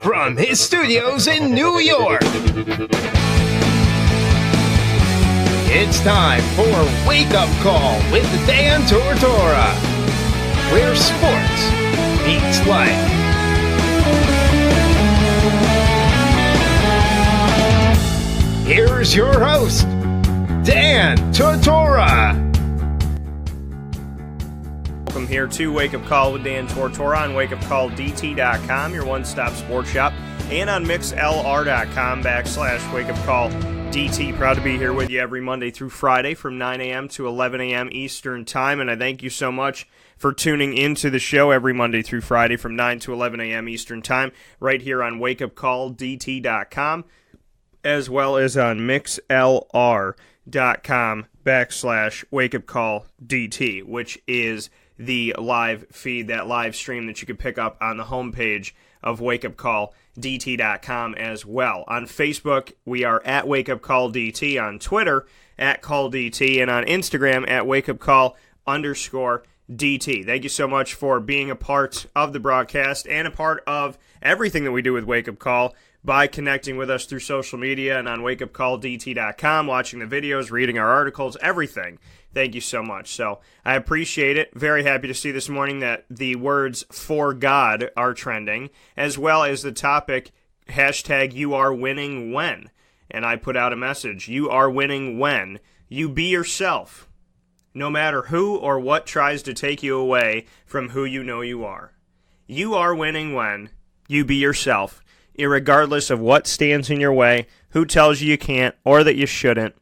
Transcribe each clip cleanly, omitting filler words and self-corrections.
from his studios in New York, it's time for Wake Up Call with Dan Tortora, where sports meets life. Here's your host, Dan Tortora. Welcome here to Wake Up Call with Dan Tortora on wakeupcalldt.com, your one-stop sports shop, and on mixlr.com/wakeupcalldt. Proud to be here with you every Monday through Friday from 9 a.m. to 11 a.m. Eastern Time, and I thank you so much for tuning into the show every Monday through Friday from 9 to 11 a.m. Eastern Time, right here on wakeupcalldt.com, as well as on mixlr.com/wakeupcalldt, which is the live feed, that live stream that you can pick up on the homepage of wakeupcalldt.com as well. On Facebook, we are at wakeupcalldt, on Twitter, at calldt, and on Instagram, at wakeupcall_DT. Thank you so much for being a part of the broadcast and a part of everything that we do with Wake Up Call by connecting with us through social media and on wakeupcalldt.com, watching the videos, reading our articles, everything. Thank you so much. So I appreciate it. Very happy to see this morning that the words "for God" are trending, as well as the topic hashtag "you are winning when." And I put out a message: you are winning when you be yourself, no matter who or what tries to take you away from who you know you are. You are winning when you be yourself, irregardless of what stands in your way, who tells you can't or that you shouldn't.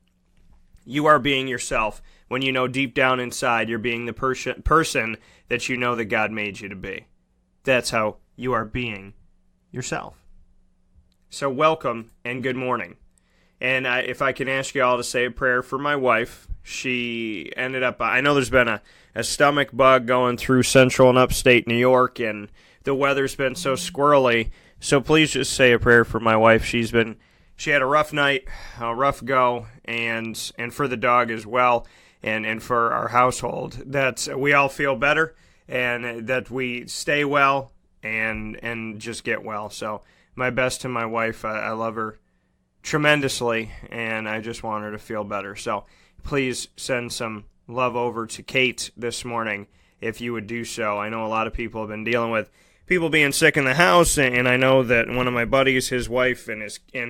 You are being yourself when you know deep down inside you're being the person that you know that God made you to be. That's how you are being yourself. So welcome and good morning. And if I can ask you all to say a prayer for my wife. She ended up, I know there's been a stomach bug going through central and upstate New York, and the weather's been so squirrely. So please just say a prayer for my wife. She had a rough night, a rough go, and for the dog as well, and for our household, that we all feel better and that we stay well and just get well. So my best to my wife. I love her tremendously, and I just want her to feel better. So please send some love over to Kate this morning if you would do so. I know a lot of people have been dealing with people being sick in the house, and I know that one of my buddies, his wife and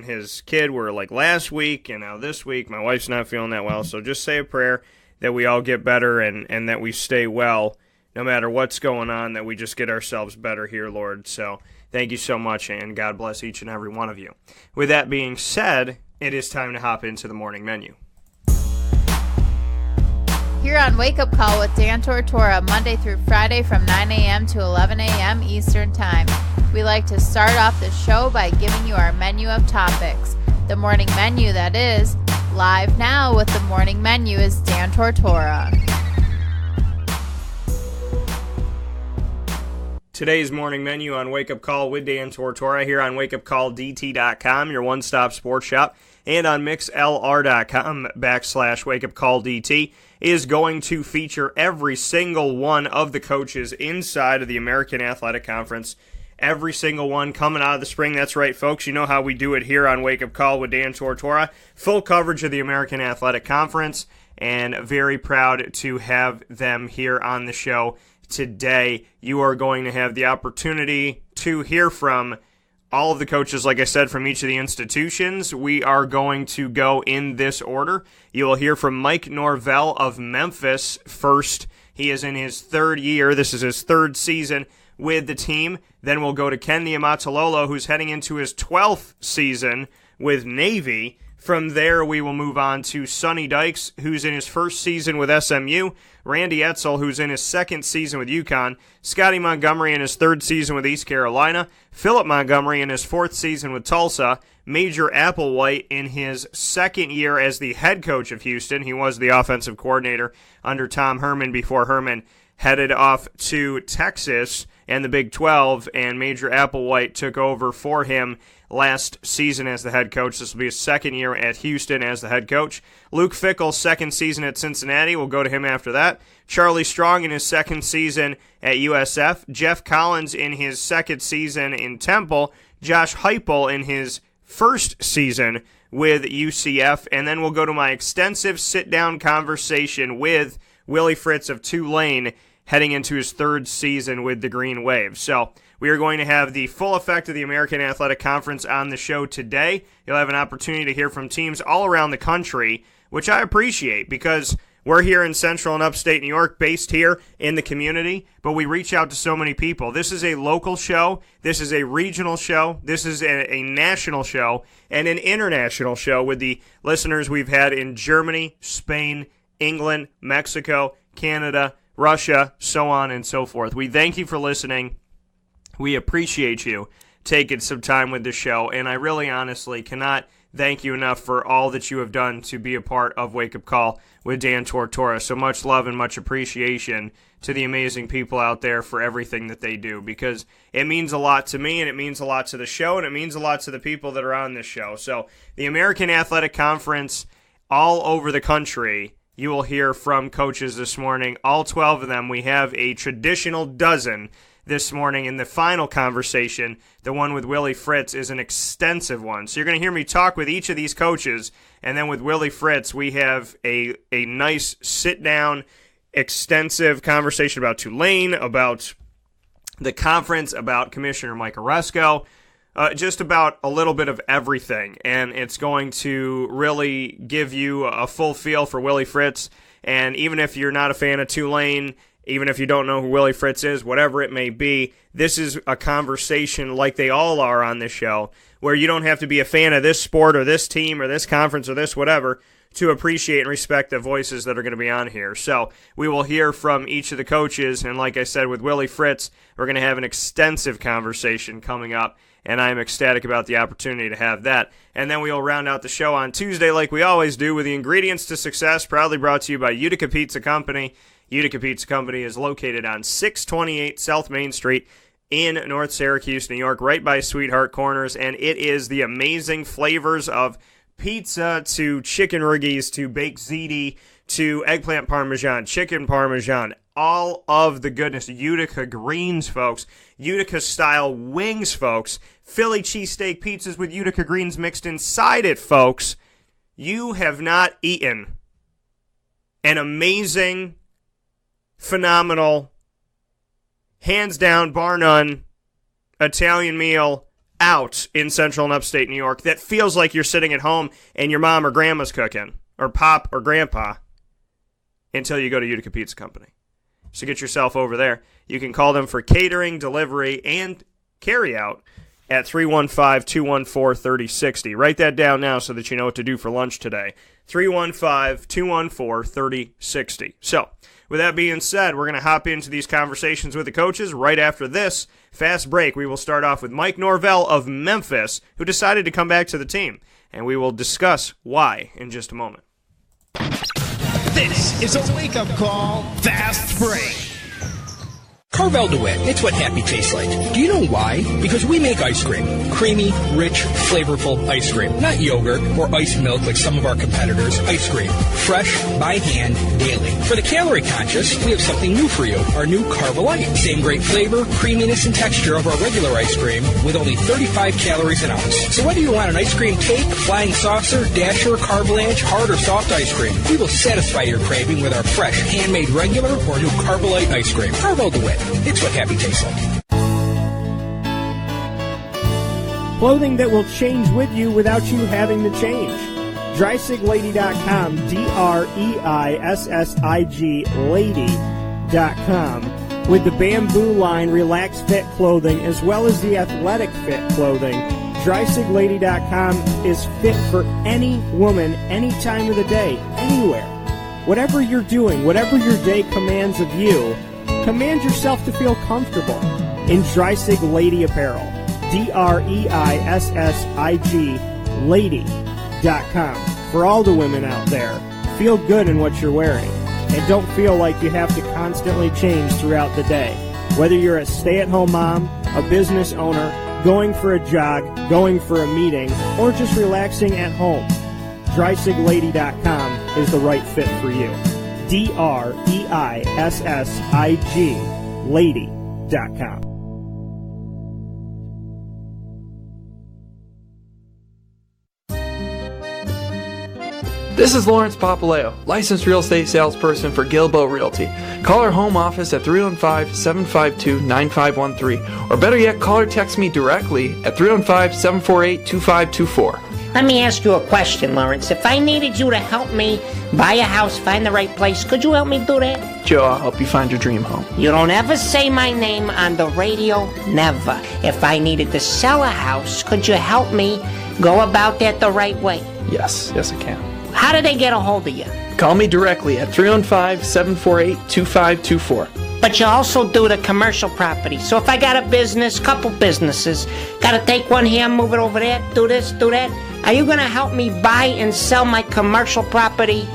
his kid were like last week, and now this week my wife's not feeling that well. So just say a prayer that we all get better and that we stay well no matter what's going on, that we just get ourselves better here, Lord. So thank you so much, and God bless each and every one of you. With that being said, it is time to hop into the morning menu. Here on Wake Up Call with Dan Tortora, Monday through Friday from 9 a.m. to 11 a.m. Eastern Time. We like to start off the show by giving you our menu of topics. The morning menu, that is. Live now with the morning menu is Dan Tortora. Today's morning menu on Wake Up Call with Dan Tortora here on wakeupcalldt.com, your one-stop sports shop, and on mixlr.com/wakeupcalldt is going to feature every single one of the coaches inside of the American Athletic Conference. Every single one coming out of the spring. That's right, folks. You know how we do it here on Wake Up Call with Dan Tortora. Full coverage of the American Athletic Conference, and very proud to have them here on the show today. You are going to have the opportunity to hear from all of the coaches, like I said, from each of the institutions. We are going to go in this order. You will hear from Mike Norvell of Memphis first. He is in his third year. This is his third season with the team. Then we'll go to Ken Niumatalolo, who's heading into his 12th season with Navy. From there, we will move on to Sonny Dykes, who's in his first season with SMU, Randy Edsall, who's in his second season with UConn, Scottie Montgomery in his third season with East Carolina, Philip Montgomery in his fourth season with Tulsa, Major Applewhite in his second year as the head coach of Houston. He was the offensive coordinator under Tom Herman before Herman headed off to Texas, and the Big 12, and Major Applewhite took over for him last season as the head coach. This will be his second year at Houston as the head coach. Luke Fickell, second season at Cincinnati. We'll go to him after that. Charlie Strong in his second season at USF. Jeff Collins in his second season in Temple. Josh Heupel in his first season with UCF. And then we'll go to my extensive sit-down conversation with Willie Fritz of Tulane heading into his third season with the Green Wave. So we are going to have the full effect of the American Athletic Conference on the show today. You'll have an opportunity to hear from teams all around the country, which I appreciate because we're here in central and upstate New York, based here in the community, but we reach out to so many people. This is a local show. This is a regional show. This is a national show and an international show with the listeners we've had in Germany, Spain, England, Mexico, Canada, Russia, so on and so forth. We thank you for listening. We appreciate you taking some time with the show, and I really honestly cannot thank you enough for all that you have done to be a part of Wake Up Call with Dan Tortora. So much love and much appreciation to the amazing people out there for everything that they do, because it means a lot to me, and it means a lot to the show, and it means a lot to the people that are on this show. So the American Athletic Conference all over the country, you will hear from coaches this morning, all 12 of them. We have a traditional dozen this morning, and the final conversation, the one with Willie Fritz, is an extensive one. So you're going to hear me talk with each of these coaches, and then with Willie Fritz, we have a nice sit-down, extensive conversation about Tulane, about the conference, about Commissioner Mike Oresco, just about a little bit of everything, and it's going to really give you a full feel for Willie Fritz. And even if you're not a fan of Tulane, even if you don't know who Willie Fritz is, whatever it may be, this is a conversation like they all are on this show, where you don't have to be a fan of this sport or this team or this conference or this whatever to appreciate and respect the voices that are going to be on here. So we will hear from each of the coaches, and like I said, with Willie Fritz, we're going to have an extensive conversation coming up, and I am ecstatic about the opportunity to have that. And then we will round out the show on Tuesday like we always do with the ingredients to success, proudly brought to you by Utica Pizza Company. Utica Pizza Company is located on 628 South Main Street in North Syracuse, New York, right by Sweetheart Corners, and it is the amazing flavors of pizza to chicken riggies to baked ziti to eggplant parmesan, chicken parmesan, all of the goodness. Utica greens, folks. Utica-style wings, folks. Philly cheesesteak pizzas with Utica greens mixed inside it, folks. You have not eaten an amazing, phenomenal, hands down, bar none, Italian meal out in central and upstate New York that feels like you're sitting at home and your mom or grandma's cooking, or pop or grandpa, until you go to Utica Pizza Company. So get yourself over there. You can call them for catering, delivery, and carry out at 315-214-3060. Write that down now so that you know what to do for lunch today. 315-214-3060. So, with that being said, we're going to hop into these conversations with the coaches. Right after this fast break, we will start off with Mike Norvell of Memphis, who decided to come back to the team, and we will discuss why in just a moment. This is a wake-up call fast break. Carvel DeWitt, it's what happy tastes like. Do you know why? Because we make ice cream. Creamy, rich, flavorful ice cream. Not yogurt or ice milk like some of our competitors. Ice cream. Fresh, by hand, daily. For the calorie conscious, we have something new for you. Our new Carvelite. Same great flavor, creaminess, and texture of our regular ice cream with only 35 calories an ounce. So whether you want an ice cream cake, flying saucer, dasher, carvalanche, hard or soft ice cream, we will satisfy your craving with our fresh, handmade regular or new Carvelite ice cream. Carvel DeWitt. It's what happy tastes like. Clothing that will change with you without you having to change. DreisigLady.com, DREISSIG Lady.com. With the Bamboo line Relax Fit clothing as well as the Athletic Fit clothing, DreisigLady.com is fit for any woman, any time of the day, anywhere. Whatever you're doing, whatever your day commands of you, command yourself to feel comfortable in Dreisig Lady Apparel. DREISSIG Lady.com. For all the women out there, feel good in what you're wearing and don't feel like you have to constantly change throughout the day. Whether you're a stay-at-home mom, a business owner, going for a jog, going for a meeting, or just relaxing at home, DreisigLady.com is the right fit for you. DREISSIG Lady.com. This is Lawrence Papaleo, licensed real estate salesperson for Gilbo Realty. Call our home office at 315-752-9513, or better yet, call or text me directly at 315-748-2524. Let me ask you a question, Lawrence. If I needed you to help me buy a house, find the right place, could you help me do that? Joe, I'll help you find your dream home. You don't ever say my name on the radio, never. If I needed to sell a house, could you help me go about that the right way? Yes, I can. How do they get a hold of you? Call me directly at 315-748-2524. But you also do the commercial property. So if I got a business, couple businesses, got to take one here, move it over there, do this, do that, are you going to help me buy and sell my commercial property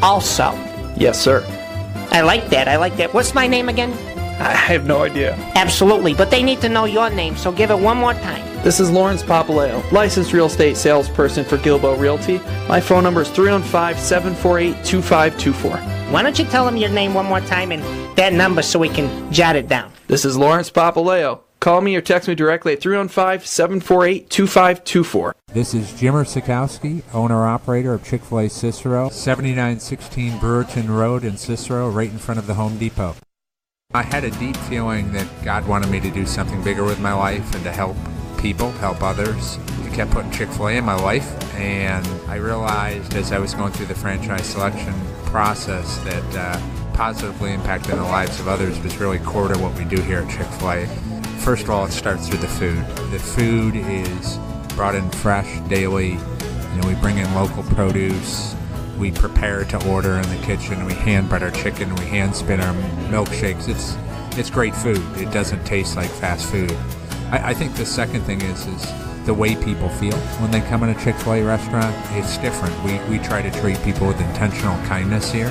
also? Yes, sir. I like that. What's my name again? I have no idea. Absolutely, but they need to know your name, so give it one more time. This is Lawrence Papaleo, licensed real estate salesperson for Gilbo Realty. My phone number is 315-748-2524. Why don't you tell them your name one more time and that number so we can jot it down? This is Lawrence Papaleo. Call me or text me directly at 315-748-2524. This is Jimmer Sikowski, owner-operator of Chick-fil-A Cicero, 7916 Brewerton Road in Cicero, right in front of the Home Depot. I had a deep feeling that God wanted me to do something bigger with my life and to help people, help others. He kept putting Chick-fil-A in my life, and I realized as I was going through the franchise selection process that positively impacting the lives of others was really core to what we do here at Chick-fil-A. First of all, it starts with the food. The food is brought in fresh daily. We bring in local produce. We prepare to order in the kitchen. We hand bread our chicken. We hand spin our milkshakes. It's great food. It doesn't taste like fast food. I think the second thing is the way people feel when they come in a Chick-fil-A restaurant. It's different. We try to treat people with intentional kindness here,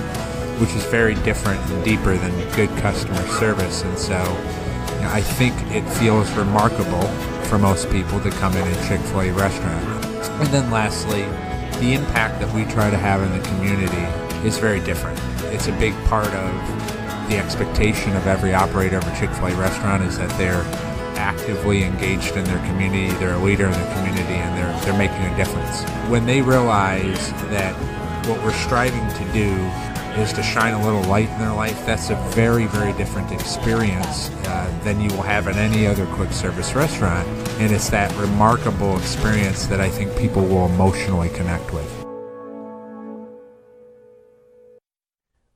which is very different and deeper than good customer service. And so I think it feels remarkable for most people to come in a Chick-fil-A restaurant. And then lastly, the impact that we try to have in the community is very different. It's a big part of the expectation of every operator of a Chick-fil-A restaurant is that they're actively engaged in their community, they're a leader in the community, and they're making a difference. When they realize that what we're striving to do is to shine a little light in their life, that's a very, very different experience than you will have in any other quick service restaurant. And it's that remarkable experience that I think people will emotionally connect with.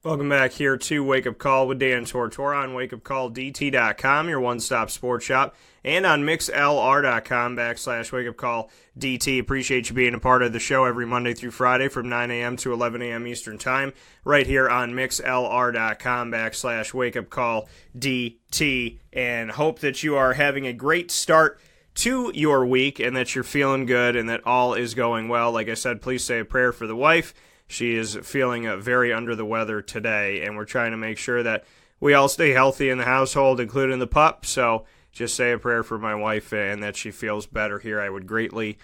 Welcome back here to Wake Up Call with Dan Tortora on wakeupcalldt.com, your one-stop sports shop, and on mixlr.com/wakeupcalldt. Appreciate you being a part of the show every Monday through Friday from 9 a.m. to 11 a.m. Eastern Time, right here on mixlr.com/wakeupcalldt, and hope that you are having a great start to your week and that you're feeling good and that all is going well. Like I said, please say a prayer for the wife. She is feeling very under the weather today, and we're trying to make sure that we all stay healthy in the household, including the pup. So just say a prayer for my wife and that she feels better here. I would greatly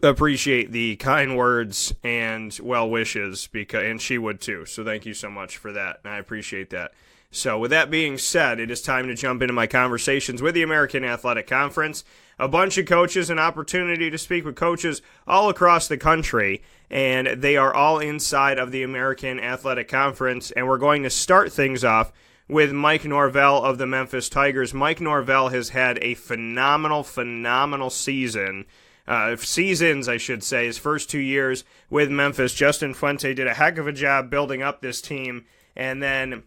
appreciate the kind words and well wishes, and she would too. So thank you so much for that, and I appreciate that. So with that being said, it is time to jump into my conversations with the American Athletic Conference. A bunch of coaches, an opportunity to speak with coaches all across the country, and they are all inside of the American Athletic Conference, and we're going to start things off with Mike Norvell of the Memphis Tigers. Mike Norvell has had a phenomenal season. Seasons, I should say, his first 2 years with Memphis. Justin Fuente did a heck of a job building up this team, and then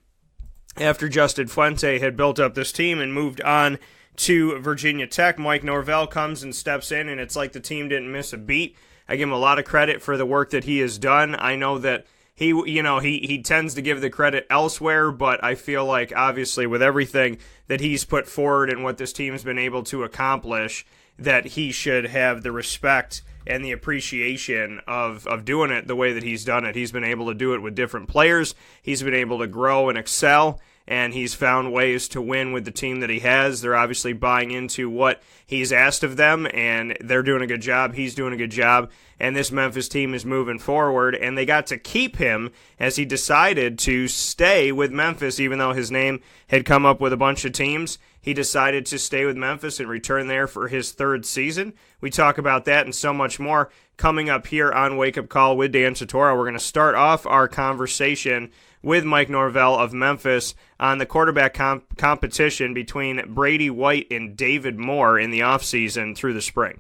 after Justin Fuente had built up this team and moved on to Virginia Tech, Mike Norvell comes and steps in, and it's like the team didn't miss a beat. I give him a lot of credit for the work that he has done. I know that he tends to give the credit elsewhere, but I feel like obviously with everything that he's put forward and what this team's been able to accomplish, that he should have the respect and the appreciation of doing it the way that he's done it. He's been able to do it with different players. He's been able to grow and excel, and he's found ways to win with the team that he has. They're obviously buying into what he's asked of them, and they're doing a good job. He's doing a good job, and this Memphis team is moving forward, and they got to keep him as he decided to stay with Memphis, even though his name had come up with a bunch of teams. He decided to stay with Memphis and return there for his third season. We talk about that and so much more coming up here on Wake Up Call with Dan Tortora. We're going to start off our conversation with Mike Norvell of Memphis on the quarterback competition between Brady White and David Moore in the offseason through the spring.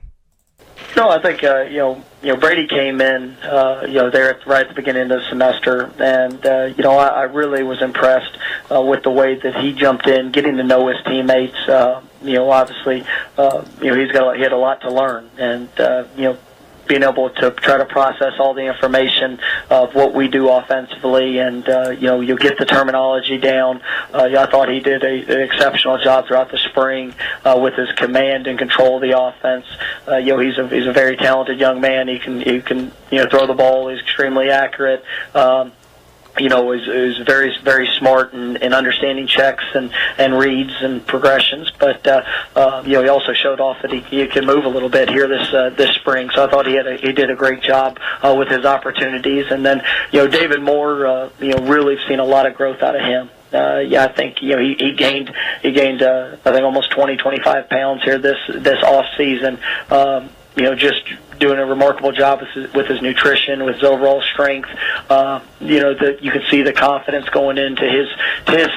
No, I think Brady came in there right at the beginning of the semester, and I really was impressed with the way that he jumped in, getting to know his teammates. Obviously, he had a lot to learn, and being able to try to process all the information of what we do offensively, and you get the terminology down. I thought he did an exceptional job throughout the spring with his command and control of the offense. He's a very talented young man. He can throw the ball. He's extremely accurate. Is very, very smart in understanding checks and reads and progressions. But he also showed off that he can move a little bit here this spring. So I thought he did a great job with his opportunities. And then David Moore, really seen a lot of growth out of him. I think he gained I think almost 25 pounds here this off season. Just doing a remarkable job with his nutrition, with his overall strength. That you could see the confidence going into his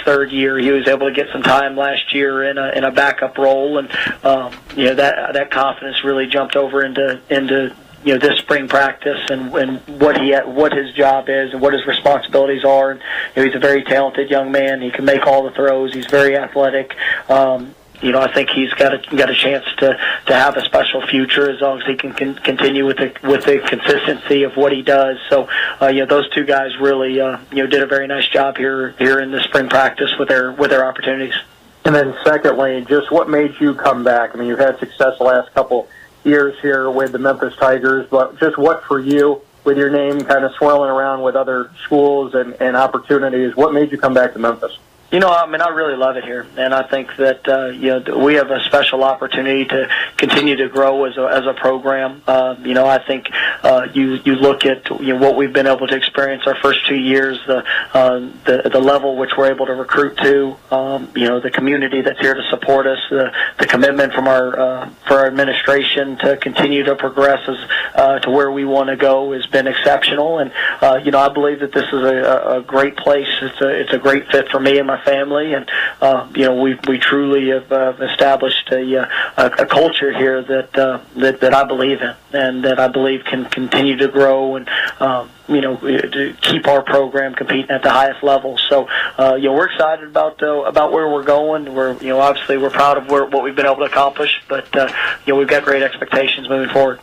third year. He was able to get some time last year in a backup role, and that confidence really jumped over into this spring practice and what his job is and what his responsibilities are. And he's a very talented young man. He can make all the throws. He's very athletic. I think he's got a chance to have a special future as long as he can continue with the consistency of what he does. So, those two guys really, did a very nice job here in the spring practice with their opportunities. And then secondly, just what made you come back? I mean, you've had success the last couple years here with the Memphis Tigers, but just what for you, with your name kind of swirling around with other schools and opportunities, what made you come back to Memphis? I really love it here, and I think that we have a special opportunity to continue to grow as a program. I think you look at what we've been able to experience our first 2 years, the level which we're able to recruit to, the community that's here to support us, the commitment from for our administration to continue to progress to where we want to go has been exceptional, and I believe that this is a great place. It's a great fit for me and my family, and we truly have established a culture here that I believe in, and that I believe can continue to grow and to keep our program competing at the highest level. So we're excited about where we're going. We're obviously we're proud of what we've been able to accomplish, but we've got great expectations moving forward.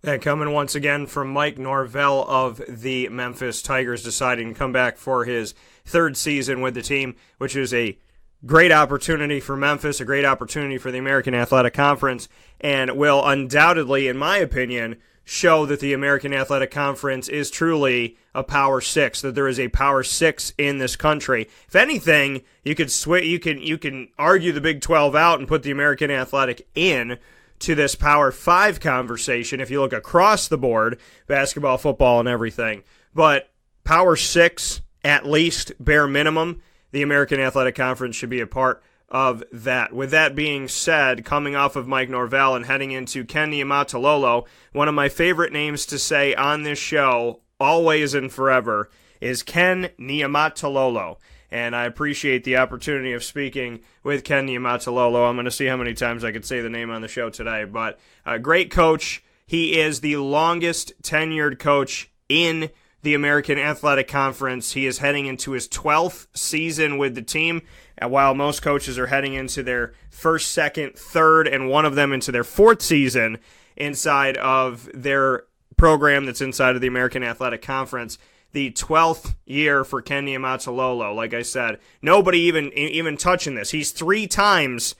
And coming once again from Mike Norvell of the Memphis Tigers, deciding to come back for his third season with the team, which is a great opportunity for Memphis, a great opportunity for the American Athletic Conference, and will undoubtedly, in my opinion, show that the American Athletic Conference is truly a Power Six, that there is a Power Six in this country. If anything, you could you can argue the Big 12 out and put the American Athletic in to this Power 5 conversation if you look across the board, basketball, football, and everything. But Power 6, at least, bare minimum, the American Athletic Conference should be a part of that. With that being said, coming off of Mike Norvell and heading into Ken Niumatalolo, one of my favorite names to say on this show, always and forever, is Ken Niumatalolo. And I appreciate the opportunity of speaking with Ken Niumatalolo. I'm going to see how many times I could say the name on the show today. But a great coach. He is the longest tenured coach in the American Athletic Conference. He is heading into his 12th season with the team. And while most coaches are heading into their first, second, third, and one of them into their fourth season inside of their program that's inside of the American Athletic Conference, the 12th year for Ken Niumatalolo. Like I said, nobody even touching this. He's 3 times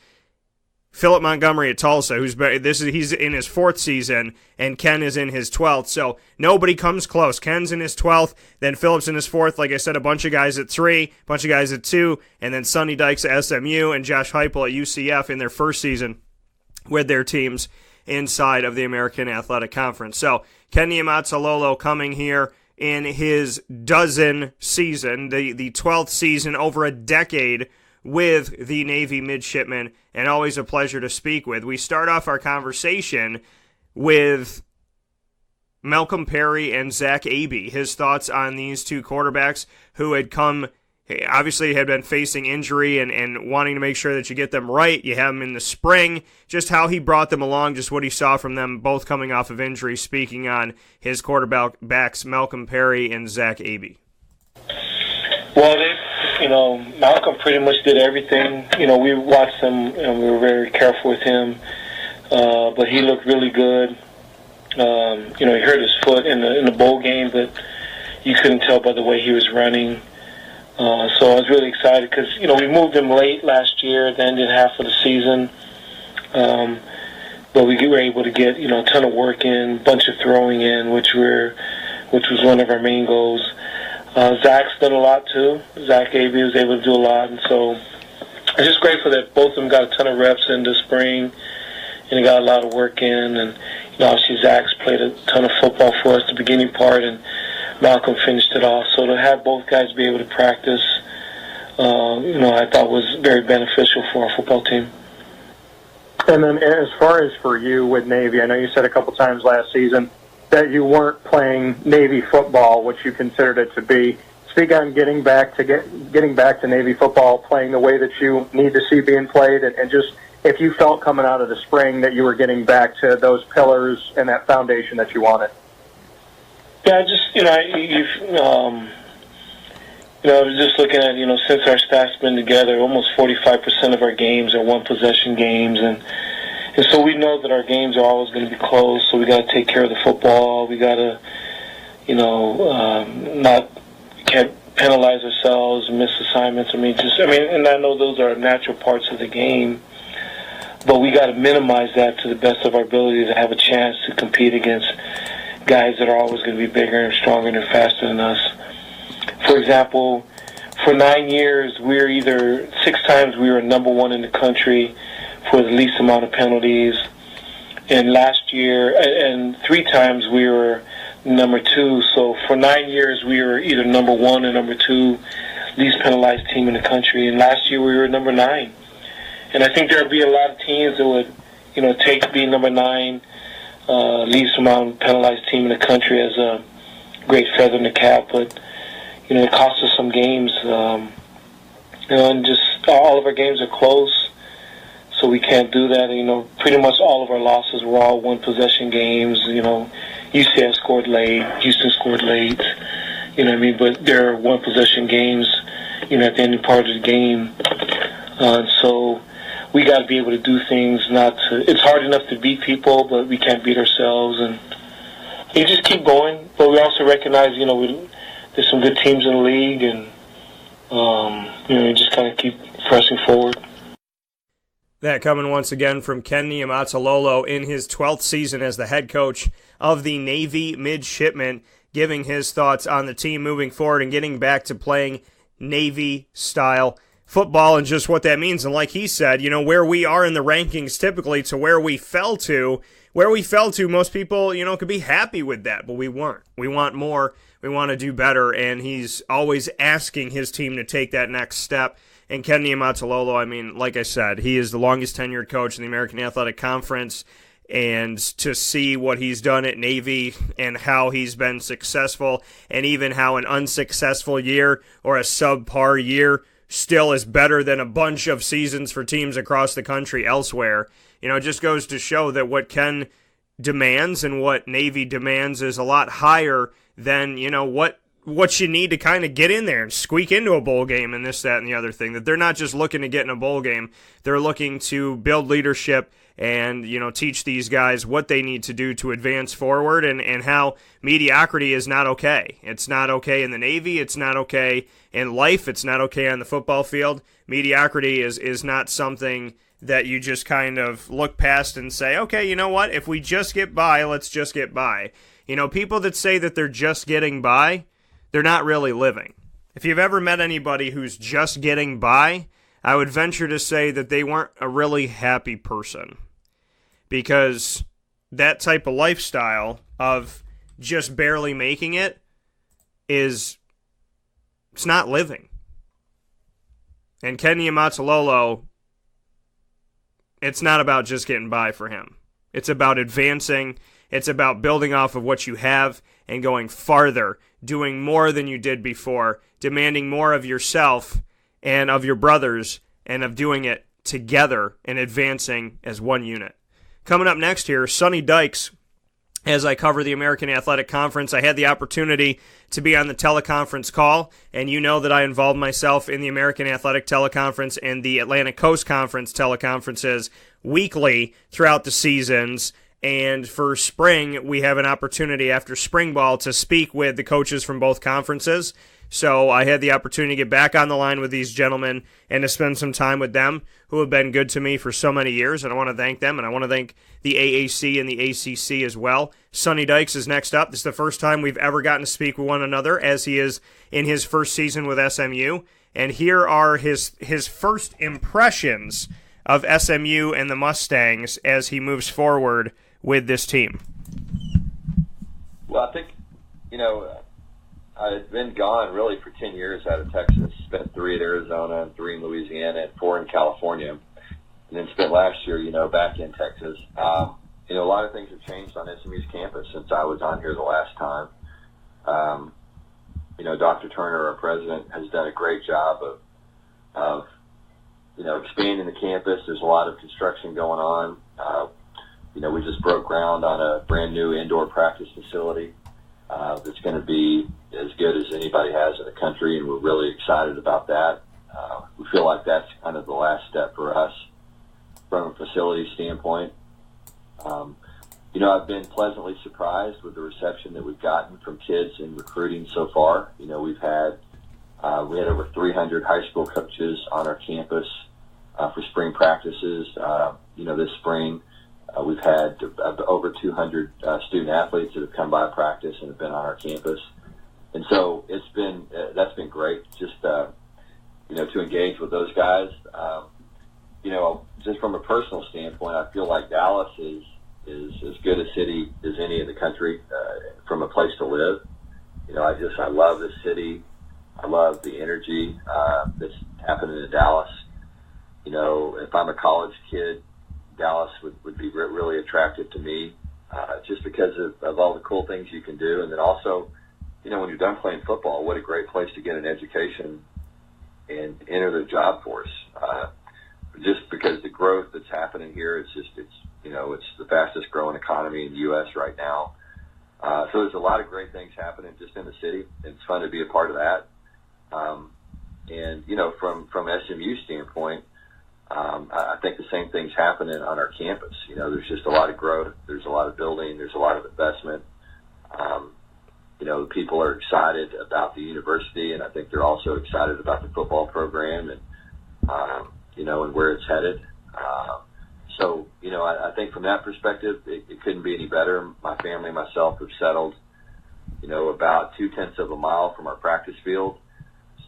Philip Montgomery at Tulsa, he's in his 4th season, and Ken is in his 12th. So nobody comes close. Ken's in his 12th, then Philip's in his 4th. Like I said, a bunch of guys at 3, a bunch of guys at 2, and then Sonny Dykes at SMU and Josh Heupel at UCF in their 1st season with their teams inside of the American Athletic Conference. So Ken Niumatalolo coming here in his 12th season, the 12th season over a decade with the Navy Midshipmen, and always a pleasure to speak with. We start off our conversation with Malcolm Perry and Zach Abey, his thoughts on these two quarterbacks who had obviously had been facing injury and wanting to make sure that you get them right. You have them in the spring, just how he brought them along, just what he saw from them both coming off of injury, speaking on his quarterbacks, Malcolm Perry and Zach Abey. Well, Malcolm pretty much did everything. We watched him and we were very careful with him, but he looked really good. He hurt his foot in the bowl game, but you couldn't tell by the way he was running. So I was really excited because, we moved him late last year, the ended half of the season. But we were able to get, a ton of work in, a bunch of throwing in, which was one of our main goals. Zach's done a lot too. Zach Abey was able to do a lot, and so I'm just grateful that both of them got a ton of reps in the spring, and they got a lot of work in. And obviously Zach's played a ton of football for us the beginning part, and Malcolm finished it off. So to have both guys be able to practice, I thought was very beneficial for our football team. And then as far as for you with Navy, I know you said a couple times last season that you weren't playing Navy football, which you considered it to be. Speak on getting back to Navy football, playing the way that you need to see being played, and just if you felt coming out of the spring that you were getting back to those pillars and that foundation that you wanted. Yeah, I just I was just looking at since our staff's been together, almost 45% of our games are one possession games, and so we know that our games are always going to be close, so we got to take care of the football. We got to, can't penalize ourselves and miss assignments. And I know those are natural parts of the game, but we got to minimize that to the best of our ability to have a chance to compete against guys that are always going to be bigger and stronger and faster than us. For example, for 9 years, 6 times we were number 1 in the country for the least amount of penalties, and last year, and 3 times we were number 2. So for 9 years, we were either number 1 or number 2 least penalized team in the country, and last year we were number 9. And I think there'll be a lot of teams that would, take being number 9, least amount penalized team in the country as a great feather in the cap, but it cost us some games, and just all of our games are close. So we can't do that. Pretty much all of our losses were all one possession games. UCF scored late, Houston scored late. But they're one possession games. At the ending part of the game. So we got to be able to do things. It's hard enough to beat people, but we can't beat ourselves. And you just keep going. But we also recognize, there's some good teams in the league, and you just kind of keep pressing forward. That coming once again from Ken Niumatalolo in his 12th season as the head coach of the Navy Midshipmen, giving his thoughts on the team moving forward and getting back to playing Navy-style football and just what that means. And like he said, where we are in the rankings typically to where we fell to, most people, could be happy with that, but we weren't. We want more. We want to do better, and he's always asking his team to take that next step. And Ken Niumatalolo, like I said, he is the longest tenured coach in the American Athletic Conference, and to see what he's done at Navy and how he's been successful, and even how an unsuccessful year or a subpar year still is better than a bunch of seasons for teams across the country elsewhere, it just goes to show that what Ken demands and what Navy demands is a lot higher than, what you need to kind of get in there and squeak into a bowl game and this, that, and the other thing. That they're not just looking to get in a bowl game. They're looking to build leadership and, teach these guys what they need to do to advance forward and how mediocrity is not okay. It's not okay in the Navy. It's not okay in life. It's not okay on the football field. Mediocrity is not something that you just kind of look past and say, okay, you know what? If we just get by, let's just get by. You know, people that say that they're just getting by, they're not really living. If you've ever met anybody who's just getting by, I would venture to say that they weren't a really happy person. Because that type of lifestyle of just barely making it it's not living. And Ken Niumatalolo, it's not about just getting by for him. It's about advancing. It's about building off of what you have and going farther, doing more than you did before, demanding more of yourself and of your brothers, and of doing it together and advancing as one unit. Coming up next here, Sonny Dykes. As I cover the American Athletic Conference, I had the opportunity to be on the teleconference call, and you know that I involved myself in the American Athletic Teleconference and the Atlantic Coast Conference teleconferences weekly throughout the seasons. And for spring, we have an opportunity after spring ball to speak with the coaches from both conferences. So I had the opportunity to get back on the line with these gentlemen and to spend some time with them who have been good to me for so many years. And I want to thank them, and I want to thank the AAC and the ACC as well. Sonny Dykes is next up. This is the first time we've ever gotten to speak with one another, as he is in his first season with SMU. And here are his first impressions of SMU and the Mustangs as he moves forward with this team. Well, I think, I've been gone really for 10 years out of Texas, spent 3 at Arizona, 3 in Louisiana, and 4 in California, and then spent last year, back in Texas. A lot of things have changed on SMU's campus since I was on here the last time. Dr. Turner, our president, has done a great job of expanding the campus. There's a lot of construction going on. We just broke ground on a brand new indoor practice facility that's going to be as good as anybody has in the country, and we're really excited about that. We feel like that's kind of the last step for us from a facility standpoint. I've been pleasantly surprised with the reception that we've gotten from kids in recruiting so far. We had over 300 high school coaches on our campus for spring practices. This spring we've had over 200 student athletes that have come by practice and have been on our campus. And so that's been great just, to engage with those guys. Just from a personal standpoint, I feel like Dallas is as good a city as any in the country from a place to live. I love this city. I love the energy that's happening in Dallas. If I'm a college kid, Dallas would be really attractive to me just because of all the cool things you can do. And then also, when you're done playing football, what a great place to get an education and enter the job force. Just because the growth that's happening here, it's the fastest growing economy in the U.S. right now. So there's a lot of great things happening just in the city. It's fun to be a part of that. From SMU standpoint, I think the same thing's happening on our campus. There's just a lot of growth. There's a lot of building. There's a lot of investment. People are excited about the university, and I think they're also excited about the football program and where it's headed. I think from that perspective, it couldn't be any better. My family and myself have settled, about 0.2 of a mile from our practice field.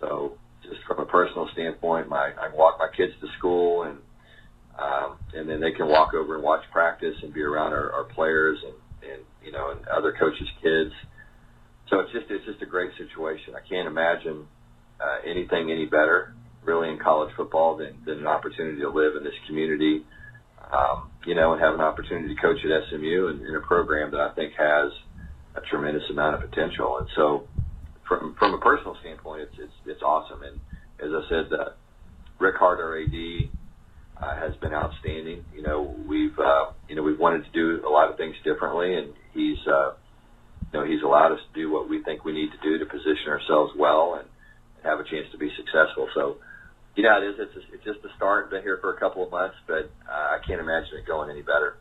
So just from a personal standpoint, I can walk my kids to school, and then they can walk over and watch practice and be around our players and other coaches' kids. So it's just a great situation. I can't imagine anything any better, really, in college football than an opportunity to live in this community, and have an opportunity to coach at SMU and in a program that I think has a tremendous amount of potential. And so, from a personal standpoint, it's awesome. And as I said, Rick Hart, our AD, has been outstanding. We've wanted to do a lot of things differently, and he's allowed us to do what we think we need to do to position ourselves well and have a chance to be successful. So, it is. It's just the start. Been here for a couple of months, but I can't imagine it going any better.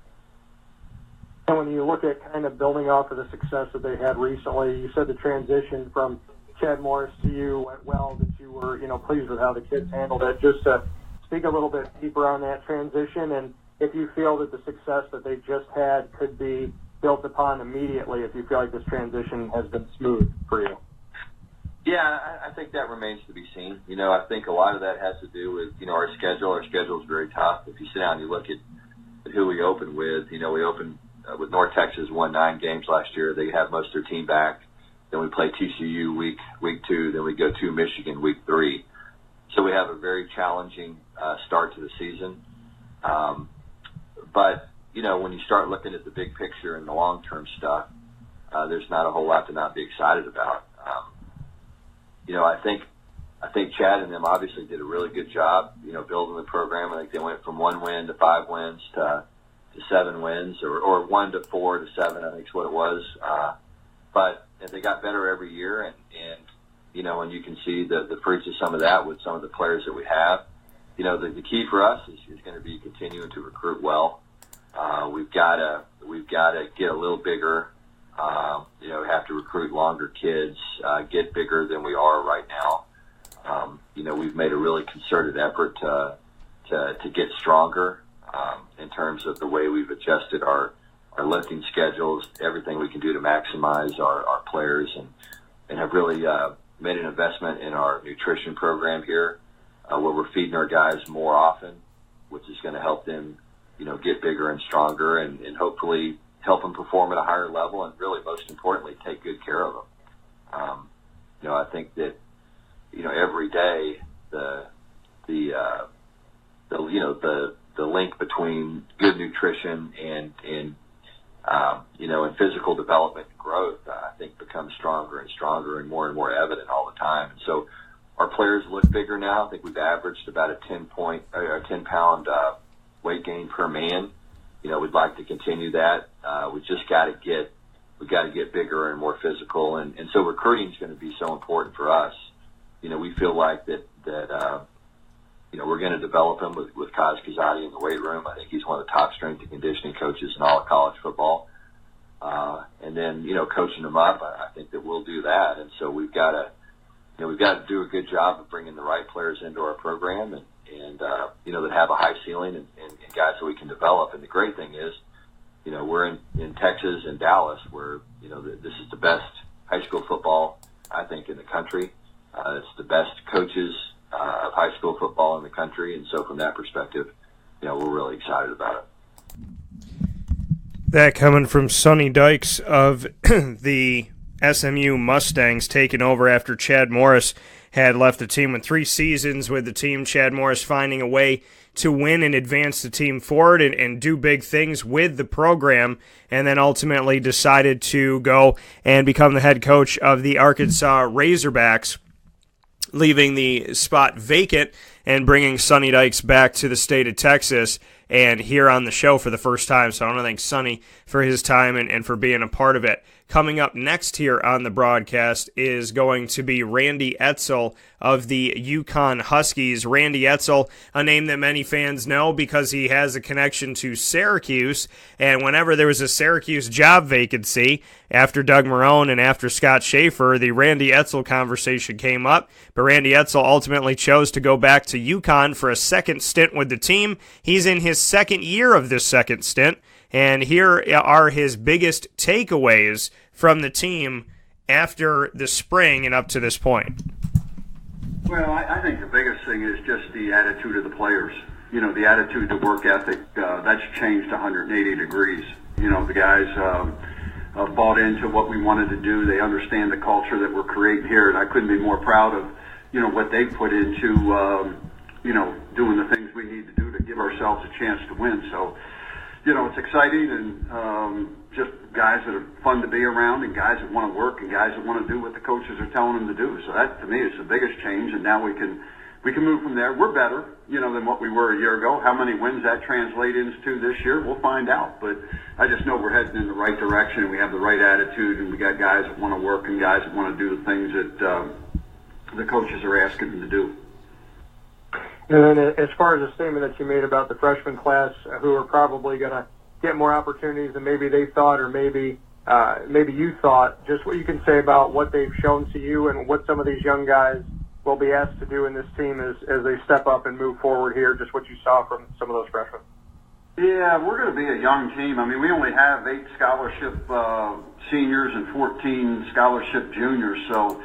And when you look at kind of building off of the success that they had recently, you said the transition from Chad Morris to you went well, that you were, pleased with how the kids handled it. Just to dig a little bit deeper on that transition, and if you feel that the success that they just had could be built upon immediately, if you feel like this transition has been smooth for you. Yeah, I think that remains to be seen. I think a lot of that has to do with, our schedule. Our schedule is very tough. If you sit down and you look at who we opened with, we opened with North Texas, won 9 games last year. They have most of their team back. Then we play TCU week 2. Then we go to Michigan week 3. So we have a very challenging start to the season. But, when you start looking at the big picture and the long-term stuff, there's not a whole lot to not be excited about. I think Chad and them obviously did a really good job, building the program. I think they went from 1 win to 5 wins to 7 wins, or 1 to 4 to 7, I think is what it was. But they got better every year, and you can see the fruits of some of that with some of the players that we have. The key for us is going to be continuing to recruit well. We've got to get a little bigger. Have to recruit longer kids, get bigger than we are right now. We've made a really concerted effort to get stronger in terms of the way we've adjusted our lifting schedules, everything we can do to maximize our players, and have really made an investment in our nutrition program here, where we're feeding our guys more often, which is going to help them, get bigger and stronger, and hopefully help them perform at a higher level, and really, most importantly, take good care of them. I think that, every day the link between good nutrition and physical development and growth, I think, becomes stronger and stronger and more evident all the time. And so our players look bigger now. I think we've averaged about a 10-pound weight gain per man. We'd like to continue that. We just got to get bigger and more physical, and so recruiting is going to be so important for us. We feel like that we're going to develop him with Kaz Kazadi in the weight room. I think he's one of the top strength and conditioning coaches in all of college football. And then coaching him up, I think that we'll do that. And so we've got to do a good job of bringing the right players into our program, and that have a high ceiling and guys that we can develop. And the great thing is, we're in Texas and Dallas, where, this is the best high school football, I think, in the country. It's the best coaches of high school football in the country. And so from that perspective, we're really excited about it. That coming from Sonny Dykes of the SMU Mustangs, taking over after Chad Morris had left the team with 3 seasons with the team. Chad Morris finding a way to win and advance the team forward and do big things with the program, and then ultimately decided to go and become the head coach of the Arkansas Razorbacks, leaving the spot vacant and bringing Sonny Dykes back to the state of Texas and here on the show for the first time. So I want to thank Sonny for his time and for being a part of it. Coming up next here on the broadcast is going to be Randy Edsall of the UConn Huskies. Randy Edsall, a name that many fans know because he has a connection to Syracuse, and whenever there was a Syracuse job vacancy after Doug Marrone and after Scott Schaefer, the Randy Edsall conversation came up, but Randy Edsall ultimately chose to go back to UConn for a second stint with the team. He's in his second year of this second stint, and here are his biggest takeaways from the team after the spring and up to this point. Well, I think the biggest thing is just the attitude of the players. The attitude, the work ethic, that's changed 180 degrees. The guys bought into what we wanted to do. They understand the culture that we're creating here, and I couldn't be more proud of, what they've put into, doing the things we need to do to give ourselves a chance to win. So, it's exciting, and just guys that are fun to be around, and guys that want to work, and guys that want to do what the coaches are telling them to do. So that, to me, is the biggest change, and now we can move from there. We're better, than what we were a year ago. How many wins that translates into this year, we'll find out. But I just know we're heading in the right direction, and we have the right attitude, and we got guys that want to work and guys that want to do the things that the coaches are asking them to do. And then as far as the statement that you made about the freshman class, who are probably going to get more opportunities than maybe they thought, or maybe you thought, just what you can say about what they've shown to you and what some of these young guys will be asked to do in this team as they step up and move forward here, just what you saw from some of those freshmen? Yeah, we're going to be a young team. I mean, we only have 8 scholarship seniors and 14 scholarship juniors. So,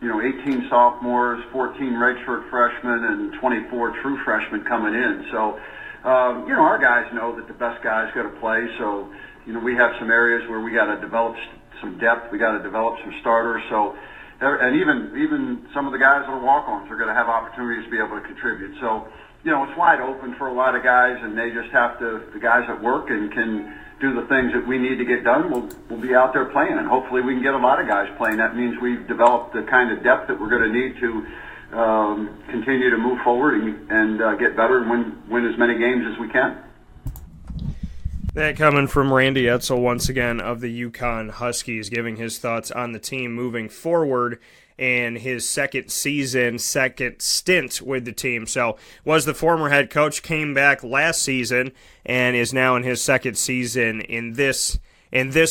18 sophomores, 14 redshirt freshmen, and 24 true freshmen coming in. So, our guys know that the best guys got to play. So, we have some areas where we got to develop some depth. We got to develop some starters. So, and even some of the guys that are walk-ons are going to have opportunities to be able to contribute. So, it's wide open for a lot of guys, and they just have to, the guys that work and can do the things that we need to get done will be out there playing, and hopefully we can get a lot of guys playing. That means we've developed the kind of depth that we're going to need to continue to move forward and get better and win as many games as we can. That coming from Randy Edsall once again of the UConn Huskies, giving his thoughts on the team moving forward and his second stint with the team. So was the former head coach, came back last season and is now in his second season in this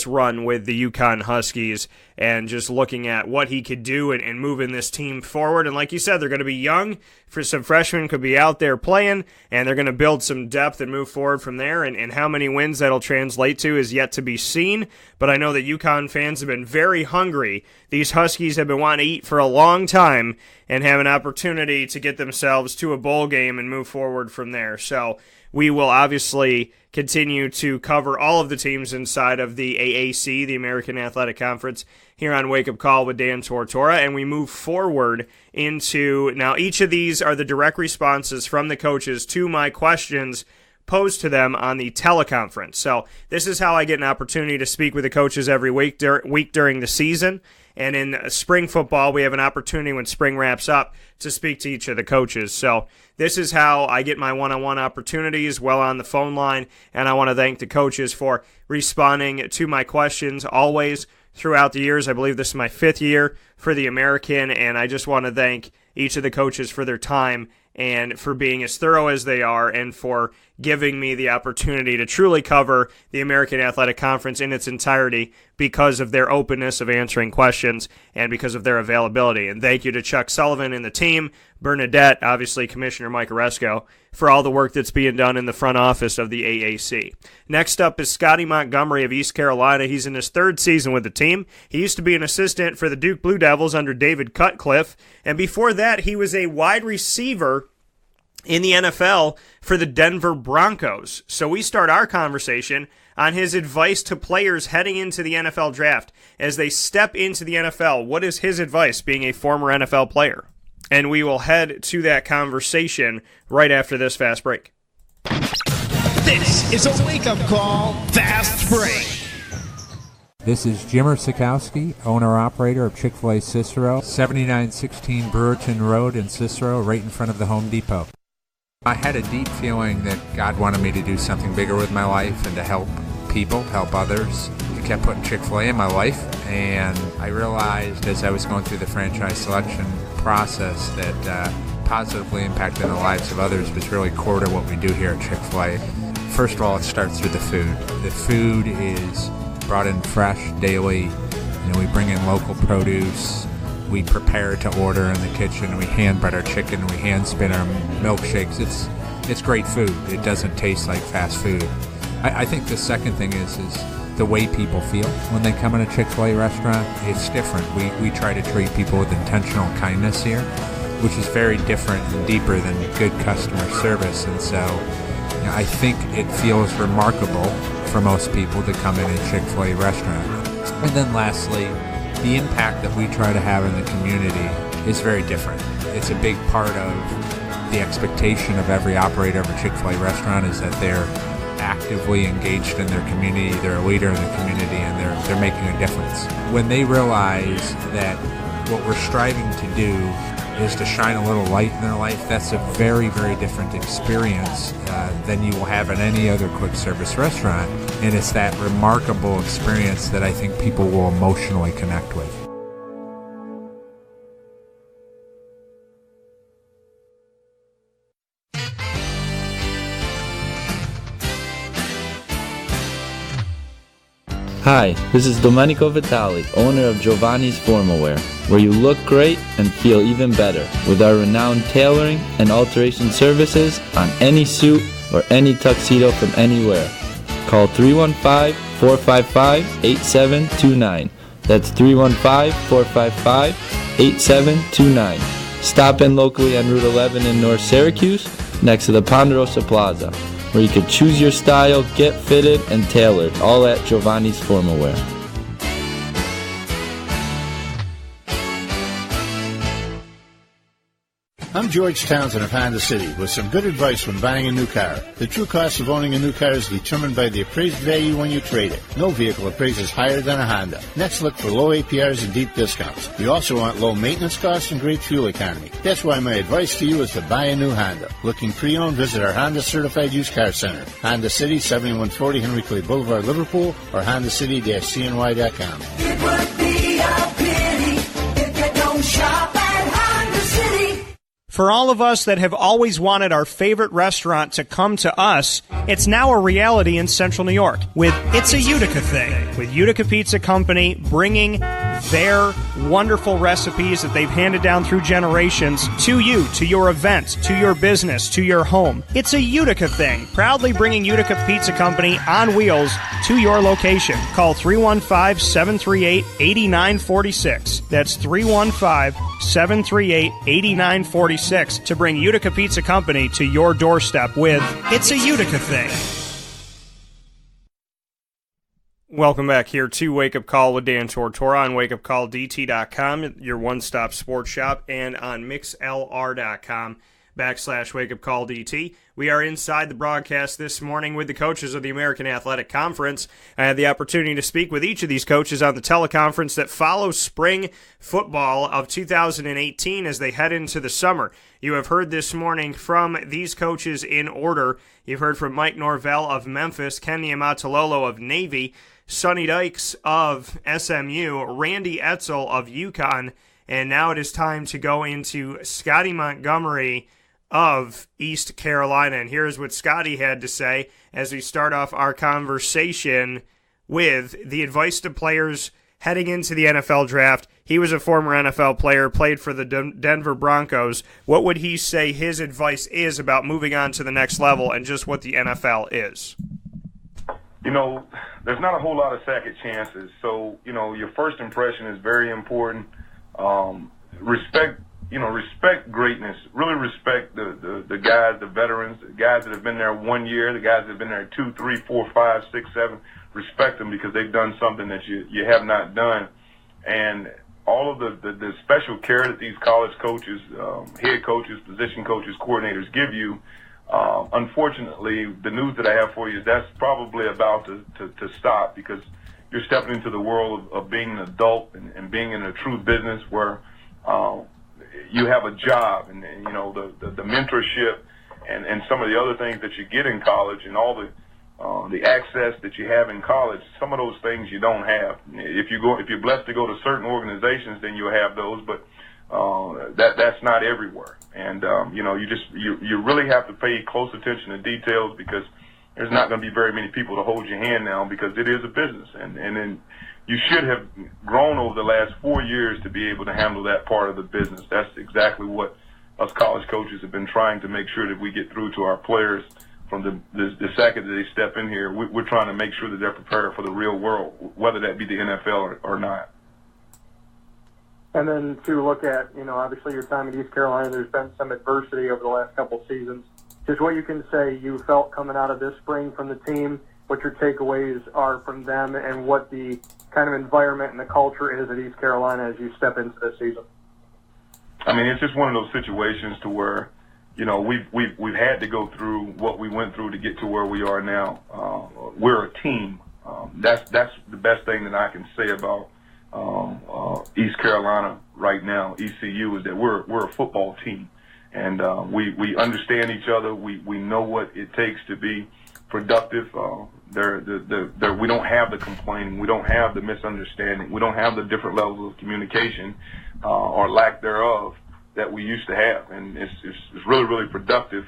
run with the UConn Huskies, and just looking at what he could do and moving this team forward. And like you said, they're going to be young. For some freshmen could be out there playing, and they're going to build some depth and move forward from there. And how many wins that'll translate to is yet to be seen. But I know that UConn fans have been very hungry. These Huskies have been wanting to eat for a long time and have an opportunity to get themselves to a bowl game and move forward from there. So we will obviously continue to cover all of the teams inside of the AAC, the American Athletic Conference, here on Wake Up Call with Dan Tortora, and we move forward into, now each of these are the direct responses from the coaches to my questions posed to them on the teleconference. So this is how I get an opportunity to speak with the coaches every week during the season. And in spring football, we have an opportunity when spring wraps up to speak to each of the coaches. So this is how I get my one-on-one opportunities, well on the phone line. And I want to thank the coaches for responding to my questions always throughout the years. I believe this is my 5th year for the American, and I just want to thank each of the coaches for their time and for being as thorough as they are, and for giving me the opportunity to truly cover the American Athletic Conference in its entirety because of their openness of answering questions and because of their availability. And thank you to Chuck Sullivan and the team, Bernadette, obviously Commissioner Mike Oresco, for all the work that's being done in the front office of the AAC. Next up is Scottie Montgomery of East Carolina. He's in his 3rd season with the team. He used to be an assistant for the Duke Blue Devils under David Cutcliffe, and before that he was a wide receiver in the NFL for the Denver Broncos. So we start our conversation on his advice to players heading into the NFL draft as they step into the NFL. What is his advice, being a former NFL player? And we will head to that conversation right after this fast break. This is a wake-up call fast break. This is Jimmer Sikowski, owner-operator of Chick-fil-A Cicero, 7916 Brewerton Road in Cicero, right in front of the Home Depot. I had a deep feeling that God wanted me to do something bigger with my life and to help people, help others. He kept putting Chick-fil-A in my life, and I realized as I was going through the franchise selection process that positively impacting the lives of others was really core to what we do here at Chick-fil-A. First of all, it starts with the food. The food is brought in fresh daily. We bring in local produce. We prepare to order in the kitchen. We hand bread our chicken. We hand spin our milkshakes. It's great food. It doesn't taste like fast food. I think the second thing is the way people feel when they come in a Chick-fil-A restaurant. It's different. We try to treat people with intentional kindness here, which is very different and deeper than good customer service. And so I think it feels remarkable for most people to come in a Chick-fil-A restaurant. And then lastly, the impact that we try to have in the community is very different. It's a big part of the expectation of every operator of a Chick-fil-A restaurant is that they're actively engaged in their community, they're a leader in the community, and they're making a difference. When they realize that what we're striving to do is to shine a little light in their life, that's a very, very different experience than you will have in any other quick service restaurant. And it's that remarkable experience that I think people will emotionally connect with. Hi, this is Domenico Vitali, owner of Giovanni's Formal Wear, where you look great and feel even better with our renowned tailoring and alteration services on any suit or any tuxedo from anywhere. Call 315-455-8729. That's 315-455-8729. Stop in locally on Route 11 in North Syracuse, next to the Ponderosa Plaza, where you can choose your style, get fitted, and tailored, all at Giovanni's Formal Wear. I'm George Townsend of Honda City with some good advice when buying a new car. The true cost of owning a new car is determined by the appraised value when you trade it. No vehicle appraises higher than a Honda. Next, look for low APRs and deep discounts. You also want low maintenance costs and great fuel economy. That's why my advice to you is to buy a new Honda. Looking pre-owned, visit our Honda Certified Used Car Center. Honda City, 7140 Henry Clay Boulevard, Liverpool, or HondaCity-CNY.com. It would be a pity if you don't shop at Honda City. For all of us that have always wanted our favorite restaurant to come to us, it's now a reality in Central New York with It's a Utica Thing, with Utica Pizza Company bringing their wonderful recipes that they've handed down through generations to you, to your event, to your business, to your home. It's a Utica Thing, proudly bringing Utica Pizza Company on wheels to your location. Call 315-738-8946. That's 315-738-8946 to bring Utica Pizza Company to your doorstep with It's a Utica Thing. Welcome back here to Wake Up Call with Dan Tortora on wakeupcalldt.com, your one-stop sports shop, and on mixlr.com/wakeupcalldt. We are inside the broadcast this morning with the coaches of the American Athletic Conference. I had the opportunity to speak with each of these coaches on the teleconference that follows spring football of 2018 as they head into the summer. You have heard this morning from these coaches in order. You've heard from Mike Norvell of Memphis, Ken Niumatalolo of Navy, Sonny Dykes of SMU, Randy Edsall of UConn, and now it is time to go into Scottie Montgomery of East Carolina. And here's what Scottie had to say as we start off our conversation with the advice to players heading into the NFL draft. He was a former NFL player, played for the Denver Broncos. What would he say his advice is about moving on to the next level and just what the NFL is? You know, there's not a whole lot of second chances. So, you know, your first impression is very important. Respect greatness. Really respect the guys, the veterans, the guys that have been there 1 year, the guys that have been there 2, 3, 4, 5, 6, 7. Respect them because they've done something that you have not done. And all of the special care that these college coaches, head coaches, position coaches, coordinators give you, unfortunately, the news that I have for you is that's probably about to stop because you're stepping into the world of being an adult and being in a true business where you have a job and you know, the mentorship and some of the other things that you get in college and all the access that you have in college, some of those things you don't have. If you're blessed to go to certain organizations, then you'll have those, but that's not everywhere. And you know, you really have to pay close attention to details because there's not going to be very many people to hold your hand now because it is a business. And then you should have grown over the last 4 years to be able to handle that part of the business. That's exactly what us college coaches have been trying to make sure that we get through to our players from the second that they step in here. We're trying to make sure that they're prepared for the real world, whether that be the NFL or not. And then to look at, you know, obviously your time at East Carolina, there's been some adversity over the last couple of seasons. Just what you can say you felt coming out of this spring from the team, what your takeaways are from them, and what the kind of environment and the culture is at East Carolina as you step into this season. I mean, it's just one of those situations to where, you know, we've had to go through what we went through to get to where we are now. We're a team. That's the best thing that I can say about East Carolina right now, ECU, is that we're a football team, and we understand each other. We know what it takes to be productive. We don't have the complaining. We don't have the misunderstanding. We don't have the different levels of communication or lack thereof that we used to have. And it's really, really productive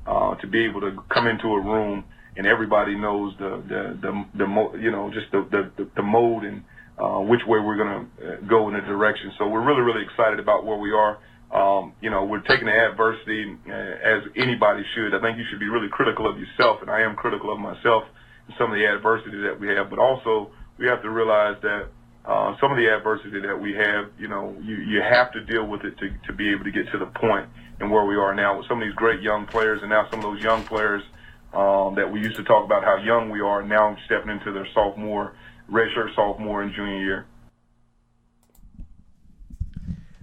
to be able to come into a room and everybody knows the mode and which way we're going to go in the direction. So we're really, really excited about where we are. We're taking the adversity as anybody should. I think you should be really critical of yourself, and I am critical of myself and some of the adversity that we have. But also, we have to realize that some of the adversity that we have, you have to deal with it to be able to get to the point and where we are now with some of these great young players, and now some of those young players that we used to talk about how young we are, now stepping into their redshirt sophomore and junior year.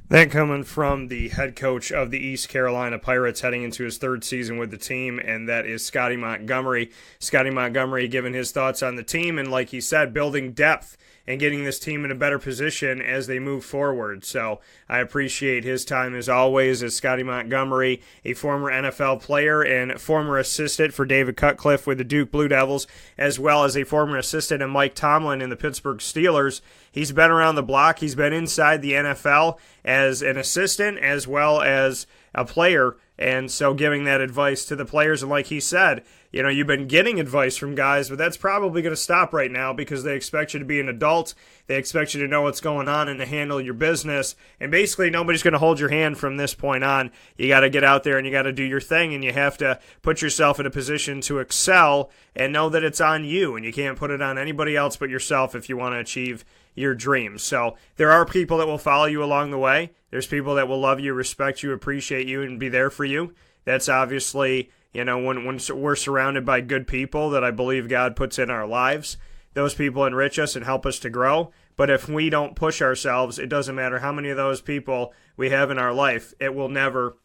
That coming from the head coach of the East Carolina Pirates heading into his third season with the team, and that is Scottie Montgomery. Scottie Montgomery giving his thoughts on the team, and like he said, building depth and getting this team in a better position as they move forward. So I appreciate his time as always as Scottie Montgomery, a former NFL player and former assistant for David Cutcliffe with the Duke Blue Devils, as well as a former assistant to Mike Tomlin in the Pittsburgh Steelers. He's been around the block. He's been inside the NFL as an assistant as well as a player, and so giving that advice to the players. And like he said, you've been getting advice from guys, but that's probably going to stop right now because they expect you to be an adult. They expect you to know what's going on and to handle your business. And basically, nobody's going to hold your hand from this point on. You got to get out there and you got to do your thing, and you have to put yourself in a position to excel and know that it's on you, and you can't put it on anybody else but yourself if you want to achieve your dreams. So there are people that will follow you along the way. There's people that will love you, respect you, appreciate you, and be there for you. That's obviously, when we're surrounded by good people that I believe God puts in our lives, those people enrich us and help us to grow. But if we don't push ourselves, it doesn't matter how many of those people we have in our life. It will never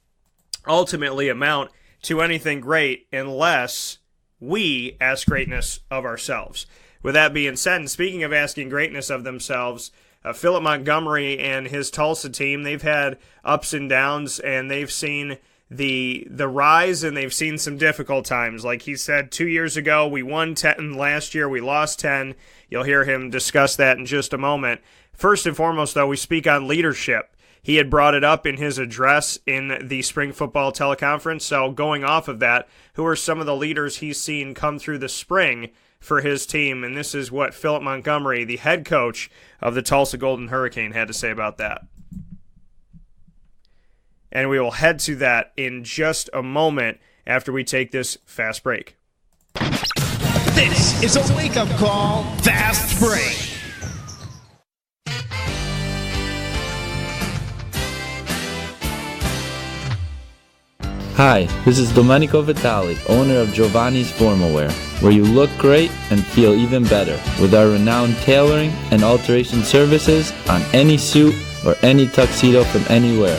ultimately amount to anything great unless we ask greatness of ourselves. With that being said, and speaking of asking greatness of themselves, Philip Montgomery and his Tulsa team, they've had ups and downs, and they've seen the rise, and they've seen some difficult times. Like he said, 2 years ago, we won 10. Last year, we lost 10. You'll hear him discuss that in just a moment. First and foremost, though, we speak on leadership. He had brought it up in his address in the spring football teleconference. So going off of that, who are some of the leaders he's seen come through the spring for his team? And this is what Philip Montgomery, the head coach of the Tulsa Golden Hurricane, had to say about that. And we will head to that in just a moment after we take this fast break. This is a wake-up call, fast break. Hi, this is Domenico Vitali, owner of Giovanni's Formal Wear, where you look great and feel even better with our renowned tailoring and alteration services on any suit or any tuxedo from anywhere.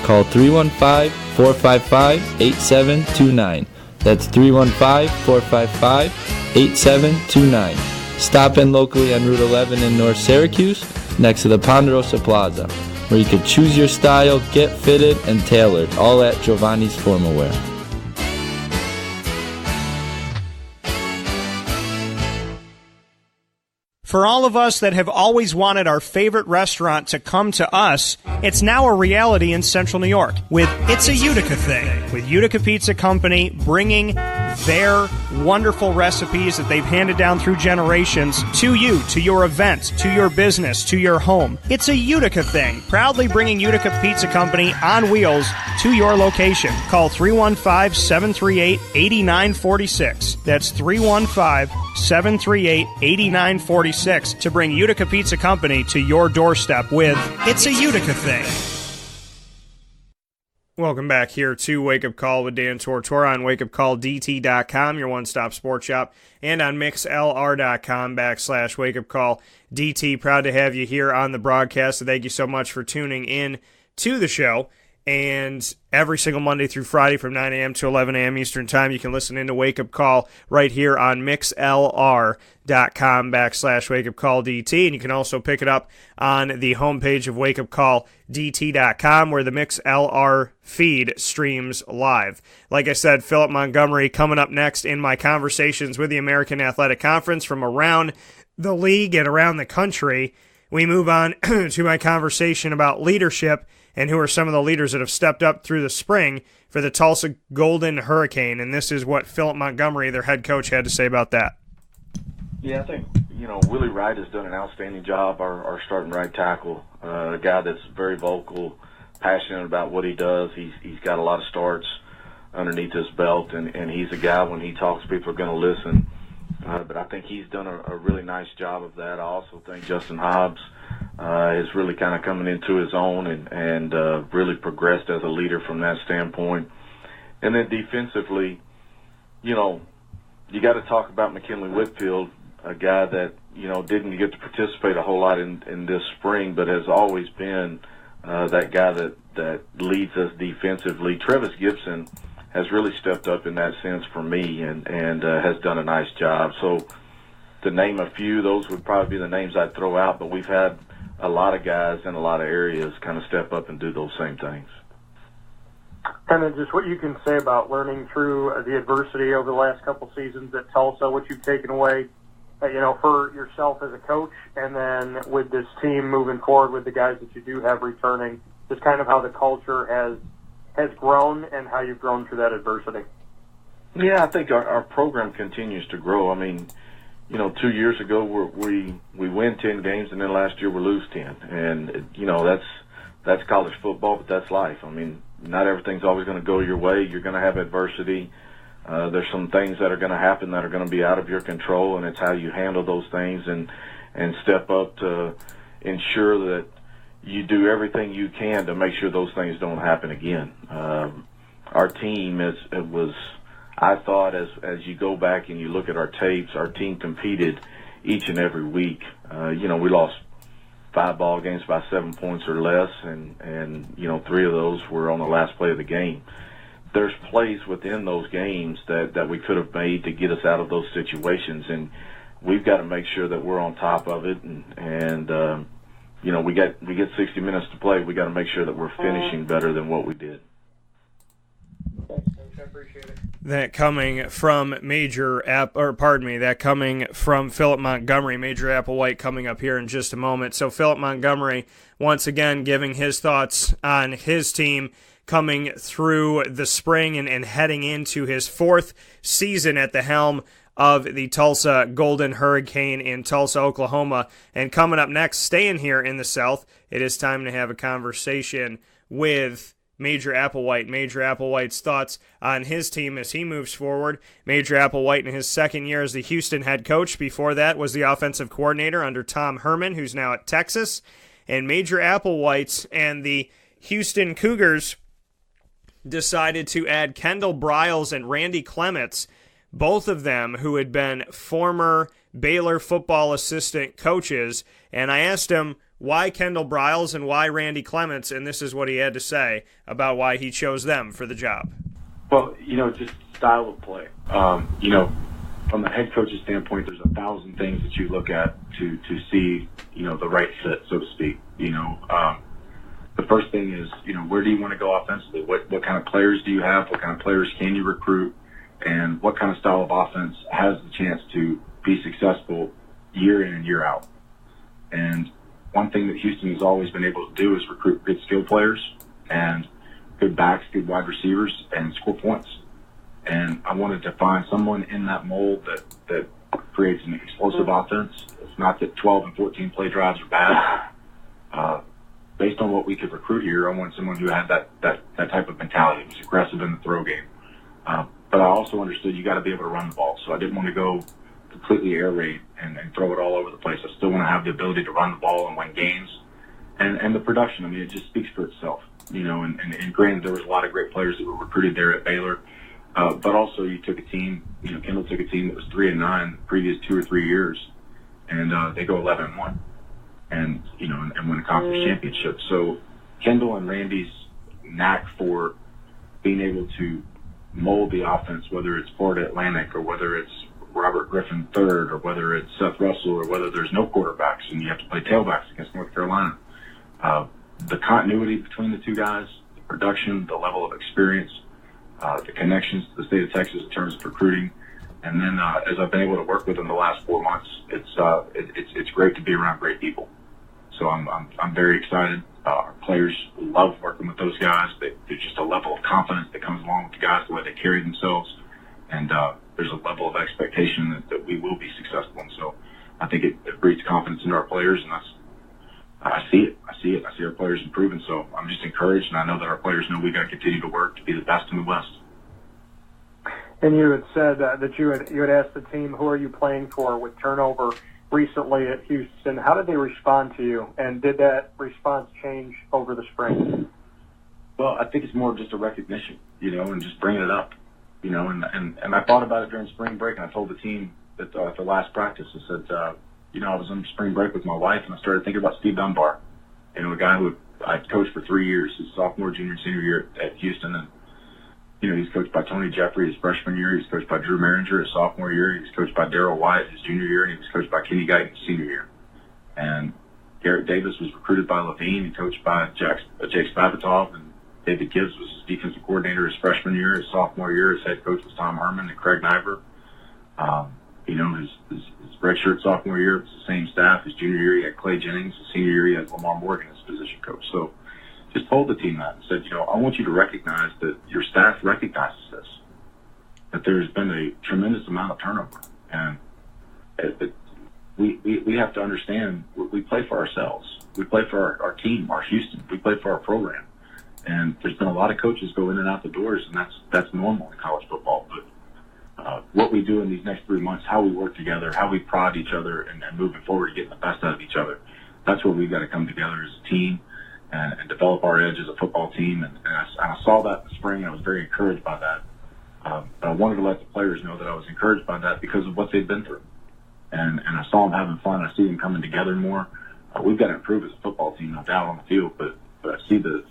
Call 315-455-8729. That's 315-455-8729. Stop in locally on Route 11 in North Syracuse, next to the Ponderosa Plaza, where you can choose your style, get fitted, and tailored, all at Giovanni's Formal Wear. For all of us that have always wanted our favorite restaurant to come to us, it's now a reality in Central New York with It's a Utica Thing, with Utica Pizza Company bringing their wonderful recipes that they've handed down through generations to you, to your event, to your business, to your home. It's a Utica Thing, proudly bringing Utica Pizza Company on wheels to your location. Call 315-738-8946. That's 315-738-8946 to bring Utica Pizza Company to your doorstep with It's a Utica Thing. Welcome back here to Wake Up Call with Dan Tortora on wakeupcalldt.com, your one-stop sports shop, and on mixlr.com/wakeupcalldt. Proud to have you here on the broadcast, so thank you so much for tuning in to the show. And every single Monday through Friday from 9 a.m. to 11 a.m. Eastern Time, you can listen in to Wake Up Call right here on mixlr.com/wakeupcalldt. And you can also pick it up on the homepage of wakeupcalldt.com, where the MixLR feed streams live. Like I said, Philip Montgomery coming up next in my conversations with the American Athletic Conference from around the league and around the country. We move on to my conversation about leadership and who are some of the leaders that have stepped up through the spring for the Tulsa Golden Hurricane. And this is what Philip Montgomery, their head coach, had to say about that. Yeah, I think, Willie Wright has done an outstanding job, our starting right tackle, a guy that's very vocal, passionate about what he does. He's got a lot of starts underneath his belt, and he's a guy, when he talks, people are going to listen. But I think he's done a really nice job of that. I also think Justin Hobbs is really kind of coming into his own and really progressed as a leader from that standpoint. And then defensively, you got to talk about McKinley Whitfield, a guy that, didn't get to participate a whole lot in this spring, but has always been that guy that leads us defensively. Travis Gibson has really stepped up in that sense for me and has done a nice job. So to name a few, those would probably be the names I'd throw out, but we've had a lot of guys in a lot of areas kind of step up and do those same things. And then just what you can say about learning through the adversity over the last couple seasons at Tulsa, what you've taken away, for yourself as a coach, and then with this team moving forward with the guys that you do have returning, just kind of how the culture has grown and how you've grown through that adversity. Yeah, I think our program continues to grow. I mean, 2 years ago we win 10 games, and then last year we lose 10. And, that's college football, but that's life. I mean, not everything's always going to go your way. You're going to have adversity. There's some things that are going to happen that are going to be out of your control, and it's how you handle those things and step up to ensure that you do everything you can to make sure those things don't happen again. Our team I thought as you go back and you look at our tapes, our team competed each and every week. We lost 5 ball games by 7 points or less, and 3 of those were on the last play of the game. There's plays within those games that we could have made to get us out of those situations, and we've got to make sure that we're on top of it. And we get 60 minutes to play. We got to make sure that we're finishing better than what we did. Thanks, Coach. I appreciate it. That coming from that coming from Philip Montgomery, Major Applewhite, coming up here in just a moment. So Philip Montgomery, once again, giving his thoughts on his team coming through the spring and heading into his 4th season at the helm of the Tulsa Golden Hurricane in Tulsa, Oklahoma. And coming up next, staying here in the South, it is time to have a conversation with Major Applewhite. Major Applewhite's thoughts on his team as he moves forward. Major Applewhite in his 2nd year as the Houston head coach. Before that was the offensive coordinator under Tom Herman, who's now at Texas. And Major Applewhite and the Houston Cougars decided to add Kendall Briles and Randy Clements, both of them who had been former Baylor football assistant coaches. And I asked him why Kendall Briles and why Randy Clements, and this is what he had to say about why he chose them for the job. Well, just style of play. From the head coach's standpoint, there's 1,000 things that you look at to see, the right fit, so to speak. The first thing is, where do you want to go offensively? What kind of players do you have? What kind of players can you recruit? And what kind of style of offense has the chance to be successful year in and year out? And one thing that Houston has always been able to do is recruit good skill players and good backs, good wide receivers, and score points. And I wanted to find someone in that mold that creates an explosive offense. It's not that 12 and 14 play drives are bad. Based on what we could recruit here, I wanted someone who had that type of mentality. It was aggressive in the throw game. But I also understood you got to be able to run the ball. So I didn't want to go completely air raid and throw it all over the place. I still want to have the ability to run the ball and win games. And the production, it just speaks for itself. And granted, there was a lot of great players that were recruited there at Baylor. But also you took a team, Kendall took a team that was 3-9 the previous 2 or 3 years, and they go 11-1. And win a conference championship. So Kendall and Randy's knack for being able to mold the offense, whether it's Florida Atlantic or whether it's Robert Griffin III or whether it's Seth Russell or whether there's no quarterbacks and you have to play tailbacks against North Carolina. The continuity between the two guys, the production, the level of experience, the connections to the state of Texas in terms of recruiting, and then as I've been able to work with them the last 4 months, it's great to be around great people. So I'm very excited. Our players love working with those guys. There's just a level of confidence that comes along with the guys, the way they carry themselves, and there's a level of expectation that we will be successful. And so I think it breeds confidence into our players, and I see it. I see our players improving. So I'm just encouraged, and I know that our players know we got to continue to work to be the best in the West. And you had said that you had asked the team, who are you playing for with turnover recently at Houston. How did they respond to you, and did that response change over the spring? Well, I think it's more of just a recognition, and just bringing it up, and I thought about it during spring break, and I told the team that at the last practice, I said, I was on spring break with my wife, and I started thinking about Steve Dunbar, a guy who I'd coached for 3 years, his sophomore, junior, senior year at Houston, and he's coached by Tony Jeffrey his freshman year. He's coached by Drew Maringer his sophomore year. He was coached by Darryl White his junior year, and he was coached by Kenny Guyton his senior year. And Garrett Davis was recruited by Levine. He coached by Jake Spavitalov, and David Gibbs was his defensive coordinator his freshman year. His sophomore year, his head coach was Tom Herman and Craig Niver. His redshirt sophomore year was the same staff. His junior year, he had Clay Jennings. His senior year, he had Lamar Morgan as position coach. So just told the team that and said, I want you to recognize that your staff recognizes this, that there's been a tremendous amount of turnover. And we have to understand we play for ourselves. We play for our team, our Houston. We play for our program. And there's been a lot of coaches go in and out the doors, and that's normal in college football. But what we do in these next 3 months, how we work together, how we prod each other, and moving forward, getting the best out of each other, that's where we've got to come together as a team and develop our edge as a football team. And I saw that in the spring, and I was very encouraged by that. But I wanted to let the players know that I was encouraged by that because of what they've been through. And I saw them having fun. I see them coming together more. We've got to improve as a football team, no doubt, on the field, but I see the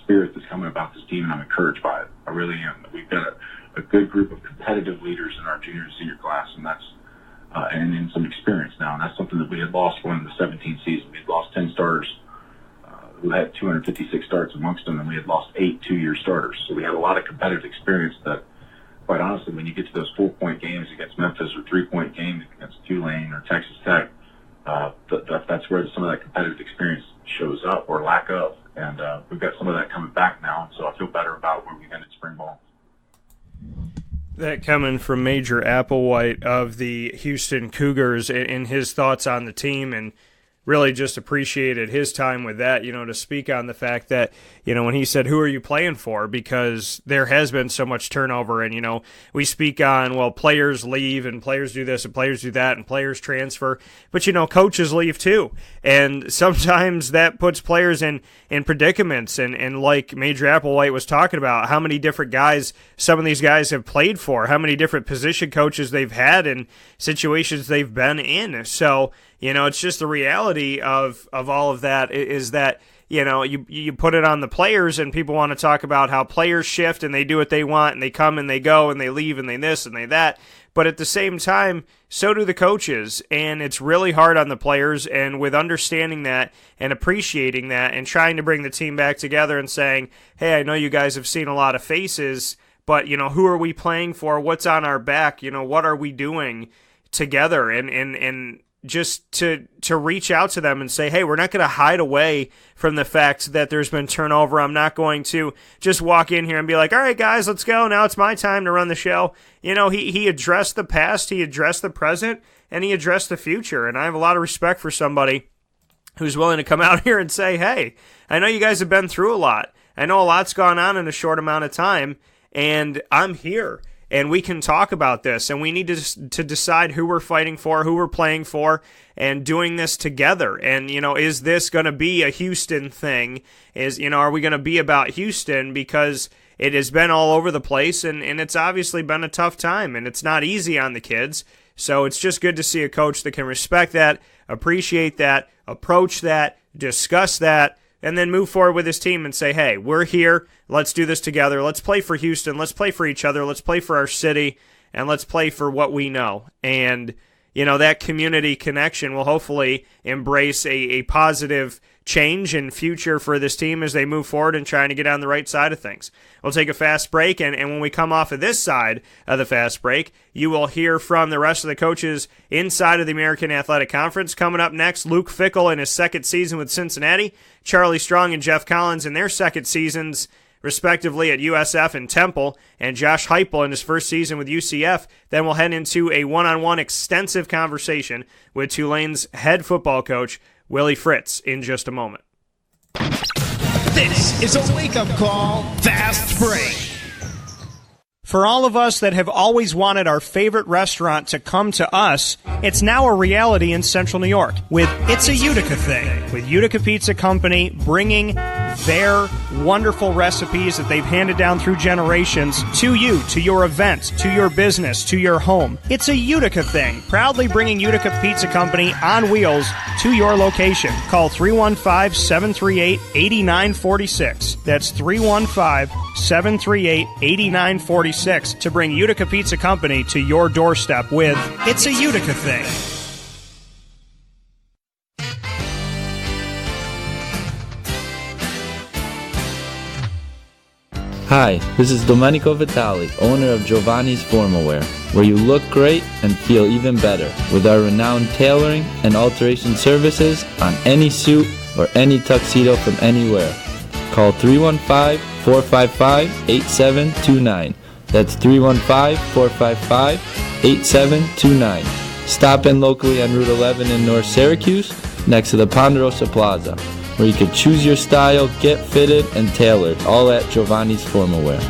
spirit that's coming about this team, and I'm encouraged by it. I really am. We've got a good group of competitive leaders in our junior and senior class, and that's and in some experience now, and that's something that we had lost going into the 17 season. We had lost 10 starters who had 256 starts amongst them, and we had lost 8 two-year starters. So we had a lot of competitive experience that, quite honestly, when you get to those 4-point games against Memphis or 3-point games against Tulane or Texas Tech, that's where some of that competitive experience shows up or lack of. And we've got some of that coming back now, and so I feel better about where we've ended spring ball. That coming from Major Applewhite of the Houston Cougars in his thoughts on the team, and really just appreciated his time with that, to speak on the fact that, when he said, who are you playing for? Because there has been so much turnover, and, we speak on, well, players leave and players do this and players do that and players transfer, but, coaches leave too. And sometimes that puts players in predicaments, and like Major Applewhite was talking about, how many different guys some of these guys have played for, how many different position coaches they've had and situations they've been in. So, it's just the reality of all of that is that, you put it on the players, and people want to talk about how players shift and they do what they want and they come and they go and they leave and they this and they that. But at the same time, so do the coaches, and it's really hard on the players. And with understanding that and appreciating that and trying to bring the team back together and saying, hey, I know you guys have seen a lot of faces, but, who are we playing for? What's on our back? What are we doing together? And just to reach out to them and say, hey, we're not going to hide away from the fact that there's been turnover. I'm not going to just walk in here and be like, all right, guys, let's go. Now it's my time to run the show. He addressed the past, he addressed the present, and he addressed the future. And I have a lot of respect for somebody who's willing to come out here and say, hey, I know you guys have been through a lot. I know a lot's gone on in a short amount of time, and I'm here. And we can talk about this, and we need to decide who we're fighting for, who we're playing for, and doing this together. And, is this going to be a Houston thing? Are we going to be about Houston? Because it has been all over the place, and it's obviously been a tough time, and it's not easy on the kids. So it's just good to see a coach that can respect that, appreciate that, approach that, discuss that, and then move forward with his team and say, hey, we're here. Let's do this together. Let's play for Houston. Let's play for each other. Let's play for our city, and let's play for what we know. And, that community connection will hopefully embrace a positive change and future for this team as they move forward and trying to get on the right side of things. We'll take a fast break, and when we come off of this side of the fast break, you will hear from the rest of the coaches inside of the American Athletic Conference. Coming up next, Luke Fickell in his second season with Cincinnati, Charlie Strong and Geoff Collins in their second seasons respectively at USF and Temple, and Josh Heupel in his first season with UCF. Then we'll head into a one-on-one extensive conversation with Tulane's head football coach, Willie Fritz, in just a moment. This is a wake-up call, Fast Break. For all of us that have always wanted our favorite restaurant to come to us, it's now a reality in Central New York with It's a Utica Thing, with Utica Pizza Company bringing their wonderful recipes that they've handed down through generations to you, to your event, to your business, to your home. It's a Utica Thing, proudly bringing Utica Pizza Company on wheels to your location. Call 315-738-8946. That's 315-738-8946 to bring Utica Pizza Company to your doorstep with It's a Utica Thing. Hi, this is Domenico Vitali, owner of Giovanni's Formal Wear, where you look great and feel even better with our renowned tailoring and alteration services on any suit or any tuxedo from anywhere. Call 315-455-8729. That's 315-455-8729. Stop in locally on Route 11 in North Syracuse, next to the Ponderosa Plaza, where you can choose your style, get fitted, and tailored, all at Giovanni's Formal Wear.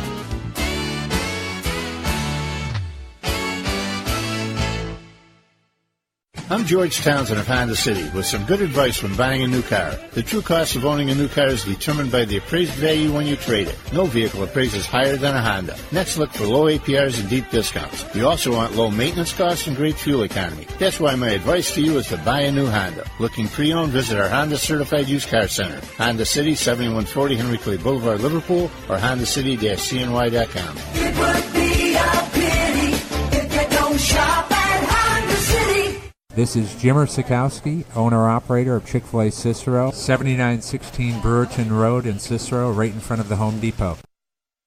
I'm George Townsend of Honda City with some good advice when buying a new car. The true cost of owning a new car is determined by the appraised value when you trade it. No vehicle appraises higher than a Honda. Next, look for low APRs and deep discounts. You also want low maintenance costs and great fuel economy. That's why my advice to you is to buy a new Honda. Looking pre-owned, visit our Honda Certified Used Car Center. Honda City, 7140 Henry Clay Boulevard, Liverpool, or HondaCity-CNY.com. It would be a pity if you don't shop at Honda City. This is Jimmer Sikowski, owner-operator of Chick-fil-A Cicero, 7916 Brewerton Road in Cicero, right in front of the Home Depot.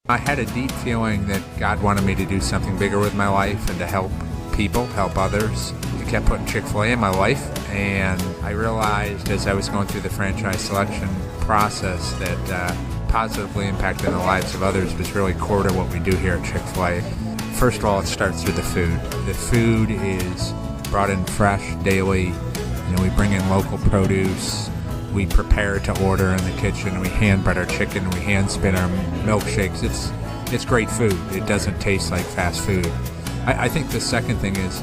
I had a deep feeling that God wanted me to do something bigger with my life and to help people, help others. I kept putting Chick-fil-A in my life, and I realized as I was going through the franchise selection process that positively impacting the lives of others was really core to what we do here at Chick-fil-A. First of all, it starts with the food. The food is brought in fresh daily. We bring in local produce. We prepare to order in the kitchen. We hand bread our chicken. We hand spin our milkshakes. It's great food. It doesn't taste like fast food. I think the second thing is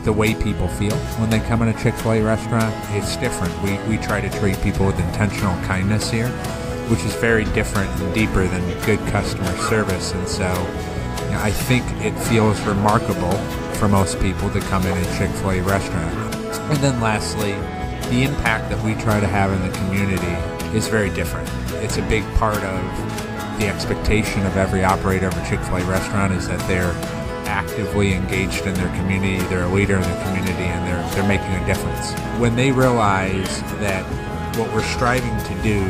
the way people feel when they come in a Chick-fil-A restaurant. It's different. We try to treat people with intentional kindness here, which is very different and deeper than good customer service. And so I think it feels remarkable for most people to come in a Chick-fil-A restaurant. And then lastly, the impact that we try to have in the community is very different. It's a big part of the expectation of every operator of a Chick-fil-A restaurant is that they're actively engaged in their community, they're a leader in the community, and they're making a difference. When they realize that what we're striving to do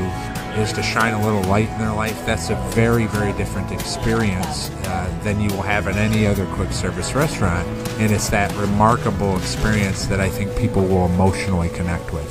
is to shine a little light in their life, that's a very, very different experience than you will have in any other quick service restaurant. And it's that remarkable experience that I think people will emotionally connect with.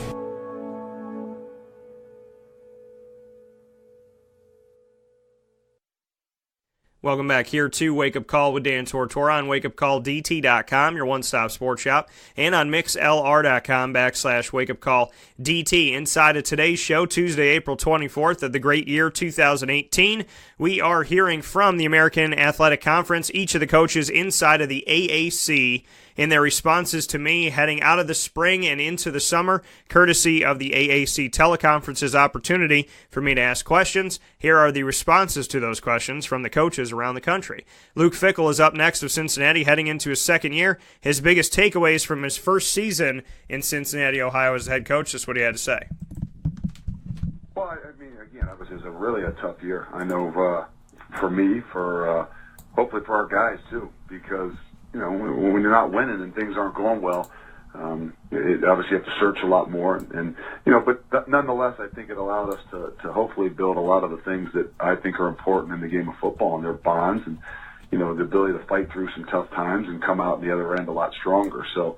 Welcome back here to Wake Up Call with Dan Tortora on wakeupcalldt.com, your one-stop sports shop, and on mixlr.com/wakeupcalldt. Inside of today's show, Tuesday, April 24th of the great year 2018, we are hearing from the American Athletic Conference, each of the coaches inside of the AAC, in their responses to me heading out of the spring and into the summer, courtesy of the AAC teleconference's opportunity for me to ask questions. Here are the responses to those questions from the coaches around the country. Luke Fickell is up next of Cincinnati, heading into his second year. His biggest takeaways from his first season in Cincinnati, Ohio as head coach, this is what he had to say. Well, I mean, again, it was really a tough year. I know for me, for hopefully for our guys too, because when you're not winning and things aren't going well, It obviously you have to search a lot more, and but nonetheless, I think it allowed us to hopefully build a lot of the things that I think are important in the game of football, and their bonds, and the ability to fight through some tough times and come out the other end a lot stronger. So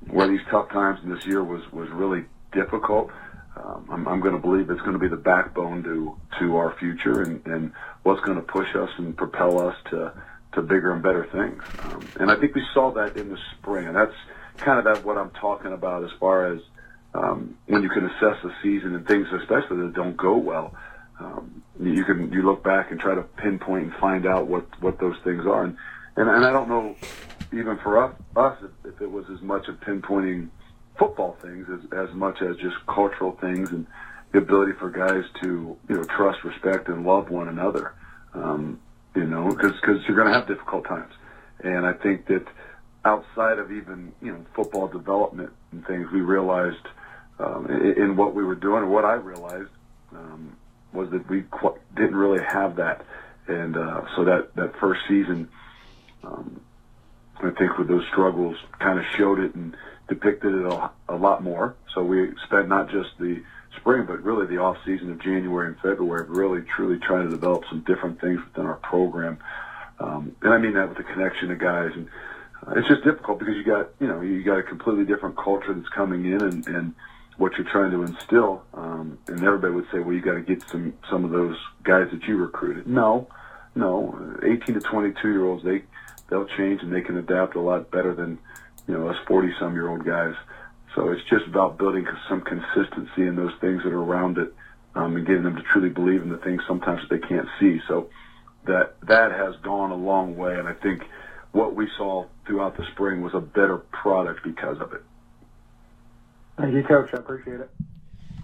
where these tough times in this year was really difficult, I'm going to believe it's going to be the backbone to our future and what's going to push us and propel us to bigger and better things. And I think we saw that in the spring, and that's kind of what I'm talking about as far as when you can assess the season and things, especially that don't go well. You look back and try to pinpoint and find out what those things are. And I don't know, even for us if it was as much of pinpointing football things as much as just cultural things and the ability for guys to trust, respect, and love one another. Because you're going to have difficult times, and I think that outside of even football development and things, we realized in what we were doing, or what I realized was that we didn't really have that, and so that first season, I think with those struggles kind of showed it and depicted it a lot more. So we spent not just the spring, but really the off season of January and February, really truly trying to develop some different things within our program. And I mean that with the connection to guys. And it's just difficult because you got a completely different culture that's coming in and what you're trying to instill. And everybody would say, well, you got to get some of those guys that you recruited. No, 18 to 22-year-olds, they'll change and they can adapt a lot better than us 40-some-year-old guys. So it's just about building some consistency in those things that are around it, and getting them to truly believe in the things sometimes that they can't see. So that has gone a long way, and I think what we saw throughout the spring was a better product because of it. Thank you, Coach. I appreciate it.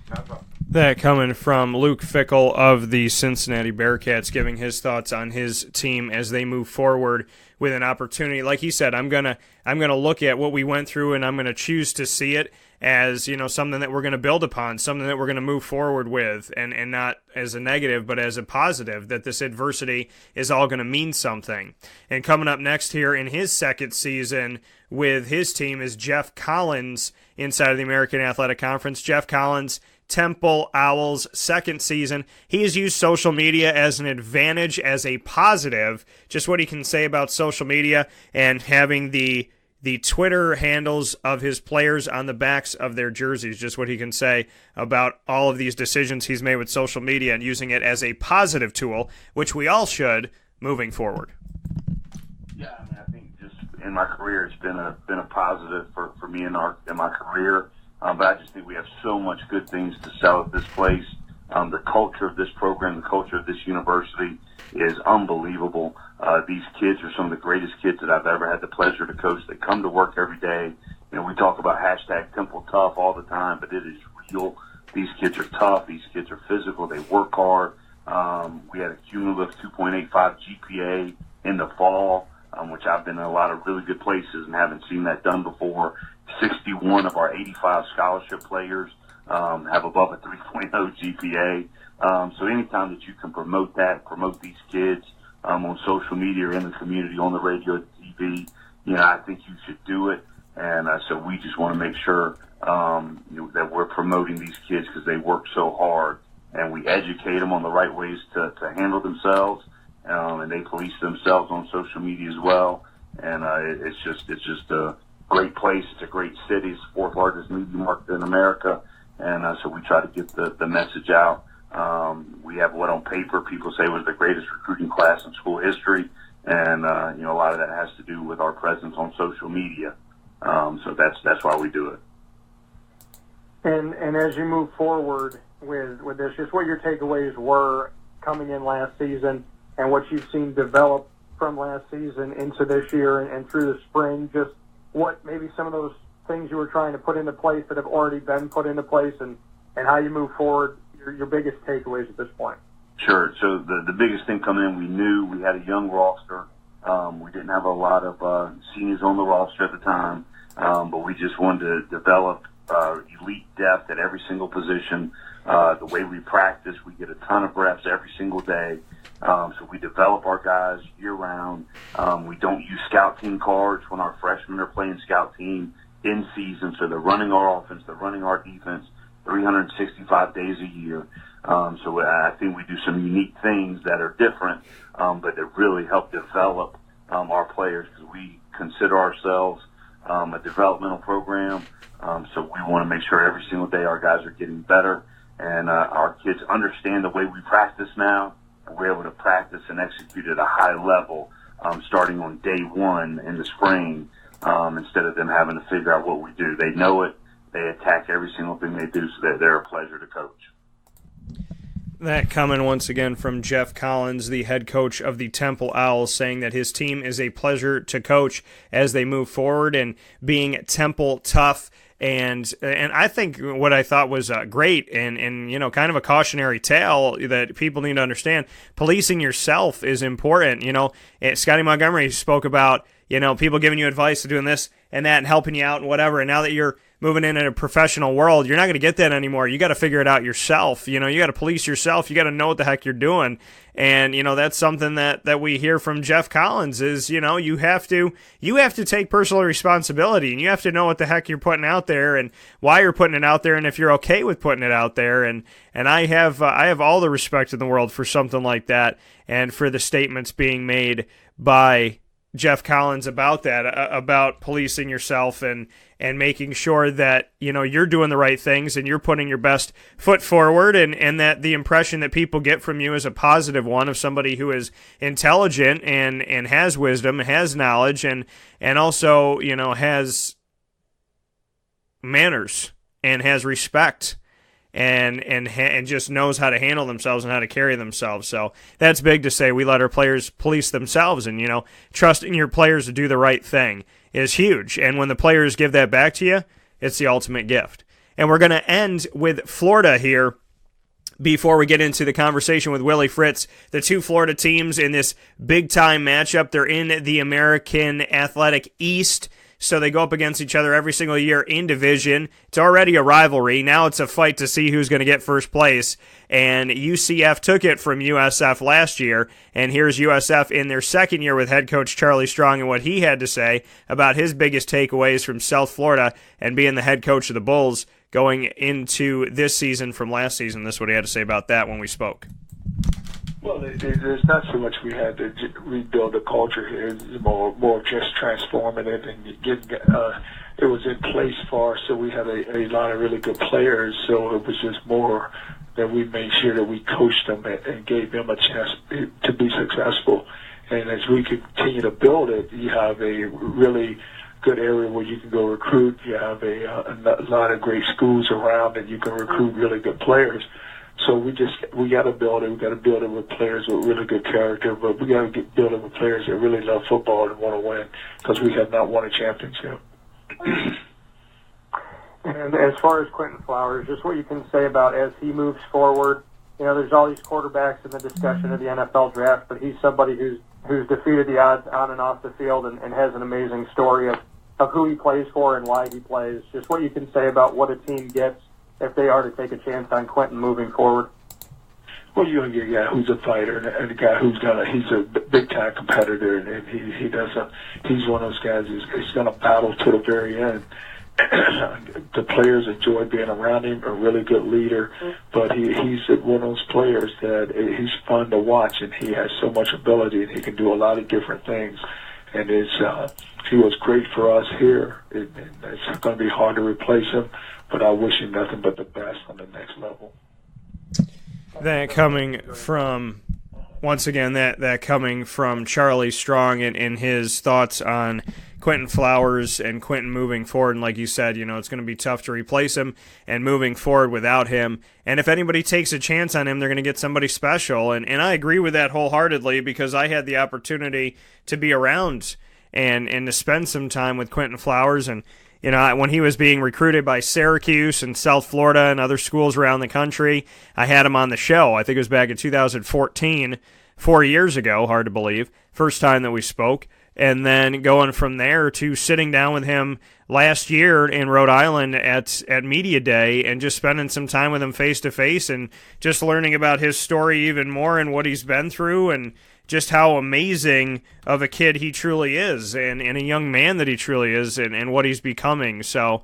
No problem. That coming from Luke Fickell of the Cincinnati Bearcats, giving his thoughts on his team as they move forward with an opportunity. Like he said, I'm gonna look at what we went through, and I'm gonna choose to see it as something that we're gonna build upon, something that we're gonna move forward with, and not as a negative, but as a positive. That this adversity is all gonna mean something. And coming up next here in his second season with his team is Geoff Collins inside of the American Athletic Conference. Geoff Collins, Temple Owls, second season. He has used social media as an advantage, as a positive. Just what he can say about social media and having the Twitter handles of his players on the backs of their jerseys. Just what he can say about all of these decisions he's made with social media and using it as a positive tool, which we all should moving forward. Yeah, I think just in my career, it's been a positive for me in my career. But I just think we have so much good things to sell at this place. The culture of this program, the culture of this university is unbelievable. These kids are some of the greatest kids that I've ever had the pleasure to coach. They come to work every day. We talk about #Temple Tough all the time, but it is real. These kids are tough. These kids are physical. They work hard. We had a cumulative 2.85 GPA in the fall, which I've been in a lot of really good places and haven't seen that done before. 61 of our 85 scholarship players have above a 3.0 GPA. So anytime that you can promote these kids on social media or in the community, on the radio, the TV, I think you should do it. And so we just want to make sure that we're promoting these kids because they work so hard, and we educate them on the right ways to handle themselves, and they police themselves on social media as well. And it's just a great place. It's a great city. It's the fourth largest media market in America. And so we try to get the message out. We have what on paper people say was the greatest recruiting class in school history. And, a lot of that has to do with our presence on social media. So that's why we do it. And as you move forward with this, just what your takeaways were coming in last season and what you've seen develop from last season into this year and through the spring, just what maybe some of those things you were trying to put into place that have already been put into place and how you move forward, your biggest takeaways at this point. Sure. So the biggest thing coming in, we knew we had a young roster. We didn't have a lot of seniors on the roster at the time, but we just wanted to develop elite depth at every single position. The way we practice, we get a ton of reps every single day. So we develop our guys year-round. We don't use scout team cards when our freshmen are playing scout team. in season. So they're running our offense, they're running our defense 365 days a year. So I think we do some unique things that are different, but that really help develop our players, because we consider ourselves a developmental program. So we want to make sure every single day our guys are getting better, and our kids understand the way we practice now, and we're able to practice and execute at a high level starting on day one in the spring, instead of them having to figure out what we do. They know it. They attack every single thing they do, so they're a pleasure to coach. That coming once again from Geoff Collins, the head coach of the Temple Owls, saying that his team is a pleasure to coach as they move forward, and being Temple tough. And I think what I thought was great and you know, kind of a cautionary tale that people need to understand, policing yourself is important. You know, Scottie Montgomery spoke about, you know, people giving you advice to doing this and that and helping you out and whatever. And now that you're moving in a professional world, you're not going to get that anymore. You got to figure it out yourself. You know, you got to police yourself. You got to know what the heck you're doing. And, you know, that's something that we hear from Geoff Collins is, you know, you have to take personal responsibility, and you have to know what the heck you're putting out there and why you're putting it out there, and if you're okay with putting it out there. And I have all the respect in the world for something like that, and for the statements being made by Geoff Collins about that, about policing yourself and making sure that, you know, you're doing the right things and you're putting your best foot forward, and that the impression that people get from you is a positive one, of somebody who is intelligent and has wisdom, has knowledge, and also, you know, has manners and has respect. And just knows how to handle themselves and how to carry themselves. So that's big to say. We let our players police themselves, and, you know, trusting your players to do the right thing is huge. And when the players give that back to you, it's the ultimate gift. And we're going to end with Florida here before we get into the conversation with Willie Fritz. The two Florida teams in this big-time matchup, they're in the American Athletic East. So they go up against each other every single year in division. It's already a rivalry. Now it's a fight to see who's going to get first place. And UCF took it from USF last year. And here's USF in their second year with head coach Charlie Strong, and what he had to say about his biggest takeaways from South Florida and being the head coach of the Bulls going into this season from last season. This is what he had to say about that when we spoke. Well, there's not so much we had to rebuild the culture here. It's more just transforming it and getting it was in place for us. So we had a lot of really good players. So it was just more that we made sure that we coached them and gave them a chance to be successful. And as we continue to build it, you have a really good area where you can go recruit. You have a lot of great schools around, and you can recruit really good players. So we got to build it. We got to build it with players with really good character, but we got to build it with players that really love football and want to win, because we have not won a championship. And as far as Quentin Flowers, just what you can say about as he moves forward. You know, there's all these quarterbacks in the discussion of the NFL draft, but he's somebody who's defeated the odds on and off the field, and has an amazing story of who he plays for and why he plays. Just what you can say about what a team gets if they are to take a chance on Quentin moving forward. Well, you're going to get a guy who's a fighter and a guy he's a big-time competitor, and he's one of those guys who's going to battle to the very end. The players enjoy being around him, a really good leader, but he's one of those players that he's fun to watch, and he has so much ability, and he can do a lot of different things. And he was great for us here, and it's going to be hard to replace him, but I wish him nothing but the best on the next level. That coming from, once again, that coming from Charlie Strong and his thoughts on Quentin Flowers and Quentin moving forward. And like you said, you know, it's going to be tough to replace him and moving forward without him. And if anybody takes a chance on him, they're going to get somebody special. And I agree with that wholeheartedly, because I had the opportunity to be around and to spend some time with Quentin Flowers. And, you know, when he was being recruited by Syracuse and South Florida and other schools around the country, I had him on the show. I think it was back in 2014, 4 years ago, hard to believe, first time that we spoke. And then going from there to sitting down with him last year in Rhode Island at Media Day and just spending some time with him face-to-face and just learning about his story even more and what he's been through, and just how amazing of a kid he truly is, and a young man that he truly is, and what he's becoming. So,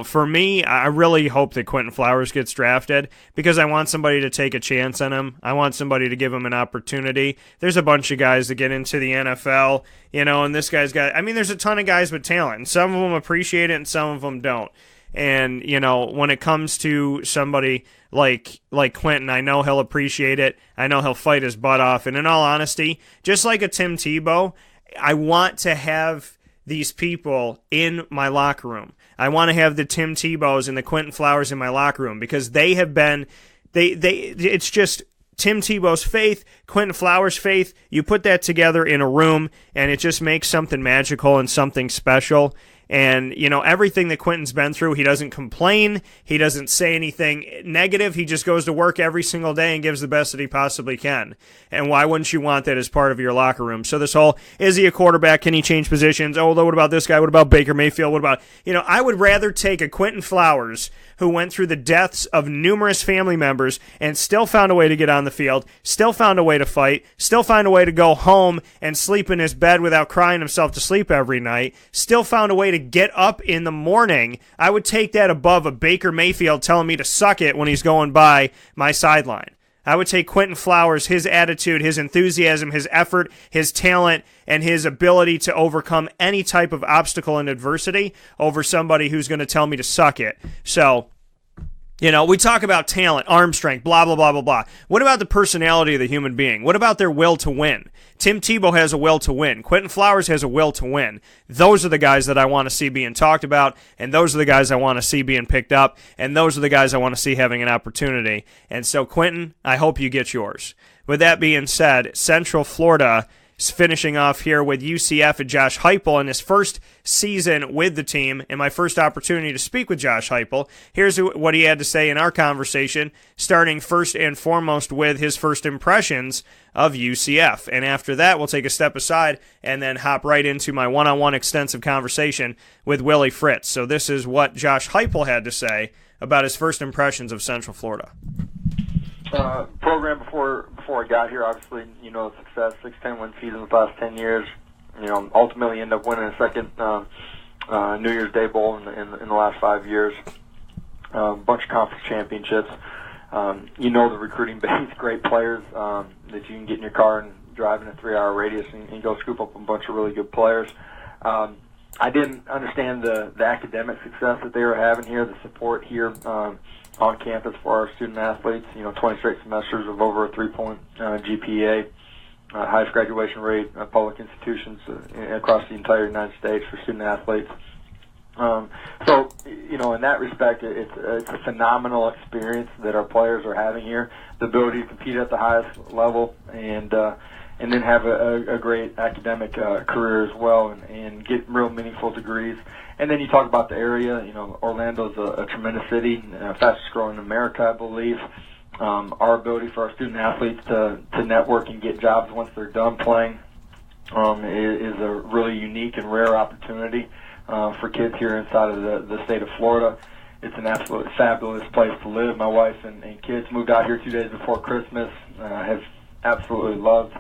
for me, I really hope that Quentin Flowers gets drafted, because I want somebody to take a chance on him. I want somebody to give him an opportunity. There's a bunch of guys that get into the NFL, and this guy's got, there's a ton of guys with talent, and some of them appreciate it and some of them don't. And, when it comes to somebody like Quentin, I know he'll appreciate it. I know he'll fight his butt off. And in all honesty, just like a Tim Tebow, I want to have these people in my locker room. I want to have the Tim Tebows and the Quentin Flowers in my locker room, because they have been, it's just Tim Tebow's faith, Quentin Flowers' faith. You put that together in a room, and it just makes something magical and something special. And, everything that Quentin's been through, he doesn't complain. He doesn't say anything negative. He just goes to work every single day and gives the best that he possibly can. And why wouldn't you want that as part of your locker room? So this whole, is he a quarterback? Can he change positions? Oh, what about this guy? What about Baker Mayfield? What about, I would rather take a Quentin Flowers who went through the deaths of numerous family members and still found a way to get on the field, still found a way to fight, still found a way to go home and sleep in his bed without crying himself to sleep every night, still found a way to get up in the morning. I would take that above a Baker Mayfield telling me to suck it when he's going by my sideline. I would take Quentin Flowers, his attitude, his enthusiasm, his effort, his talent, and his ability to overcome any type of obstacle and adversity over somebody who's going to tell me to suck it. So, we talk about talent, arm strength, blah, blah, blah, blah, blah. What about the personality of the human being? What about their will to win? Tim Tebow has a will to win. Quentin Flowers has a will to win. Those are the guys that I want to see being talked about, and those are the guys I want to see being picked up, and those are the guys I want to see having an opportunity. And so, Quentin, I hope you get yours. With that being said, Central Florida is finishing off here with UCF and Josh Heupel in his first season with the team, and my first opportunity to speak with Josh Heupel. Here's what he had to say in our conversation, starting first and foremost with his first impressions of UCF. And after that, we'll take a step aside and then hop right into my one-on-one extensive conversation with Willie Fritz. So this is what Josh Heupel had to say about his first impressions of Central Florida. Program before I got here, obviously, success, 6-10 win seasons the last 10 years. Ultimately end up winning a second New Year's Day Bowl in the last 5 years. Bunch of conference championships. The recruiting base, great players that you can get in your car and drive in a 3-hour radius and go scoop up a bunch of really good players. I didn't understand the academic success that they were having here, the support here on campus for our student athletes. 20 straight semesters of over a 3-point GPA, highest graduation rate, public institutions across the entire United States for student athletes. So, in that respect, it's a phenomenal experience that our players are having here. The ability to compete at the highest level and then have a great academic career as well and get real meaningful degrees. And then you talk about the area. Orlando's a tremendous city, fastest growing in America, I believe. Our ability for our student athletes to network and get jobs once they're done playing is a really unique and rare opportunity for kids here inside of the state of Florida. It's an absolutely fabulous place to live. My wife and kids moved out here 2 days before Christmas. Have absolutely loved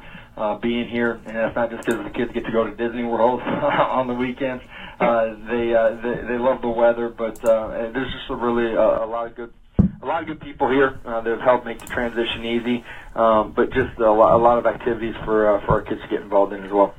being here, and that's not just because the kids get to go to Disney World on the weekends. They love the weather, but there's just a lot of good people here that have helped make the transition easy. But just a lot of activities for our kids to get involved in as well.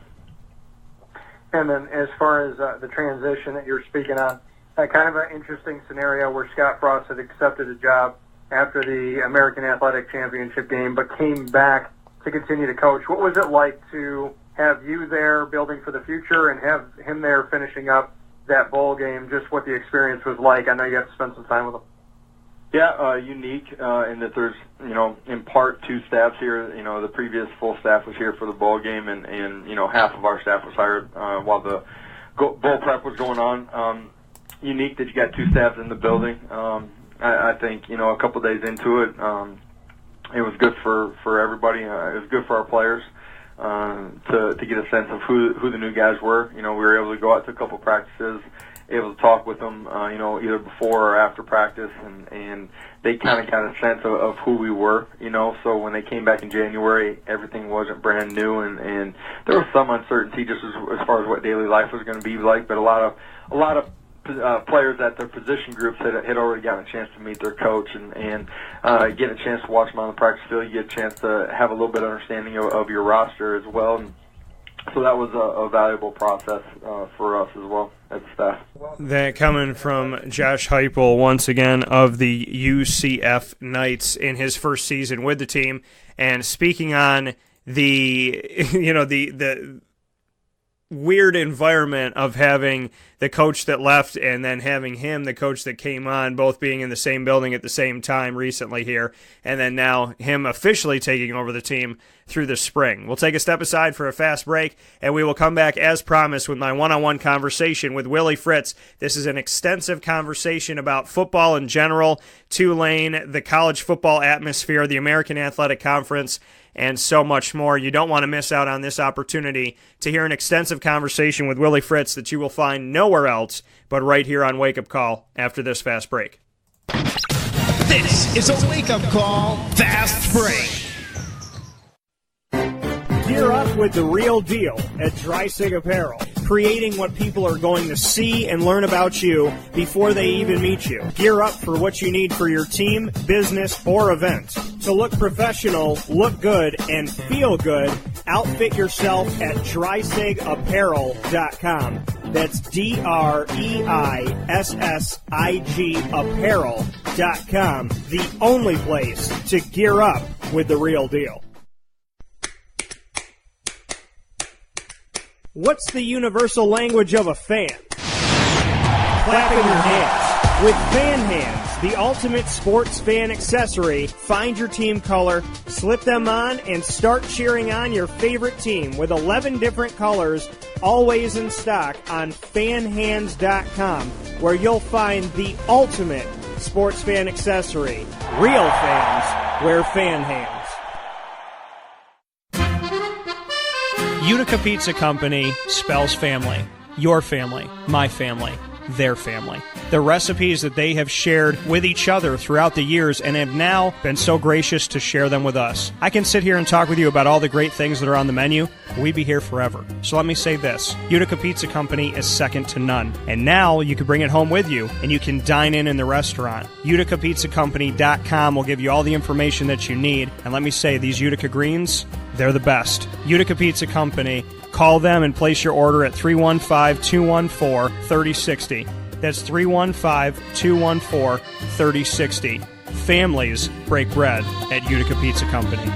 And then as far as the transition that you're speaking on, kind of an interesting scenario where Scott Frost had accepted a job after the American Athletic Championship game, but came back to continue to coach. What was it like to have you there building for the future and have him there finishing up that bowl game, just what the experience was like? I know you got to spend some time with him. Yeah, unique in that there's, in part 2 staffs here. The previous full staff was here for the bowl game, and half of our staff was hired while the bowl prep was going on. Unique that you got 2 staffs in the building. I think, a couple days into it, it was good for everybody. It was good for our players to get a sense of who the new guys were. We were able to go out to a couple practices able to talk with them, either before or after practice, and they kind of got a sense of who we were, So when they came back in January, everything wasn't brand new, and there was some uncertainty just as far as what daily life was going to be like. But a lot of players at their position groups had already gotten a chance to meet their coach and get a chance to watch them on the practice field. You get a chance to have a little bit of understanding of your roster as well. And so that was a valuable process for us as well as staff. That coming from Josh Heupel, once again, of the UCF Knights in his first season with the team. And speaking on the weird environment of having the coach that left and then having him, the coach that came on, both being in the same building at the same time recently here, and then now him officially taking over the team through the spring. We'll take a step aside for a fast break, and we will come back as promised with my one-on-one conversation with Willie Fritz. This is an extensive conversation about football in general, Tulane, the college football atmosphere, the American Athletic Conference, and so much more. You don't want to miss out on this opportunity to hear an extensive conversation with Willie Fritz that you will find nowhere else but right here on Wake Up Call after this fast break. This is a Wake Up Call Fast Break. Gear up with the real deal at Dreisig Apparel, creating what people are going to see and learn about you before they even meet you. Gear up for what you need for your team, business, or event. To look professional, look good, and feel good, outfit yourself at DreisigApparel.com. That's DREISSIG Apparel.com. The only place to gear up with the real deal. What's the universal language of a fan? Clapping your hands. With Fan Hands, the ultimate sports fan accessory, find your team color, slip them on, and start cheering on your favorite team with 11 different colors, always in stock on fanhands.com, where you'll find the ultimate sports fan accessory. Real fans wear Fan Hands. Utica Pizza Company spells family. Your family, my family, their family. The recipes that they have shared with each other throughout the years and have now been so gracious to share them with us. I can sit here and talk with you about all the great things that are on the menu. We'd be here forever. So let me say this. Utica Pizza Company is second to none. And now you can bring it home with you and you can dine in the restaurant. UticaPizzaCompany.com will give you all the information that you need. And let me say, these Utica greens, they're the best. Utica Pizza Company. Call them and place your order at 315-214-3060. That's 315-214-3060. Families break bread at Utica Pizza Company.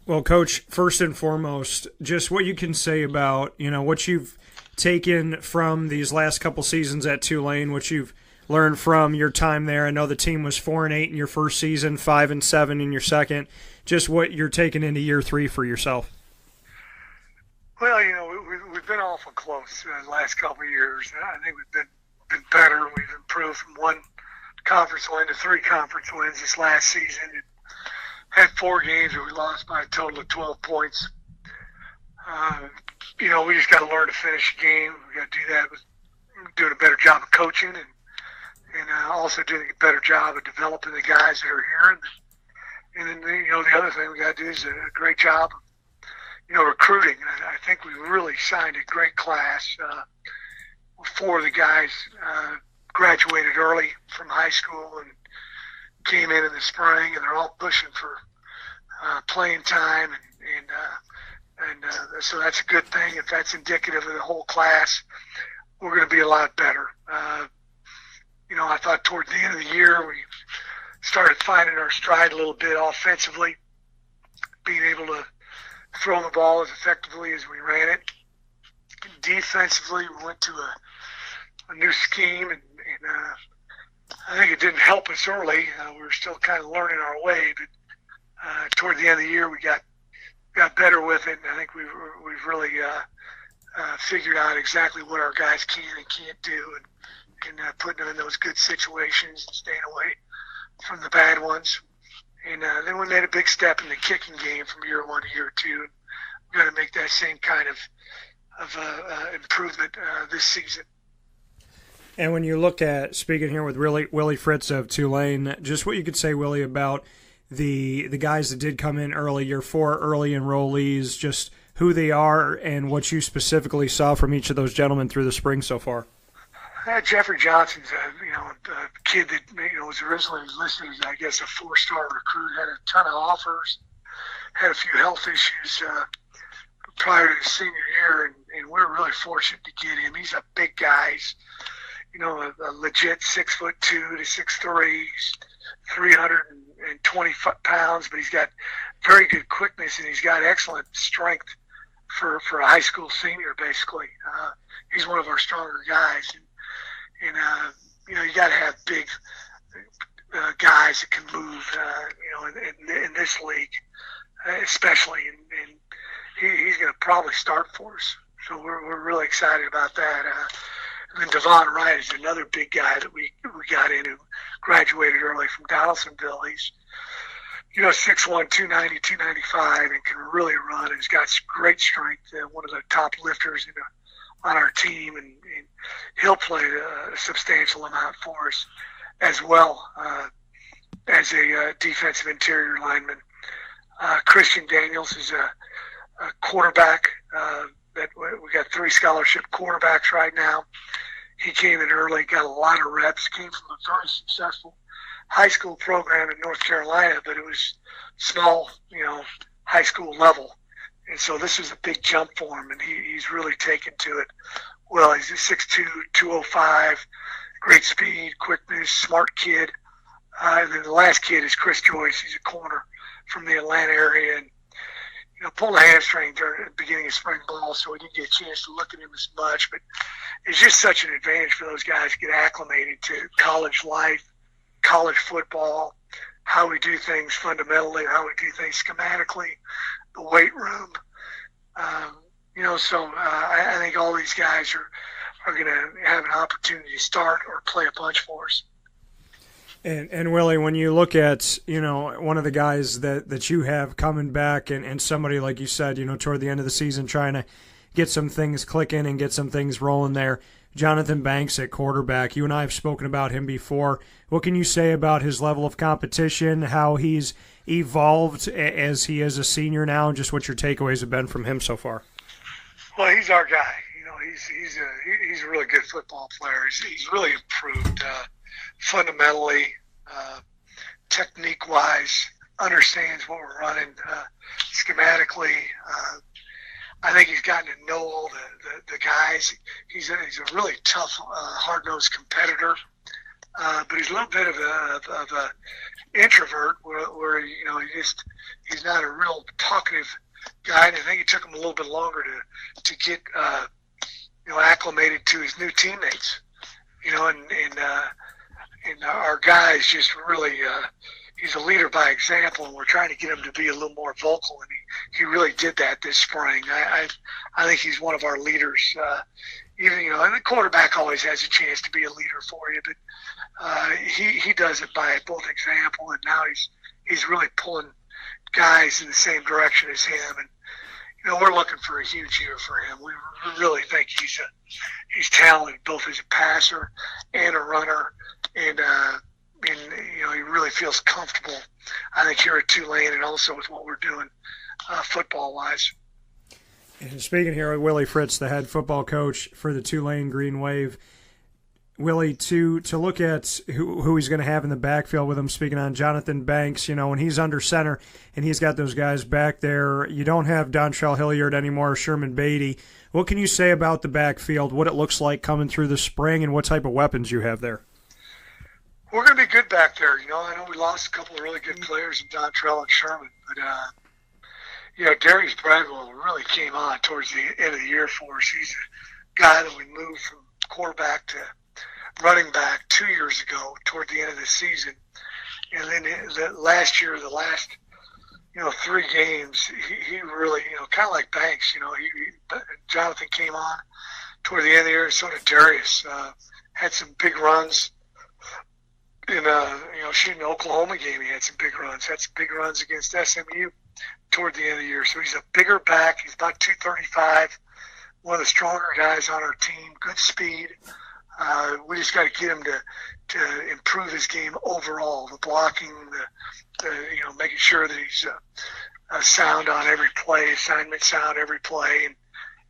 Well, Coach, first and foremost, just what you can say about, what you've taken from these last couple seasons at Tulane, what you've learned from your time there. I know the team was 4-8 in your first season, 5-7 in your second. Just what you're taking into year 3 for yourself. Well, we've been awful close the last couple of years. I think we've been better. We've improved from 1 conference win to 3 conference wins this last season. And had 4 games where we lost by a total of 12 points. We just got to learn to finish the game. We got to do that with doing a better job of coaching and also doing a better job of developing the guys that are here. And then, the other thing we got to do is a great job of, recruiting. And I think we really signed a great class. 4 of the guys graduated early from high school and came in the spring, and they're all pushing for playing time. And so that's a good thing. If that's indicative of the whole class, we're going to be a lot better. I thought toward the end of the year we started finding our stride a little bit offensively, being able to throw the ball as effectively as we ran it. Defensively, we went to a new scheme, and I think it didn't help us early. We were still kind of learning our way, but toward the end of the year we got better with it, and I think we've really figured out exactly what our guys can and can't do, and putting them in those good situations and staying away from the bad ones. And then we made a big step in the kicking game from year 1 to year 2. We've got to make that same kind of improvement this season. And when you look at, speaking here with Willie Fritz of Tulane, just what you could say, Willie, about the guys that did come in early, your 4 early enrollees, just who they are and what you specifically saw from each of those gentlemen through the spring so far. Jeffrey Johnson's a kid that was originally listed as, I guess, a 4-star recruit, had a ton of offers, had a few health issues prior to his senior year, and we're really fortunate to get him. He's a big guy. He's, a legit 6'2" to 6'3", he's 320 pounds, but he's got very good quickness and he's got excellent strength for a high school senior. Basically, he's one of our stronger guys, and you got to have big guys that can move, in this league, especially, and he's going to probably start for us. So we're really excited about that. And then Devon Wright is another big guy that we got in, who graduated early from Donaldsonville. He's 6'1", 290, 295, and can really run. And he's got great strength. One of the top lifters on our team, and he'll play a substantial amount for us as well as a defensive interior lineman. Christian Daniels is a quarterback. That we got 3 scholarship quarterbacks right now. He came in early, got a lot of reps, came from a very successful high school program in North Carolina, but it was small, high school level. And so this was a big jump for him, and he's really taken to it. Well, he's a 6'2", 205, great speed, quickness, smart kid. And then the last kid is Chris Joyce. He's a corner from the Atlanta area, and pulled a hamstring during the beginning of spring ball, so we didn't get a chance to look at him as much. But it's just such an advantage for those guys to get acclimated to college life, college football, how we do things fundamentally, how we do things schematically, the weight room. So I think all these guys are going to have an opportunity to start or play a bunch for us. And Willie, when you look at, one of the guys that you have coming back and somebody, like you said, toward the end of the season trying to get some things clicking and get some things rolling there, Jonathan Banks at quarterback. You and I have spoken about him before. What can you say about his level of competition, how he's evolved as he is a senior now, and just what your takeaways have been from him so far? Well, he's our guy. He's a really good football player. He's really improved fundamentally, technique-wise, understands what we're running schematically. I think he's gotten to know all the guys. He's a really tough, hard-nosed competitor, but he's a little bit of a introvert, where he's not a real talkative guy. And I think it took him a little bit longer to get acclimated to his new teammates. And our guys just really, he's a leader by example, and we're trying to get him to be a little more vocal, and he really did that this spring. I think he's one of our leaders. And the quarterback always has a chance to be a leader for you, but he does it by both example, and now he's really pulling guys in the same direction as him. And we're looking for a huge year for him. We really think he's talented both as a passer and a runner, and he really feels comfortable, I think, here at Tulane, and also with what we're doing football-wise. And speaking here with Willie Fritz, the head football coach for the Tulane Green Wave, Willie, to look at who he's going to have in the backfield with him, speaking on Jonathan Banks, when he's under center and he's got those guys back there, you don't have Dontrell Hilliard anymore, Sherman Beatty. What can you say about the backfield, what it looks like coming through the spring, and what type of weapons you have there? We're going to be good back there. I know we lost a couple of really good players in Dontrell and Sherman, but Darius Bradwell really came on towards the end of the year for us. He's a guy that we moved from quarterback to running back 2 years ago toward the end of the season. And then last year, the last, 3 games, he really, kind of like Banks, Jonathan came on toward the end of the year, so did Darius. Had some big runs in, shooting the Oklahoma game. He had some big runs, against SMU toward the end of the year. So he's a bigger back. He's about 235, one of the stronger guys on our team, good speed. We just got to get him to improve his game overall, the blocking, the making sure that he's sound on every play, assignment sound every play,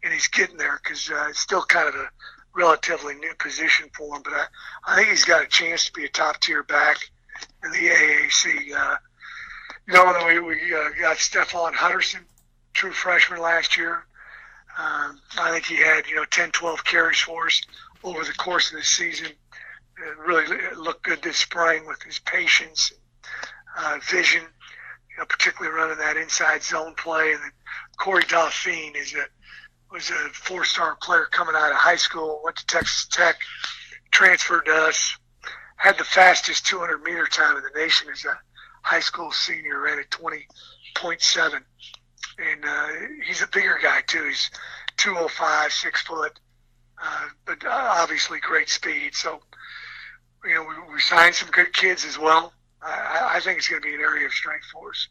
and he's getting there because it's still kind of a relatively new position for him. But I think he's got a chance to be a top-tier back in the AAC. We got Stephon Hutterson, true freshman last year. I think he had 10, 12 carries for us over the course of the season. Really looked good this spring with his patience, vision, particularly running that inside zone play. And then Corey Dauphine was a four-star player coming out of high school, went to Texas Tech, transferred to us, had the fastest 200-meter time in the nation as a high school senior, ran at 20.7. And he's a bigger guy, too. He's 205, 6 foot, but obviously great speed. So, we signed some good kids as well. I think it's going to be an area of strength for us.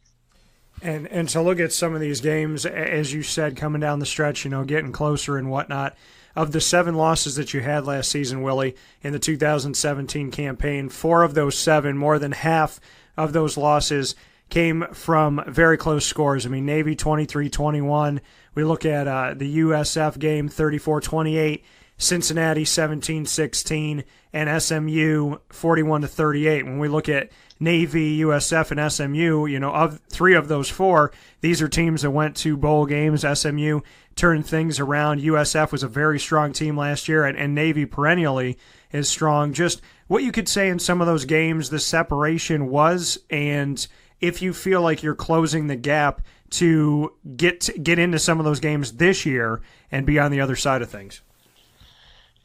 And to look at some of these games, as you said, coming down the stretch, getting closer and whatnot, of the 7 losses that you had last season, Willie, in the 2017 campaign, 4 of those 7, more than half of those losses, came from very close scores. I mean, Navy 23-21. We look at the USF game 34-28, Cincinnati 17-16, and SMU 41-38. When we look at Navy, USF, and SMU, of 3 of those 4, these are teams that went to bowl games. SMU turned things around. USF was a very strong team last year, and Navy perennially is strong. Just what you could say in some of those games the separation was, and if you feel like you're closing the gap to get into some of those games this year and be on the other side of things.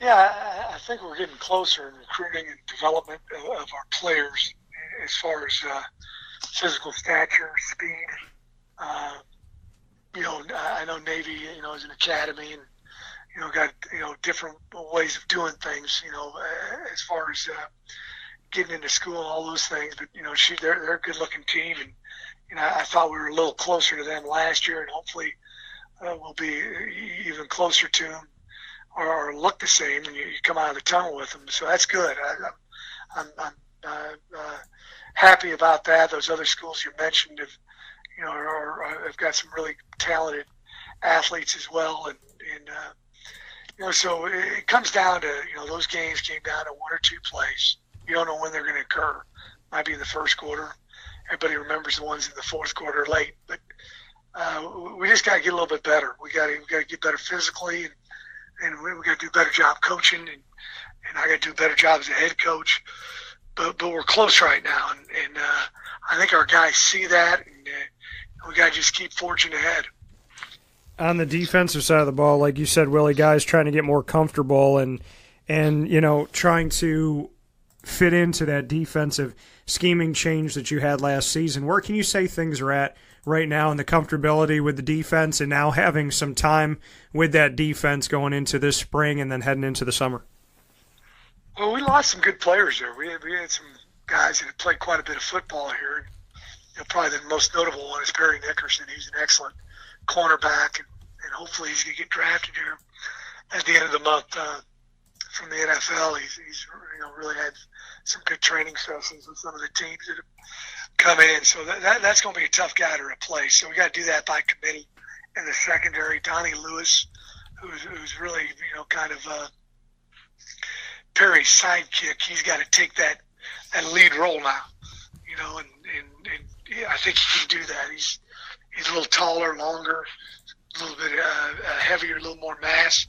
Yeah, I think we're getting closer in recruiting and development of our players as far as physical stature, speed. I know Navy, is an academy and, got, different ways of doing things, as far as getting into school and all those things. But, they're a good-looking team. And, I thought we were a little closer to them last year, and hopefully we'll be even closer to them or look the same when you come out of the tunnel with them. So that's good. I'm happy about that. Those other schools you mentioned have got some really talented athletes as well. And so it comes down to, those games came down to 1 or 2 plays. You don't know when they're going to occur. Might be in the first quarter. Everybody remembers the ones in the fourth quarter late. But we just got to get a little bit better. We got to get better physically, and we got to do a better job coaching, and I got to do a better job as a head coach. But we're close right now, and I think our guys see that, and we got to just keep forging ahead. On the defensive side of the ball, like you said, Willie, guys trying to get more comfortable and trying to fit into that defensive scheming change that you had last season. Where can you say things are at right now in the comfortability with the defense and now having some time with that defense going into this spring and then heading into the summer? Well, we lost some good players there. We had some guys that had played quite a bit of football here. Probably the most notable one is Perry Nickerson. He's an excellent cornerback, and hopefully he's going to get drafted here at the end of the month from the NFL. He's really had some good training sessions with some of the teams that have come in. So that's going to be a tough guy to replace. So we got to do that by committee. In the secondary, Donnie Lewis, who's really kind of Perry's sidekick. He's got to take that lead role now. And I think he can do that. He's a little taller, longer, a little bit heavier, a little more mass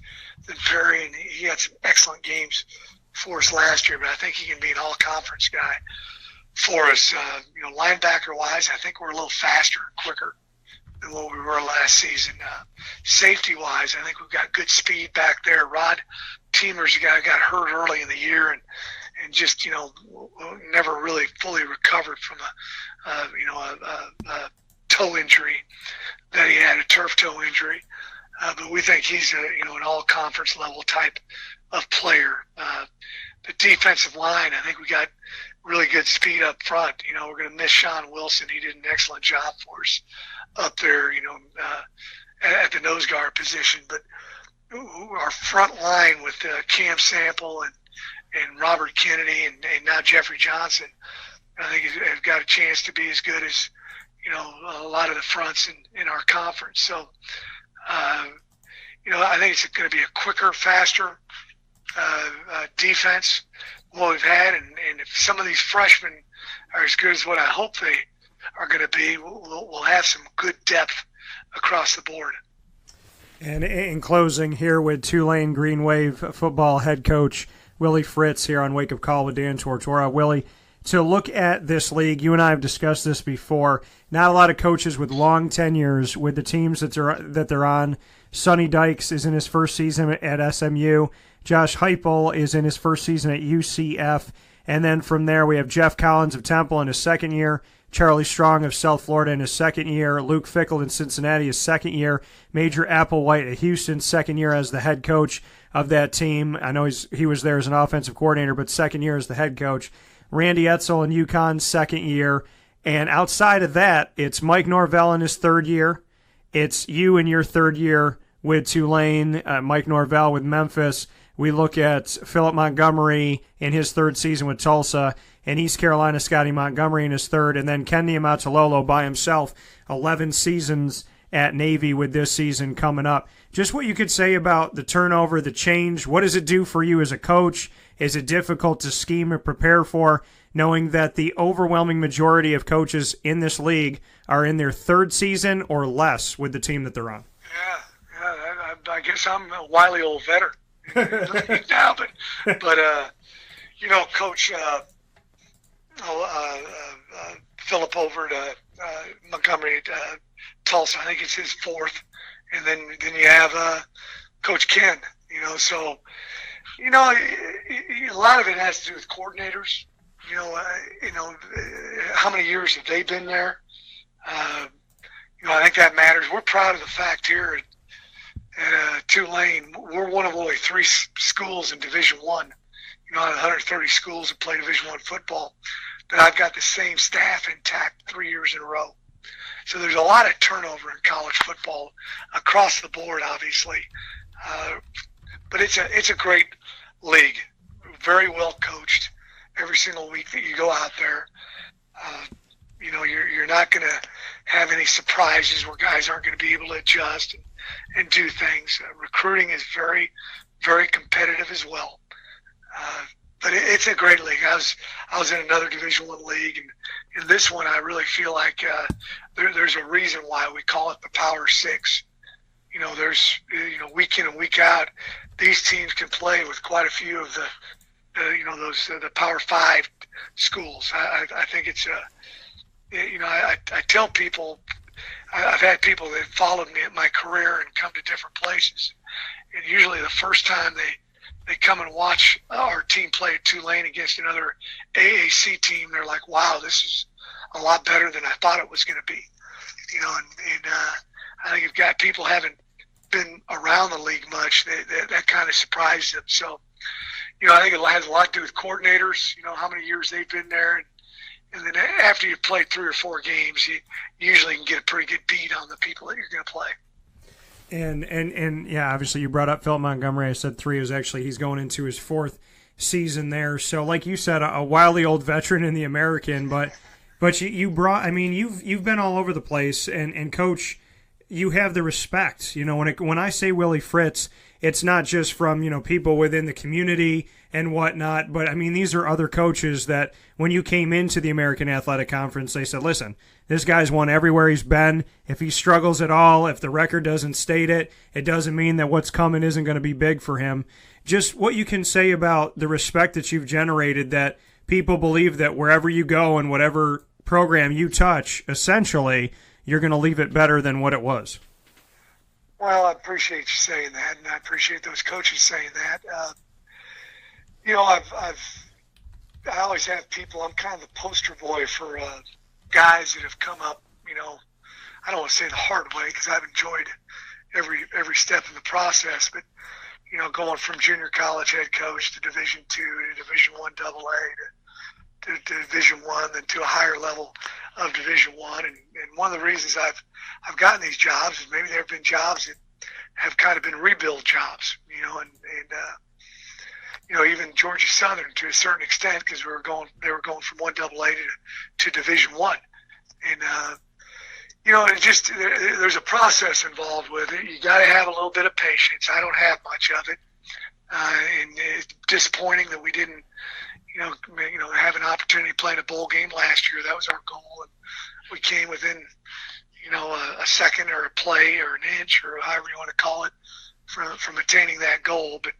than Perry, and he had some excellent games for us last year. But I think he can be an all-conference guy for us. Linebacker-wise, I think we're a little faster and quicker than what we were last season. Safety-wise, I think we've got good speed back there. Rod Teemer's a guy who got hurt early in the year and just never really fully recovered from a toe injury that he had, a turf toe injury. But we think he's an all-conference level type of player. The defensive line, I think we got really good speed up front. We're going to miss Sean Wilson. He did an excellent job for us up there, at the nose guard position. But our front line with Cam Sample and Robert Kennedy and now Jeffrey Johnson, I think have got a chance to be as good as, a lot of the fronts in our conference. So, I think it's going to be a quicker, faster defense what we've had. And if some of these freshmen are as good as what I hope they are going to be, we'll have some good depth across the board. And in closing here with Tulane Green Wave football head coach Willie Fritz here on Wake Up Call with Dan Tortora. Willie, to look at this league, you and I have discussed this before. Not a lot of coaches with long tenures with the teams that they're on. Sonny Dykes is in his first season at SMU. Josh Heupel is in his first season at UCF. And then from there we have Jeff Collins of Temple in his second year, Charlie Strong of South Florida in his second year, Luke Fickell in Cincinnati his second year, Major Applewhite at Houston, second year as the head coach of that team. I know he was there as an offensive coordinator, but second year as the head coach. Randy Edsall in UConn, second year. And outside of that, it's Mike Norvell in his third year. It's you in your third year with Tulane, Mike Norvell with Memphis. We look at Philip Montgomery in his third season with Tulsa, and East Carolina, Scottie Montgomery in his third, and then Ken Niumatalolo by himself, 11 seasons at Navy with this season coming up. Just what you could say about the turnover, the change. What does it do for you as a coach? Is it difficult to scheme and prepare for, knowing that the overwhelming majority of coaches in this league are in their third season or less with the team that they're on? Yeah, I guess I'm a wily old veteran now, but Coach Philip over to Montgomery at Tulsa. I think it's his fourth, and then you have Coach Ken. So a lot of it has to do with coordinators. How many years have they been there? I think that matters. We're proud of the fact here at Tulane, we're one of only 3 schools in Division I. Out of 130 schools that play Division I football, that I've got the same staff intact 3 years in a row. So there's a lot of turnover in college football across the board, obviously. But it's a great league, very well coached. Every single week that you go out there, you're not going to have any surprises where guys aren't going to be able to adjust and do things. Recruiting is very, very competitive as well. But it's a great league. I was in another Division I league, and in this one I really feel like there's a reason why we call it the Power Six. There's week in and week out, these teams can play with quite a few of the the Power Five schools. I think it's I tell people, I've had people that followed me at my career and come to different places, and usually the first time they come and watch our team play at Tulane against another AAC team, they're like, wow, this is a lot better than I thought it was going to be. I think if got people haven't been around the league much, that kind of surprised them. So, I think it has a lot to do with coordinators, how many years they've been there. And then after you've played 3 or 4 games, you usually can get a pretty good beat on the people that you're going to play. And yeah, obviously you brought up Philip Montgomery. I said 3 is actually, he's going into his 4th season there. So like you said, a wily old veteran in the American, but you brought, you've been all over the place, and Coach, you have the respect. When I say Willie Fritz, it's not just from, people within the community and whatnot, but these are other coaches that when you came into the American Athletic Conference, they said, listen, this guy's won everywhere he's been. If he struggles at all, if the record doesn't state it, it doesn't mean that what's coming isn't going to be big for him. Just what you can say about the respect that you've generated, that people believe that wherever you go and whatever program you touch, essentially, you're going to leave it better than what it was. Well, I appreciate you saying that, and I appreciate those coaches saying that. I always have people, I'm kind of the poster boy for guys that have come up, I don't want to say the hard way because I've enjoyed every step in the process, but, going from junior college head coach to Division II to Division I AA to Division I, then to a higher level of Division I. And one of the reasons I've gotten these jobs is maybe there have been jobs that have kind of been rebuild jobs, and even Georgia Southern to a certain extent, because they were going from 1AA to Division I, and there's a process involved with it. You got to have a little bit of patience. I don't have much of it, and it's disappointing that we didn't, have an opportunity to play in a bowl game last year. That was our goal, and we came within, a second or a play or an inch or however you want to call it from attaining that goal. But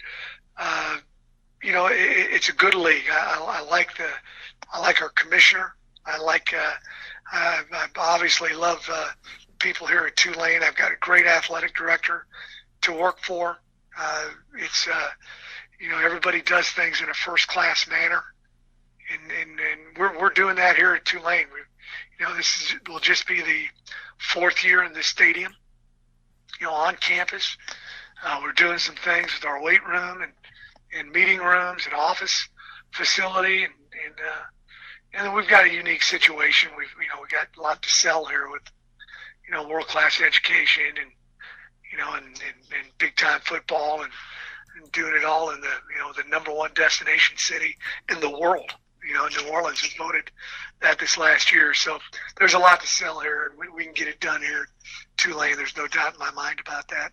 it's a good league. I like our commissioner. I obviously love people here at Tulane. I've got a great athletic director to work for. Everybody does things in a first-class manner, and we're doing that here at Tulane. This will just be the 4th year in this stadium, on campus. We're doing some things with our weight room and meeting rooms and office facility, and then we've got a unique situation. We got a lot to sell here with, world-class education and big-time football and doing it all in the number one destination city in the world. New Orleans has voted that this last year. So there's a lot to sell here, and we can get it done here at Tulane. There's no doubt in my mind about that.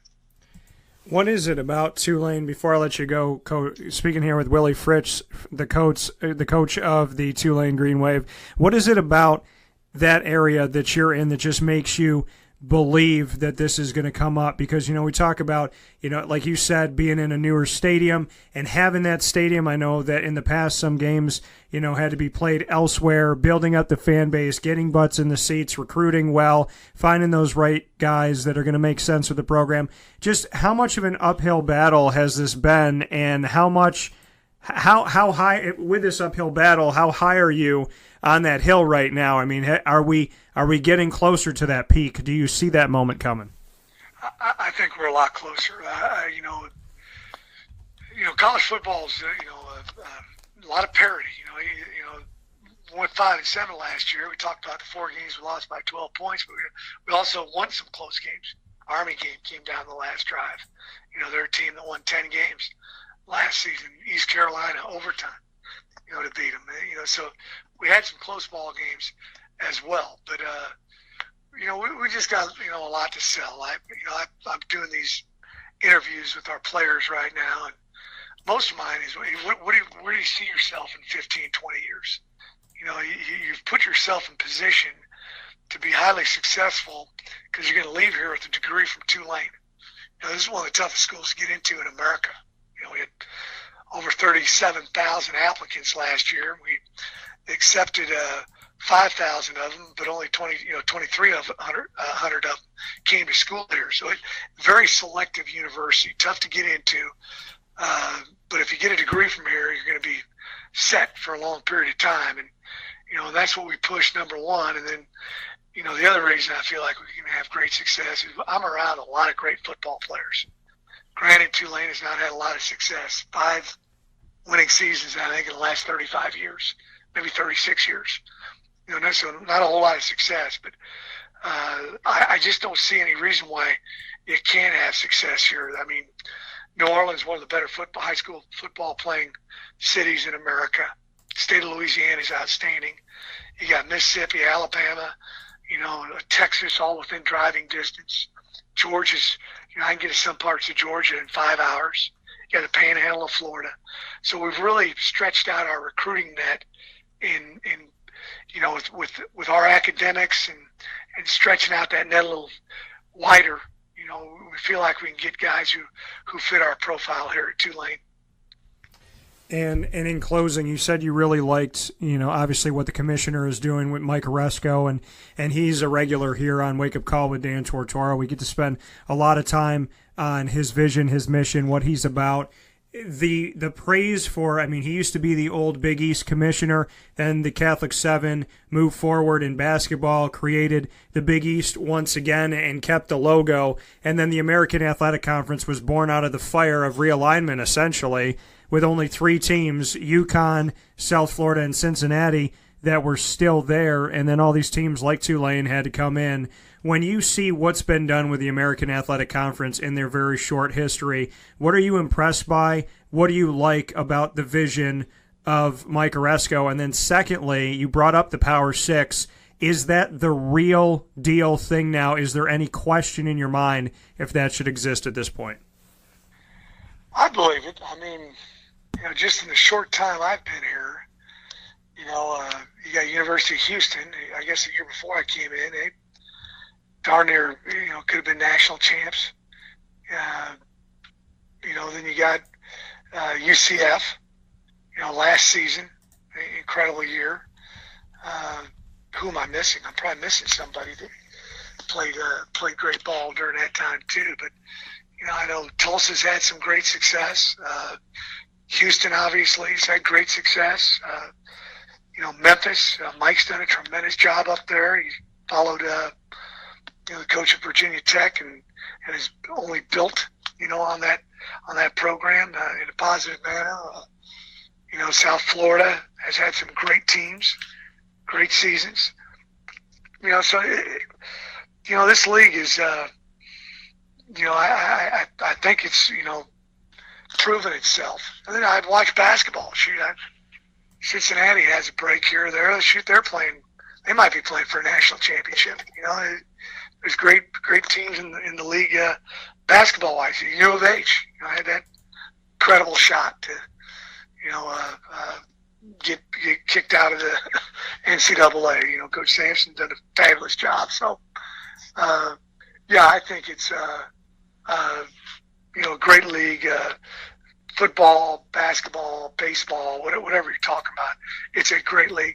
What is it about Tulane, before I let you go, speaking here with Willie Fritz, the coach of the Tulane Green Wave, what is it about that area that you're in that just makes you believe that this is going to come up? Because, we talk about, like you said, being in a newer stadium and having that stadium. I know that in the past some games, had to be played elsewhere, building up the fan base, getting butts in the seats, recruiting well, finding those right guys that are going to make sense with the program. Just how much of an uphill battle has this been, and how high with this uphill battle, how high are you on that hill right now? I mean, are we getting closer to that peak? Do you see that moment coming? I think we're a lot closer. College football is a lot of parity. We went 5-7 last year. We talked about the 4 games we lost by 12 points, but we also won some close games. Army game came down the last drive. They're a team that won 10 games last season. East Carolina overtime, to beat them. So we had some close ball games as well. But we just got a lot to sell. I'm doing these interviews with our players right now, and most of mine is where do you see yourself in 15, 20 years? You've put yourself in position to be highly successful because you're going to leave here with a degree from Tulane. This is one of the toughest schools to get into in America. We had over 37,000 applicants last year. We accepted 5,000 of them, but only 23 of 100 of them came to school here. So very selective university, tough to get into. But if you get a degree from here, you're going to be set for a long period of time. And, that's what we push, number one. And then, the other reason I feel like we can have great success is I'm around a lot of great football players. Granted, Tulane has not had a lot of success. 5 winning seasons, I think, in the last 35 years, maybe 36 years. So not a whole lot of success, but I just don't see any reason why you can't have success here. I mean, New Orleans is one of the better high school football playing cities in America. State of Louisiana is outstanding. You got Mississippi, Alabama, Texas, all within driving distance. Georgia's, I can get to some parts of Georgia in 5 hours. You got the Panhandle of Florida. So we've really stretched out our recruiting net in with our academics and stretching out that net a little wider. We feel like we can get guys who fit our profile here at Tulane. And in closing, you said you really liked, obviously what the commissioner is doing with Mike Oresco, and he's a regular here on Wake Up Call with Dan Tortora. We get to spend a lot of time on his vision, his mission, what he's about. The praise for, he used to be the old Big East commissioner, then the Catholic Seven moved forward in basketball, created the Big East once again and kept the logo, and then the American Athletic Conference was born out of the fire of realignment, essentially, with only 3 teams, UConn, South Florida, and Cincinnati, that were still there, and then all these teams like Tulane had to come in. when you see what's been done with the American Athletic Conference in their very short history, what are you impressed by? What do you like about the vision of Mike Oresco? And then secondly, you brought up the Power Six. Is that the real deal thing now? Is there any question in your mind if that should exist at this point? I believe it. I mean, just in the short time I've been here, you got University of Houston. I guess the year before I came in, they darn near, could have been national champs. Then you got UCF, last season, incredible year. Who am I missing? I'm probably missing somebody that played great ball during that time too. But I know Tulsa's had some great success. Houston obviously has had great success. Memphis, Mike's done a tremendous job up there. He followed the coach of Virginia Tech and has only built on that program in a positive manner. South Florida has had some great teams, great seasons. So this league is I think it's proven itself. And then I've watched basketball. Cincinnati has a break here or there. They're playing. They might be playing for a national championship. There's great teams in the league basketball wise. U of H, had that incredible shot to get kicked out of the NCAA. Coach Sampson did a fabulous job. So I think it's a great league. Football, basketball, baseball, whatever you're talking about, it's a great league.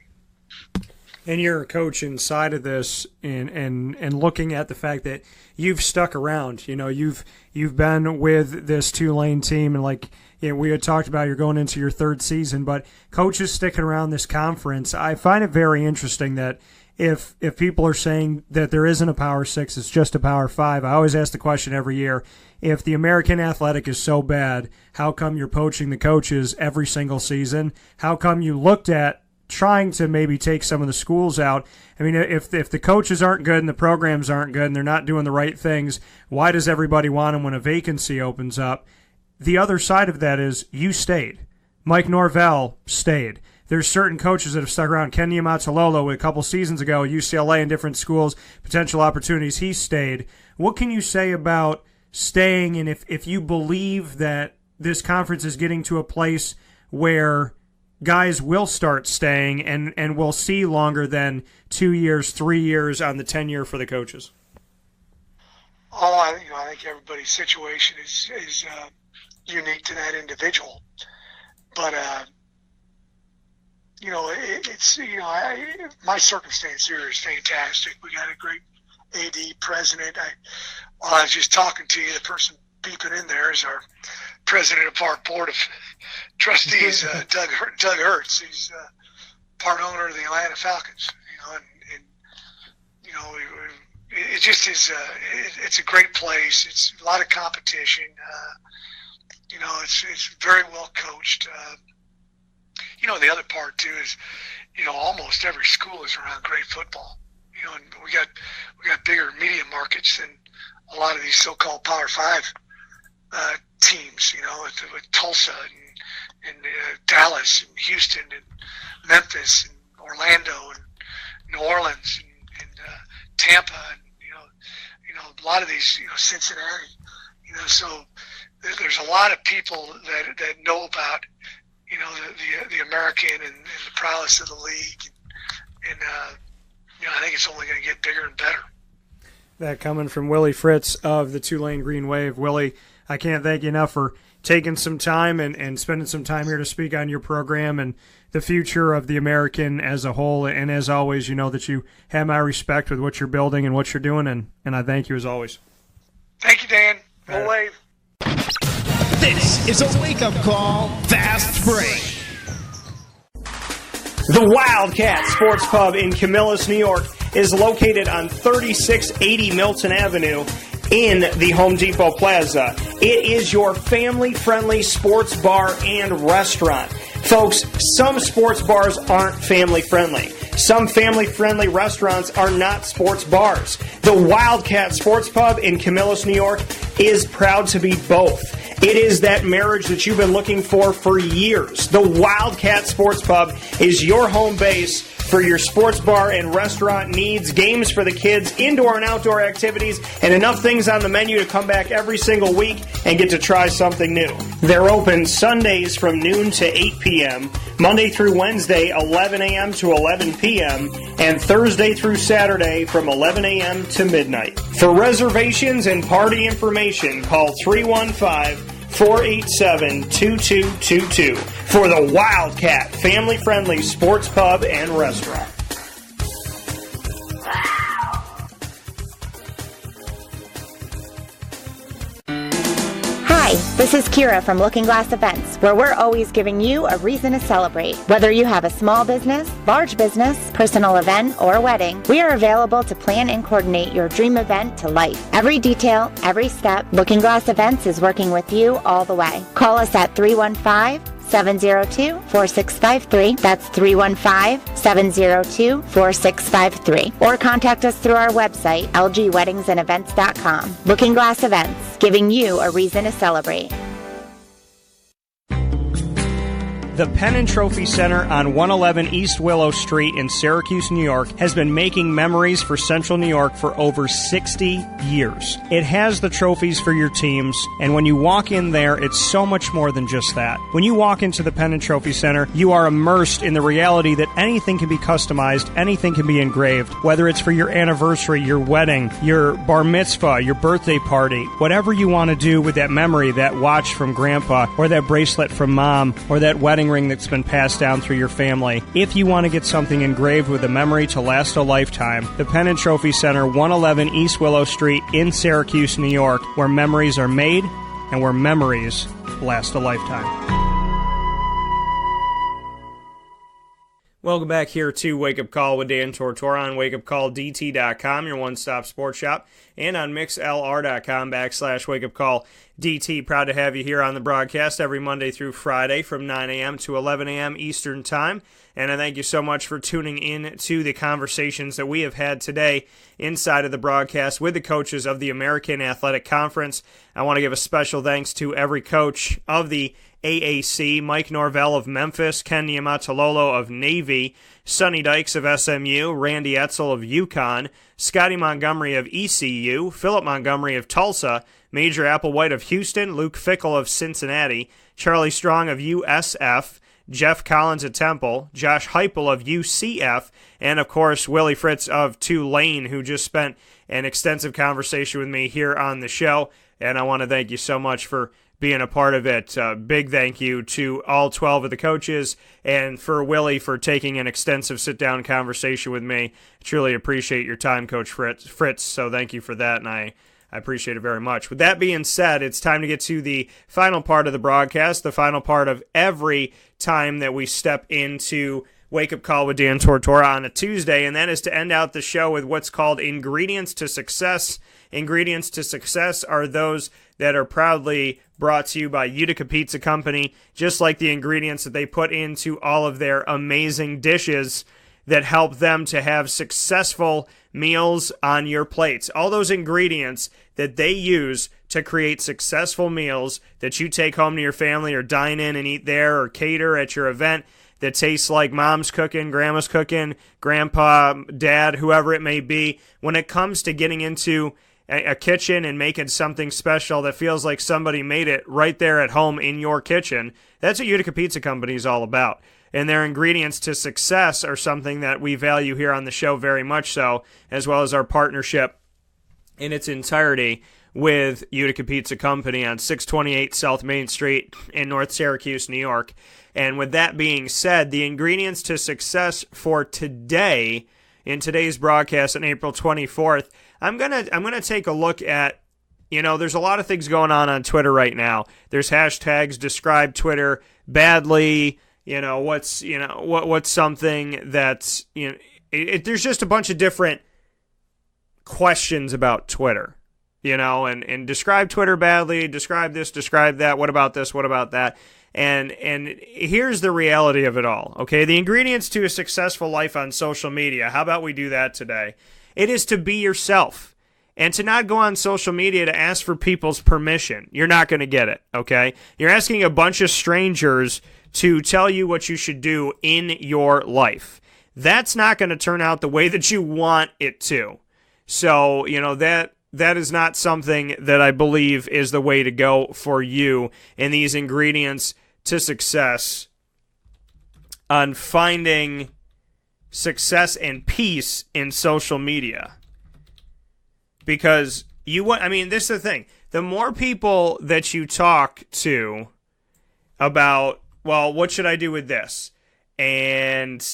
And you're a coach inside of this, and looking at the fact that you've stuck around. You've been with this Tulane team, and we had talked about, you're going into your third season, but coaches sticking around this conference. I find it very interesting that if people are saying that there isn't a Power Six, it's just a Power Five. I always ask the question every year: if the American Athletic is so bad, how come you're poaching the coaches every single season? How come you looked at trying to maybe take some of the schools out? I mean, if the coaches aren't good and the programs aren't good and they're not doing the right things, why does everybody want them when a vacancy opens up? The other side of that is you stayed. Mike Norvell stayed. There's certain coaches that have stuck around. Ken Niumatalolo a couple seasons ago, UCLA and different schools, potential opportunities, he stayed. What can you say about staying, and if you believe that this conference is getting to a place where guys will start staying and we'll see longer than 2 years, 3 years on the tenure for the coaches? I think everybody's situation is unique to that individual, but my circumstance here is fantastic. We got a great AD president. While I was just talking to you, the person beeping in there is our president of our board of trustees, Doug Hertz. He's part owner of the Atlanta Falcons. It just is. It's a great place. It's a lot of competition. It's very well coached. The other part too is, almost every school is around great football. And we got bigger media markets than a lot of these so-called Power Five teams. With Tulsa and Dallas and Houston and Memphis and Orlando and New Orleans and Tampa and a lot of these Cincinnati. So there's a lot of people that know about the American and the prowess of the league, and I think it's only going to get bigger and better. That coming from Willie Fritz of the Tulane Green Wave. Willie, I can't thank you enough for taking some time and spending some time here to speak on your program and the future of the American as a whole. And as always, that you have my respect with what you're building and what you're doing, and I thank you as always. Thank you, Dan. Go Wave. This is a wake-up call, Fast Break. The Wildcat Sports Pub in Camillus, New York is located on 3680 Milton Avenue in the Home Depot Plaza. It is your family-friendly sports bar and restaurant. Folks, some sports bars aren't family-friendly. Some family-friendly restaurants are not sports bars. The Wildcat Sports Pub in Camillus, New York is proud to be both. It is that marriage that you've been looking for years. The Wildcat Sports Pub is your home base for your sports bar and restaurant needs, games for the kids, indoor and outdoor activities, and enough things on the menu to come back every single week and get to try something new. They're open Sundays from noon to 8 p.m., Monday through Wednesday, 11 a.m. to 11 p.m., and Thursday through Saturday from 11 a.m. to midnight. For reservations and party information, call 315-487-2222 for the Wildcat family-friendly sports pub and restaurant. Hi, this is Kira from Looking Glass Events, where we're always giving you a reason to celebrate. Whether you have a small business, large business, personal event, or wedding, we are available to plan and coordinate your dream event to life. Every detail, every step, Looking Glass Events is working with you all the way. Call us at 315-702-4653. That's 315-702-4653. Or contact us through our website, lgweddingsandevents.com. Looking Glass Events, giving you a reason to celebrate. The Pen and Trophy Center on 111 East Willow Street in Syracuse, New York, has been making memories for Central New York for over 60 years. It has the trophies for your teams, and when you walk in there, it's so much more than just that. When you walk into the Pen and Trophy Center, you are immersed in the reality that anything can be customized, anything can be engraved, whether it's for your anniversary, your wedding, your bar mitzvah, your birthday party, whatever you want to do with that memory, that watch from grandpa, or that bracelet from mom, or that wedding ring that's been passed down through your family. If you want to get something engraved with a memory to last a lifetime, the Pen and Trophy Center, 111 East Willow Street in Syracuse, New York, where memories are made and where memories last a lifetime. Welcome back here to Wake Up Call with Dan Tortora on wakeupcalldt.com, your one-stop sports shop, and on mixlr.com/wakeupcalldt. Proud to have you here on the broadcast every Monday through Friday from 9 a.m. to 11 a.m. Eastern Time. And I thank you so much for tuning in to the conversations that we have had today inside of the broadcast with the coaches of the American Athletic Conference. I want to give a special thanks to every coach of the AAC, Mike Norvell of Memphis, Ken Niumatalolo of Navy, Sonny Dykes of SMU, Randy Edsall of UConn, Scottie Montgomery of ECU, Philip Montgomery of Tulsa, Major Applewhite of Houston, Luke Fickell of Cincinnati, Charlie Strong of USF, Geoff Collins at Temple, Josh Heupel of UCF, and of course Willie Fritz of Tulane, who just spent an extensive conversation with me here on the show, and I want to thank you so much for being a part of it. Big thank you to all 12 of the coaches, and for Willie for taking an extensive sit-down conversation with me. Truly appreciate your time, Coach Fritz, so thank you for that, and I appreciate it very much. With that being said, it's time to get to the final part of the broadcast, the final part of every time that we step into Wake Up Call with Dan Tortora on a Tuesday, and that is to end out the show with what's called Ingredients to Success. Ingredients to Success are those that are proudly brought to you by Utica Pizza Company, just like the ingredients that they put into all of their amazing dishes that help them to have successful meals on your plates. All those ingredients that they use to create successful meals that you take home to your family or dine in and eat there or cater at your event that tastes like mom's cooking, grandma's cooking, grandpa, dad, whoever it may be. When it comes to getting into a kitchen and making something special that feels like somebody made it right there at home in your kitchen, that's what Utica Pizza Company is all about. And their ingredients to success are something that we value here on the show very much so, as well as our partnership in its entirety with Utica Pizza Company on 628 South Main Street in North Syracuse, New York. And with that being said, the ingredients to success for today, in today's broadcast on April 24th, I'm gonna take a look at, there's a lot of things going on Twitter right now. There's hashtags describe Twitter badly. What's something that's, there's just a bunch of different questions about Twitter, and describe Twitter badly, describe this, describe that, what about this, what about that? And here's the reality of it all, okay? The ingredients to a successful life on social media, how about we do that today? It is to be yourself and to not go on social media to ask for people's permission. You're not going to get it, okay? You're asking a bunch of strangers to tell you what you should do in your life. That's not going to turn out the way that you want it to. So, that is not something that I believe is the way to go for you in these ingredients to success on finding success and peace in social media. Because this is the thing. The more people that you talk to about, well, what should I do with this? And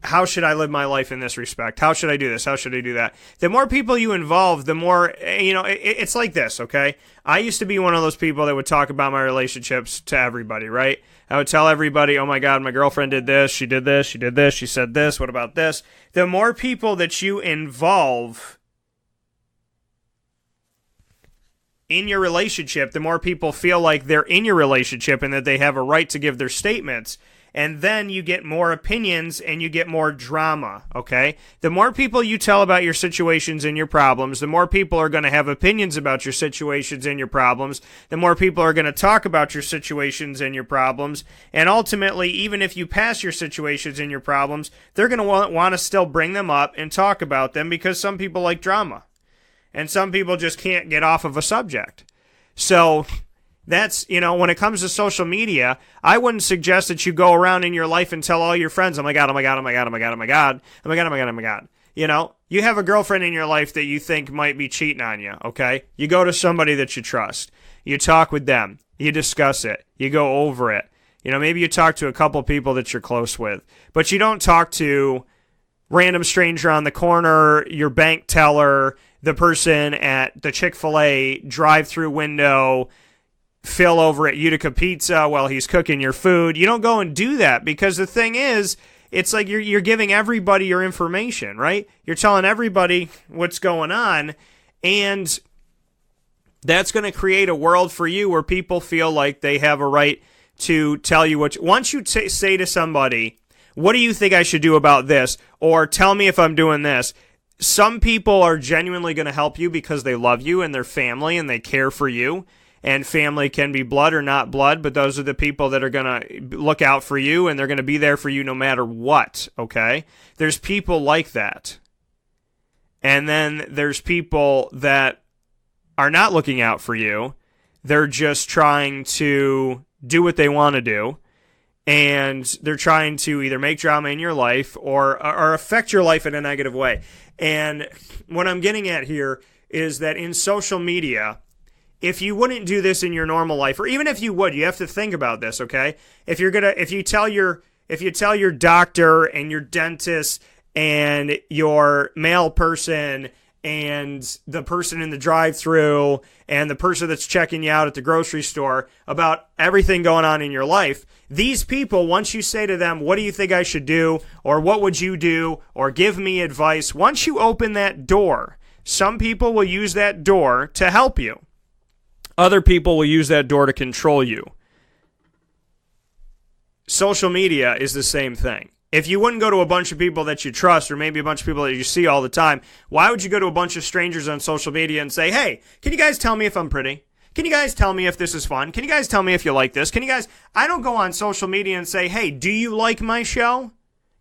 how should I live my life in this respect? How should I do this? How should I do that? The more people you involve, the more, it's like this, okay? I used to be one of those people that would talk about my relationships to everybody, right? I would tell everybody, oh my God, my girlfriend did this, she did this, she did this, she said this, what about this? The more people that you involve in your relationship, the more people feel like they're in your relationship and that they have a right to give their statements. And then you get more opinions and you get more drama, okay? The more people you tell about your situations and your problems, the more people are going to have opinions about your situations and your problems, the more people are going to talk about your situations and your problems, and ultimately, even if you pass your situations and your problems, they're going to want to still bring them up and talk about them because some people like drama, and some people just can't get off of a subject. So that's, when it comes to social media, I wouldn't suggest that you go around in your life and tell all your friends, oh my God, oh my God, oh my God, oh my God, oh my God, oh my God, oh my God, oh my God. You have a girlfriend in your life that you think might be cheating on you, okay? You go to somebody that you trust. You talk with them. You discuss it. You go over it. Maybe you talk to a couple people that you're close with. But you don't talk to random stranger on the corner, your bank teller, the person at the Chick-fil-A drive-through window, Phil over at Utica Pizza while he's cooking your food. You don't go and do that because the thing is, it's like you're giving everybody your information, right? You're telling everybody what's going on, and that's going to create a world for you where people feel like they have a right to tell you what. Once you say to somebody, what do you think I should do about this? Or tell me if I'm doing this. Some people are genuinely going to help you because they love you and they're family and they care for you. And family can be blood or not blood, but those are the people that are going to look out for you, and they're going to be there for you no matter what, okay? There's people like that. And then there's people that are not looking out for you. They're just trying to do what they want to do, and they're trying to either make drama in your life or affect your life in a negative way. And what I'm getting at here is that in social media, if you wouldn't do this in your normal life, or even if you would, you have to think about this, okay? If you tell your doctor and your dentist and your mail person and the person in the drive-thru and the person that's checking you out at the grocery store about everything going on in your life, these people, once you say to them, what do you think I should do, or what would you do, or give me advice, once you open that door, some people will use that door to help you. Other people will use that door to control you. Social media is the same thing. If you wouldn't go to a bunch of people that you trust, or maybe a bunch of people that you see all the time, why would you go to a bunch of strangers on social media and say, hey, can you guys tell me if I'm pretty? Can you guys tell me if this is fun? Can you guys tell me if you like this? I don't go on social media and say, hey, do you like my show?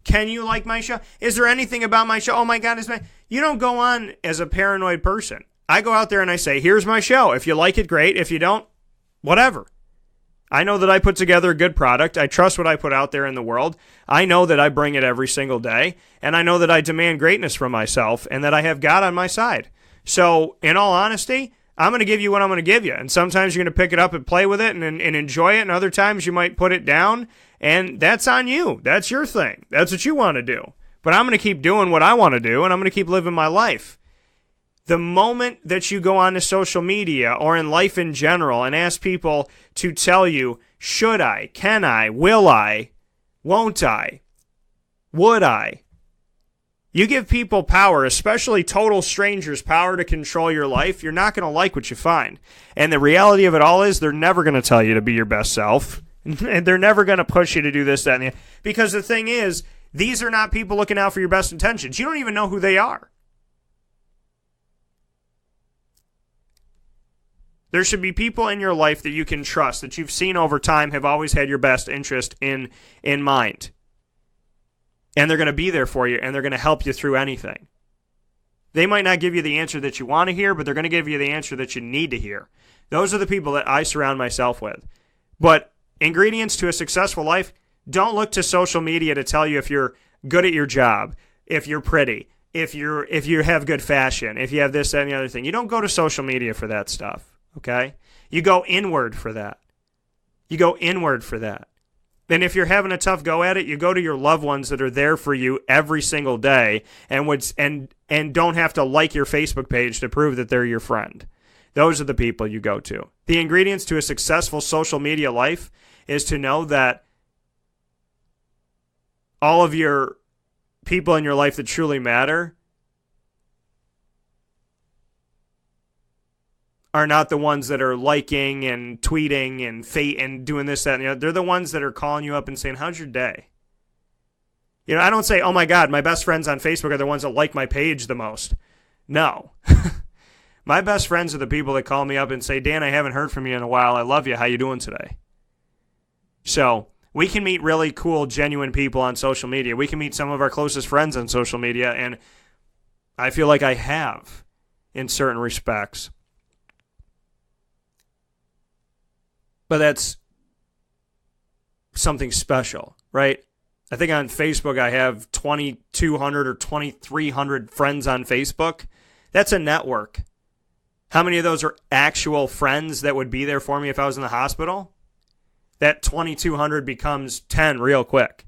Can you like my show? Is there anything about my show? Oh my God, you don't go on as a paranoid person. I go out there and I say, here's my show. If you like it, great. If you don't, whatever. I know that I put together a good product. I trust what I put out there in the world. I know that I bring it every single day. And I know that I demand greatness from myself and that I have God on my side. So, in all honesty, I'm going to give you what I'm going to give you. And sometimes you're going to pick it up and play with it and enjoy it. And other times you might put it down. And that's on you. That's your thing. That's what you want to do. But I'm going to keep doing what I want to do. And I'm going to keep living my life. The moment that you go onto social media or in life in general and ask people to tell you, should I, can I, will I, won't I, would I, You give people power, especially total strangers, power to control your life, you're not going to like what you find. And the reality of it all is they're never going to tell you to be your best self. And they're never going to push you to do this, that, and the other. Because the thing is, these are not people looking out for your best intentions. You don't even know who they are. There should be people in your life that you can trust, that you've seen over time have always had your best interest in mind. And they're going to be there for you, and they're going to help you through anything. They might not give you the answer that you want to hear, but they're going to give you the answer that you need to hear. Those are the people that I surround myself with. But ingredients to a successful life, don't look to social media to tell you if you're good at your job, if you're pretty, if you have good fashion, if you have this, that, and the other thing. You don't go to social media for that stuff, okay? You go inward for that. You go inward for that. And if you're having a tough go at it, you go to your loved ones that are there for you every single day and don't have to like your Facebook page to prove that they're your friend. Those are the people you go to. The ingredients to a successful social media life is to know that all of your people in your life that truly matter are not the ones that are liking and tweeting and doing this, that, and the other. They're the ones that are calling you up and saying, how's your day? You know, I don't say, oh my God, my best friends on Facebook are the ones that like my page the most. No. My best friends are the people that call me up and say, Dan, I haven't heard from you in a while. I love you. How you doing today? So we can meet really cool, genuine people on social media. We can meet some of our closest friends on social media, and I feel like I have in certain respects. But that's something special, right? I think on Facebook I have 2,200 or 2,300 friends on Facebook. That's a network. How many of those are actual friends that would be there for me if I was in the hospital? That 2,200 becomes 10 real quick.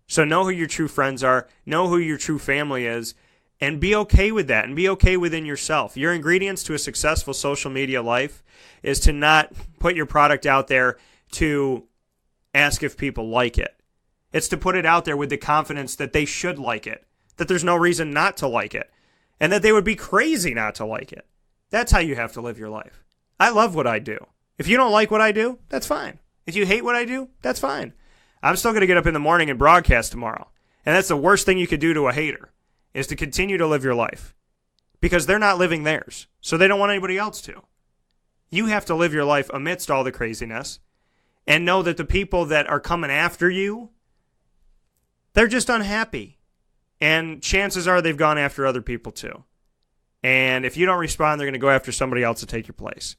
So know who your true friends are, know who your true family is, and be okay with that, and be okay within yourself. Your ingredients to a successful social media life is to not put your product out there to ask if people like it. It's to put it out there with the confidence that they should like it, that there's no reason not to like it, and that they would be crazy not to like it. That's how you have to live your life. I love what I do. If you don't like what I do, that's fine. If you hate what I do, that's fine. I'm still going to get up in the morning and broadcast tomorrow. And that's the worst thing you could do to a hater, is to continue to live your life. Because they're not living theirs, so they don't want anybody else to. You have to live your life amidst all the craziness and know that the people that are coming after you, they're just unhappy. And chances are they've gone after other people too. And if you don't respond, they're going to go after somebody else to take your place.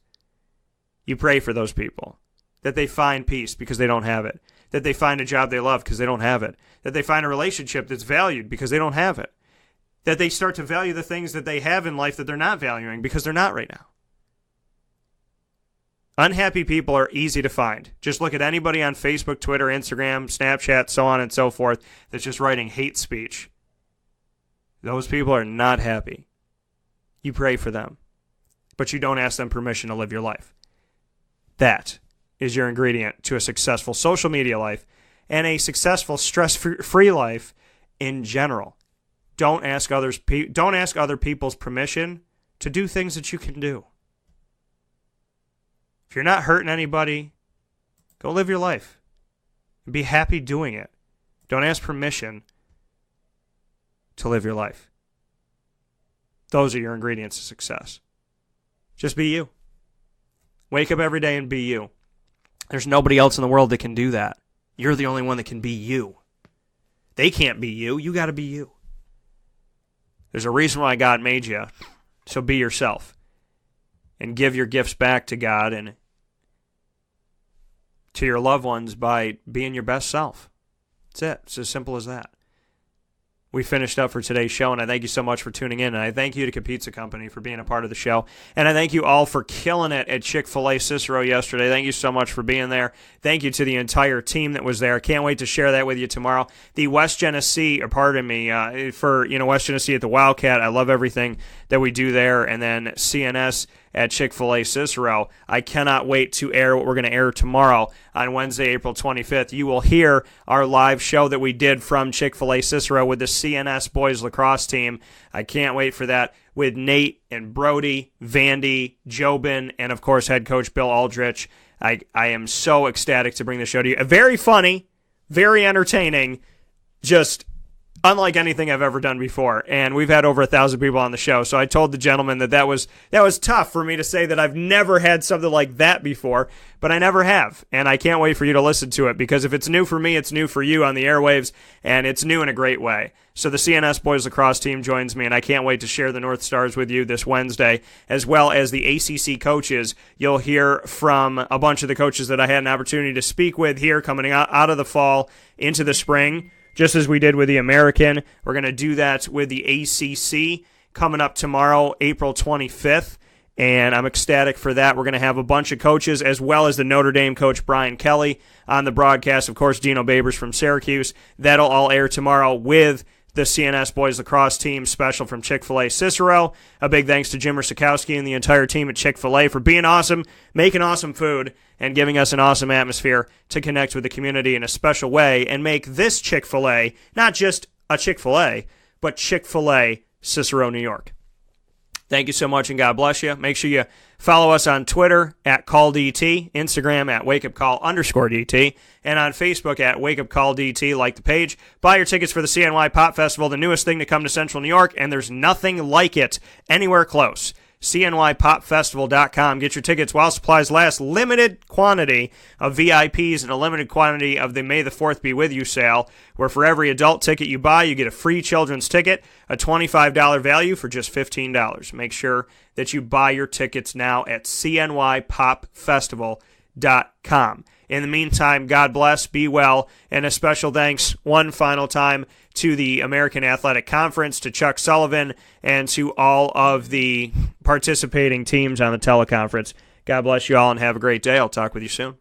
You pray for those people, that they find peace because they don't have it, that they find a job they love because they don't have it, that they find a relationship that's valued because they don't have it, that they start to value the things that they have in life that they're not valuing because they're not right now. Unhappy people are easy to find. Just look at anybody on Facebook, Twitter, Instagram, Snapchat, so on and so forth, that's just writing hate speech. Those people are not happy. You pray for them, but you don't ask them permission to live your life. That is your ingredient to a successful social media life and a successful stress-free life in general. Don't ask other people's permission to do things that you can do. If you're not hurting anybody, go live your life and be happy doing it. Don't ask permission to live your life. Those are your ingredients to success. Just be you. Wake up every day and be you. There's nobody else in the world that can do that. You're the only one that can be you. They can't be you. You got to be you. There's a reason why God made you. So be yourself. And give your gifts back to God and to your loved ones by being your best self. That's it. It's as simple as that. We finished up for today's show, and I thank you so much for tuning in. And I thank you to Capizza Company for being a part of the show. And I thank you all for killing it at Chick-fil-A Cicero yesterday. Thank you so much for being there. Thank you to the entire team that was there. Can't wait to share that with you tomorrow. The West Genesee, for West Genesee at the Wildcat, I love everything that we do there. And then CNS at Chick-fil-A Cicero. I cannot wait to air what we're going to air tomorrow on Wednesday, April 25th. You will hear our live show that we did from Chick-fil-A Cicero with the CNS boys lacrosse team. I can't wait for that, with Nate and Brody, Vandy, Jobin, and of course head coach Bill Aldrich. I am so ecstatic to bring the show to you. Very funny, very entertaining, just unlike anything I've ever done before. And we've had over 1,000 people on the show, so I told the gentleman that was tough for me to say that I've never had something like that before, but I never have. And I can't wait for you to listen to it, because if it's new for me, it's new for you on the airwaves, and it's new in a great way. So the CNS boys lacrosse team joins me, and I can't wait to share the North Stars with you this Wednesday, as well as the ACC coaches. You'll hear from a bunch of the coaches that I had an opportunity to speak with here coming out of the fall into the spring. Just as we did with the American, we're going to do that with the ACC coming up tomorrow, April 25th, and I'm ecstatic for that. We're going to have a bunch of coaches, as well as the Notre Dame coach Brian Kelly on the broadcast. Of course, Dino Babers from Syracuse. That'll all air tomorrow with the CNS boys lacrosse team special from Chick-fil-A Cicero. A big thanks to Jim Rusakowski and the entire team at Chick-fil-A for being awesome, making awesome food, and giving us an awesome atmosphere to connect with the community in a special way and make this Chick-fil-A not just a Chick-fil-A, but Chick-fil-A Cicero, New York. Thank you so much, and God bless you. Make sure you follow us on Twitter at CallDT, Instagram at WakeUpCall_DT, and on Facebook at WakeUpCallDT. Like the page. Buy your tickets for the CNY Pop Festival, the newest thing to come to Central New York, and there's nothing like it anywhere close. CNYPopFestival.com. Get your tickets while supplies last. Limited quantity of VIPs and a limited quantity of the May the 4th Be With You sale, where for every adult ticket you buy, you get a free children's ticket, a $25 value for just $15. Make sure that you buy your tickets now at CNYPopFestival.com. In the meantime, God bless, be well, and a special thanks one final time to the American Athletic Conference, to Chuck Sullivan, and to all of the participating teams on the teleconference. God bless you all and have a great day. I'll talk with you soon.